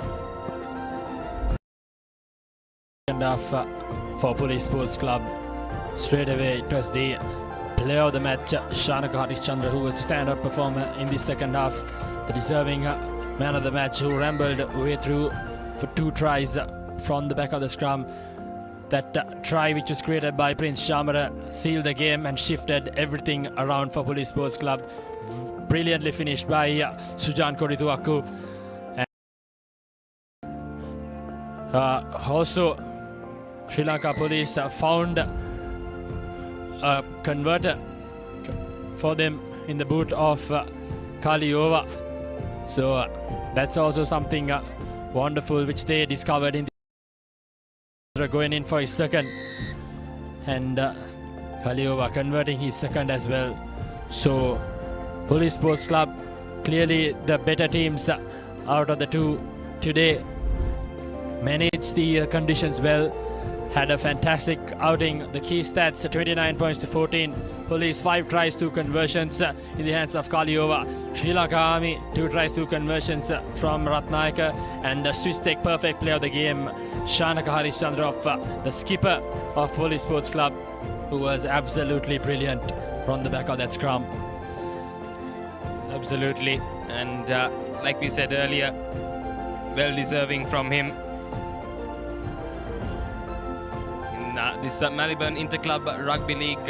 [SPEAKER 14] Second half for Police Sports Club. Straight away it was the player of the match, Shanaka Harishchandra, who was the standout performer in the second half. The deserving man of the match, who rambled way through for 2 tries from the back of the scrum. That try which was created by Prince Shamara sealed the game and shifted everything around for Police Sports Club. Brilliantly finished by Sujan Korituaku. Also, Sri Lanka Police found a converter for them in the boot of Kaliova. So that's also something wonderful which they discovered in the going in for his second, and Kaliova converting his second as well. So Police Sports Club clearly the better teams out of the 2 today. Managed the conditions well, had a fantastic outing. The key stats: 29 points to 14. Police 5 tries, 2 conversions in the hands of Kaliova. Sri Lanka Army 2 tries, 2 conversions from Ratnayaka, and the Swiss Tech perfect player of the game, Shanaka Harishchandra, of the skipper of Police Sports Club, who was absolutely brilliant from the back of that scrum.
[SPEAKER 2] Absolutely, and like we said earlier, well deserving from him. This Maliban Interclub Rugby League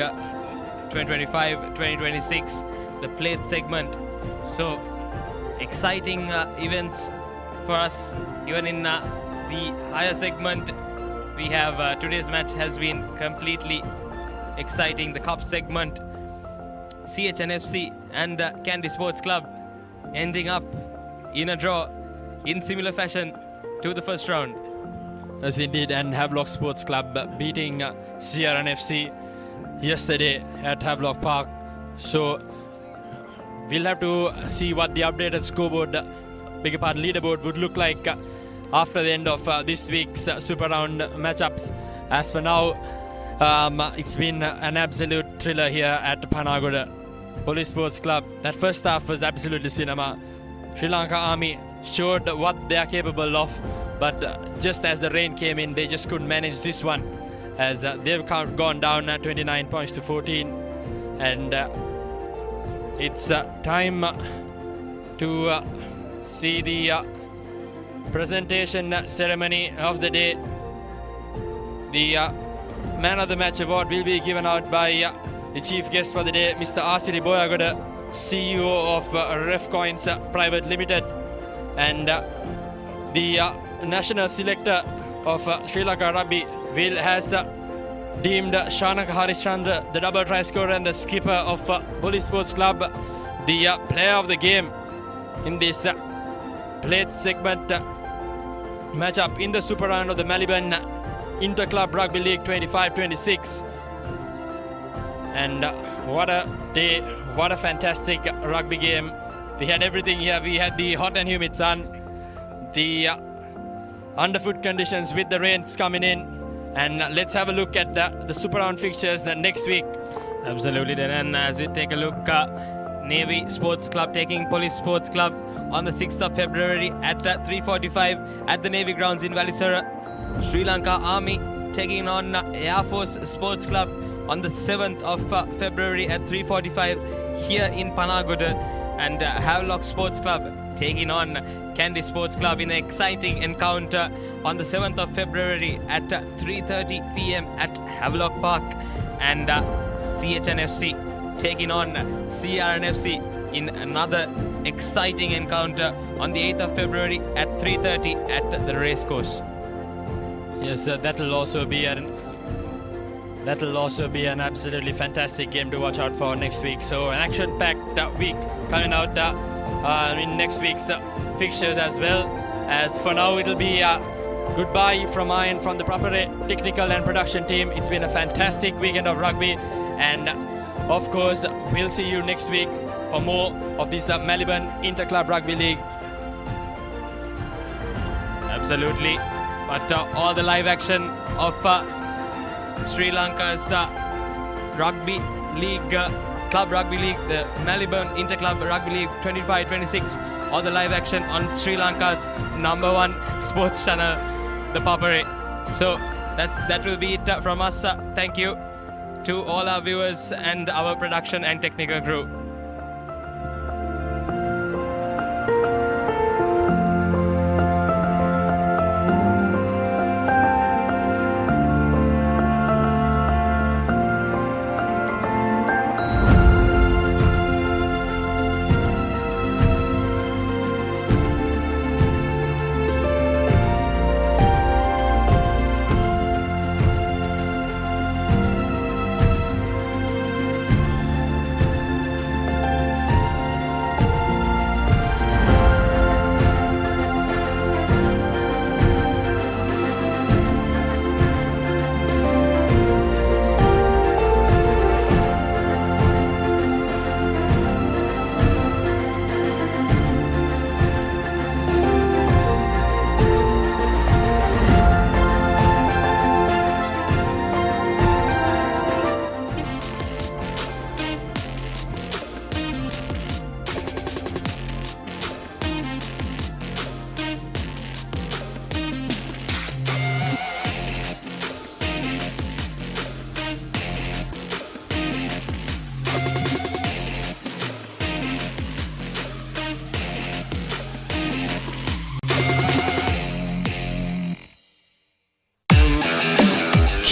[SPEAKER 2] 2025-2026, the plate segment. So exciting events for us. Even in the higher segment, we have today's match has been completely exciting. The cup segment, CHNFC and Kandy Sports Club ending up in a draw in similar fashion to the first round.
[SPEAKER 14] Yes, indeed, and Havelock Sports Club beating CRNFC yesterday at Havelock Park So we'll have to see what the updated scoreboard, leaderboard would look like after the end of this week's Super Round matchups. As for now, it's been an absolute thriller here at Panagoda Police Sports Club. That first half was absolutely cinema. Sri Lanka Army showed what they are capable of, but just as the rain came in, they just couldn't manage this one, as they've gone down 29 points to 14. And it's time to see the presentation ceremony of the day. The Man of the Match award will be given out by the chief guest for the day, Mr. Asiri Boyagoda, CEO of Refcoins Private Limited, and the national selector of Sri Lanka Rugby has deemed Shanaka Harishchandra, the double try scorer and the skipper of Police Sports Club, the player of the game in this plate segment matchup in the Super Round of the Maliban Inter-Club Rugby League 25-26. And what a day, what a fantastic rugby game. We had everything here. We had the hot and humid sun, the underfoot conditions with the rains coming in. And let's have a look at the Super Round fixtures next week.
[SPEAKER 2] Absolutely, and as we take a look, Navy Sports Club taking Police Sports Club on the 6th of February at 3:45 at the Navy grounds in Valisara. Sri Lanka Army taking on Air Force Sports Club on the 7th of February at 3:45 here in Panagoda, and Havelock Sports Club taking on Kandy Sports Club in an exciting encounter on the 7th of February at 3:30 p.m. at Havelock Park, and CHNFC taking on CRNFC in another exciting encounter on the 8th of February at 3:30 at the racecourse.
[SPEAKER 14] Yes, that'll also be an absolutely fantastic game to watch out for next week. So an action-packed week coming out in next week's fixtures as well. As for now, it'll be goodbye from I and from the Papare technical and production team. It's been a fantastic weekend of rugby, and of course we'll see you next week for more of this Maliban Inter-Club Rugby League.
[SPEAKER 2] Absolutely, but all the live action of Sri Lanka's Rugby League, Club Rugby League, the Maliban Inter-Club Rugby League 25-26, all the live action on Sri Lanka's #1 sports channel, the Papare. So that will be it from us. Thank you to all our viewers and our production and technical crew.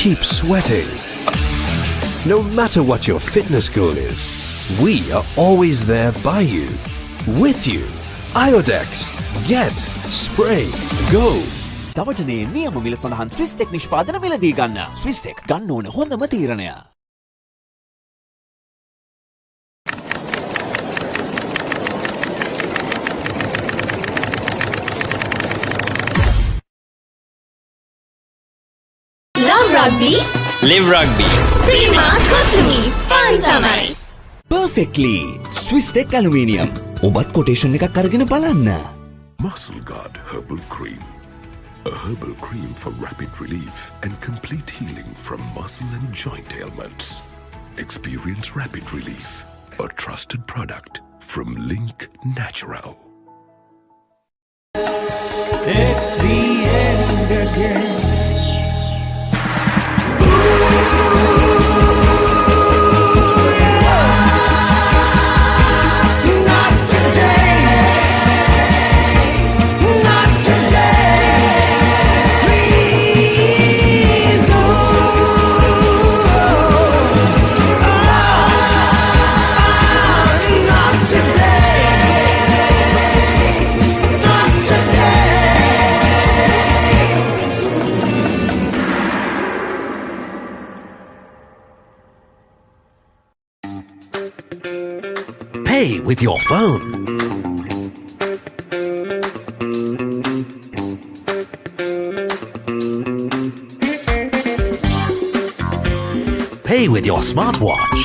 [SPEAKER 3] Keep sweating. No matter what your fitness goal is, we are always there by you, with you. Iodex. Get. Spray. Go.
[SPEAKER 6] දවටනේ නියම මිල සඳහන් ස්විස්ටෙක් නිෂ්පාදන මිලදී ගන්න. ස්විස්ටෙක් ගන්න ඕන හොඳම තීරණය.
[SPEAKER 4] Love rugby.
[SPEAKER 2] Live rugby.
[SPEAKER 4] Prima Kotumi Fantamari.
[SPEAKER 6] Perfectly. Swiss Tech Aluminium. ඔබත් කොටේෂන් එකක් අරගෙන බලන්න.
[SPEAKER 7] Muscle Guard Herbal Cream. A herbal cream for rapid relief and complete healing from muscle and joint ailments. Experience rapid relief. A trusted product from Link Natural.
[SPEAKER 8] It's the end again. Not today. Not today. Please. Not today. Not today.
[SPEAKER 3] Pay with your phone. Pay with your smartwatch.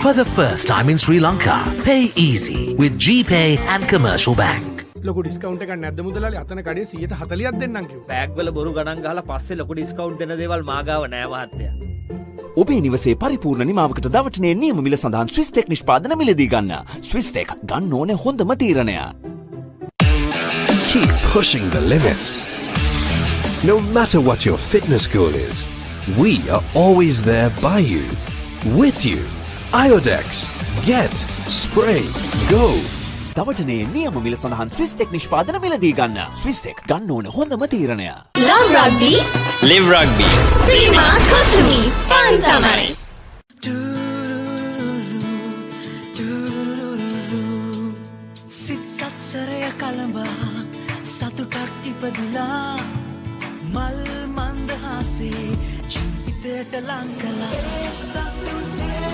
[SPEAKER 3] For the first time in Sri Lanka, pay easy with GPay and Commercial Bank.
[SPEAKER 9] ලොකු discount එකක් නැද්ද මුදලාලි අතන කඩේ 140ක් දෙන්නම් කිව්වා.
[SPEAKER 5] Bag වල බොරු ගණන් ගහලා පස්සේ ලොකු ඩිස්කවුන්ට් දෙන දේවල් මාගාව නෑ මහත්තයා.
[SPEAKER 6] ඔබේ නිවසේ පරිපූර්ණ නිමාවකට දවටනේ නියම මිල සඳහන් ස්විස් ටෙක් නිෂ්පාදන මිලදී ගන්න. ස්විස් ටෙක් ගන්න ඕනේ හොඳම තීරණය.
[SPEAKER 3] Keep pushing the limits. No matter what your fitness goal is, we are always there by you, with you. Iodex. Get. Spray. Go.
[SPEAKER 6] දවටනේ නියම මිල සඳහන් ස්විස් ටෙක් නිෂ්පාදන මිලදී ගන්න. ස්විස් ටෙක් ගන්න ඕනේ හොඳම තීරණය.
[SPEAKER 4] Love rugby.
[SPEAKER 2] Live rugby.
[SPEAKER 4] Prima Kotumi. Fun tamari.
[SPEAKER 8] සිත්සත්සරය කළඹා සතුටක් ඉපදිලා මල් මන්දහසේ ජීවිතයට ලං කළා සතුටේ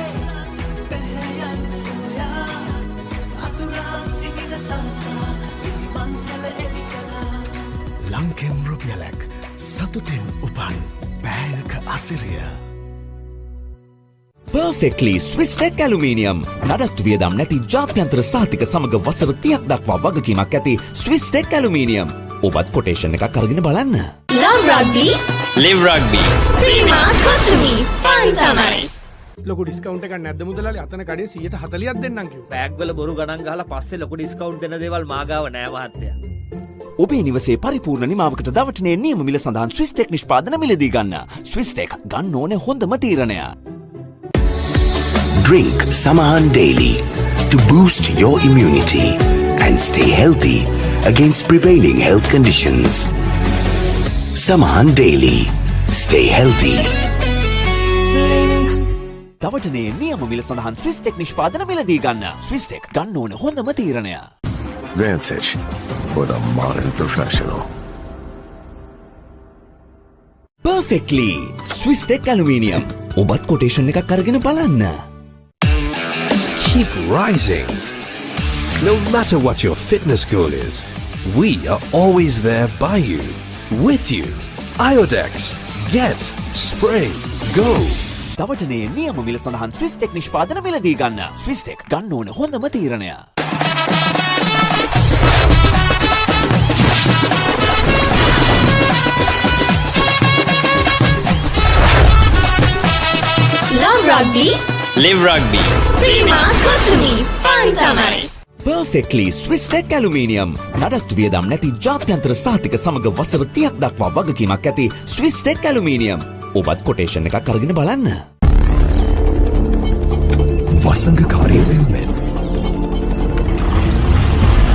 [SPEAKER 8] පැහැයන් සොයා අතුරා සිටින සංසා පිළිවන්සල එලි කළා
[SPEAKER 15] ලංකෙන් රුපියලක් සතුටෙන් උපන් බෑයක අසිරිය.
[SPEAKER 6] Perfectly Swiss Tech Aluminium. නඩත්තු වියදම් නැති ජාත්‍යන්තර සහතික සමග වසර 30ක් දක්වා වගකීමක් ඇති Swiss Tech Aluminium. ඔබත් කොටේෂන් එකක් අරගෙන බලන්න.
[SPEAKER 4] Love rugby.
[SPEAKER 2] Live rugby.
[SPEAKER 4] Prima Kotumi. Fun tamari.
[SPEAKER 9] ලොකු ඩිස්කවුන්ට් එකක් නැද්ද මුදලාලි අතන කඩේ 140ක් දෙන්නම් කිව්වා.
[SPEAKER 5] බෑග් වල බොරු ගණන් ගහලා පස්සේ ලොකු ඩිස්කවුන්ට් දෙන දේවල් මාගාව නෑ මහත්තයා.
[SPEAKER 6] ඔබේ නිවසේ පරිපූර්ණ නිමාවකට දවටනේ නියම මිල සඳහන් ස්විස් ටෙක් නිෂ්පාදන මිලදී ගන්න. ස්විස් ටෙක් ගන්න ඕනේ හොඳම තීරණය.
[SPEAKER 13] Drink Samahan daily to boost your immunity and stay healthy against prevailing health conditions. Samahan daily. Stay healthy.
[SPEAKER 6] දවටනේ නියම මිල සඳහන් ස්විස් ටෙක් නිෂ්පාදන මිලදී ගන්න. ස්විස් ටෙක් ගන්න ඕනේ හොඳම තීරණය.
[SPEAKER 7] Vantage for the modern professional.
[SPEAKER 6] Perfectly Swiss Tech Aluminium. ඔබත් කොටේෂන් එකක් අරගෙන බලන්න.
[SPEAKER 3] Keep rising. No matter what your fitness goal is, we are always there by you, with you. Iodex. Get. Spray. Go.
[SPEAKER 6] දවටනේ නියම මිල සඳහන් Swiss tech නිෂ්පාදන මිලදී ගන්න. ස්විස් ටෙක් ගන්න ඕනේ හොඳම තීරණය.
[SPEAKER 4] Love rugby.
[SPEAKER 2] Live rugby.
[SPEAKER 4] Prima Kotumi. Fun tamari.
[SPEAKER 6] Perfectly Swiss Tech Aluminium. නඩත්තු වියදම් නැති ජාත්‍යන්තර සහතික සමග වසර 30ක් දක්වා වගකීමක් ඇති Swiss Tech Aluminium. ඔබත් කොටේෂන් එකක් අරගෙන බලන්න.
[SPEAKER 15] වසංගකාරී වෙනුවෙන්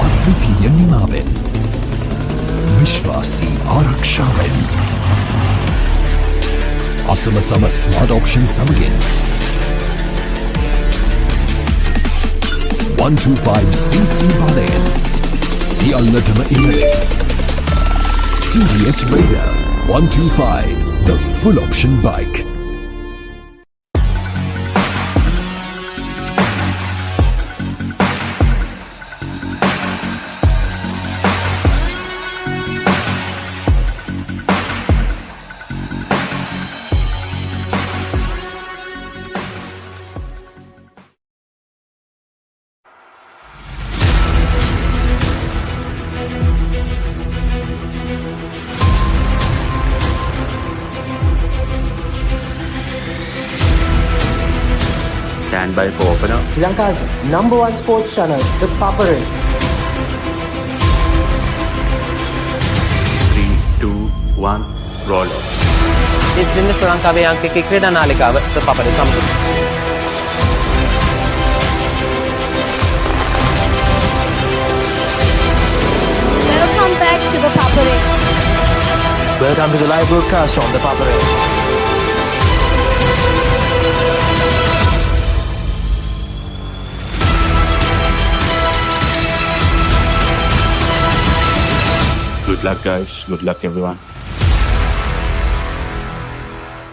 [SPEAKER 15] අද්විතීය නිමාවෙන් විශ්වාසී ආරක්ෂාවෙන් අසමසම ස්මාර්ට් ඔප්ෂන් සමගින් 125cc බලයෙන් සියල්ලටම ඉහළින් TVS Raider 125, the full option bike.
[SPEAKER 16] Stand by for opener.
[SPEAKER 17] Sri Lanka's #1 sports channel, the Papare.
[SPEAKER 16] 3, 2, 1, roll off.
[SPEAKER 12] ඉතින් ශ්‍රී ලංකාවේ අංක එක ක්‍රීඩා නාලිකාව the Papare සමග.
[SPEAKER 18] Welcome back to the Papare.
[SPEAKER 17] Welcome to the live broadcast on the Papare.
[SPEAKER 16] Good luck, guys. Good luck, everyone.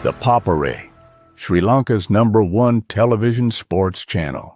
[SPEAKER 19] The Papare, Sri Lanka's #1 television sports channel.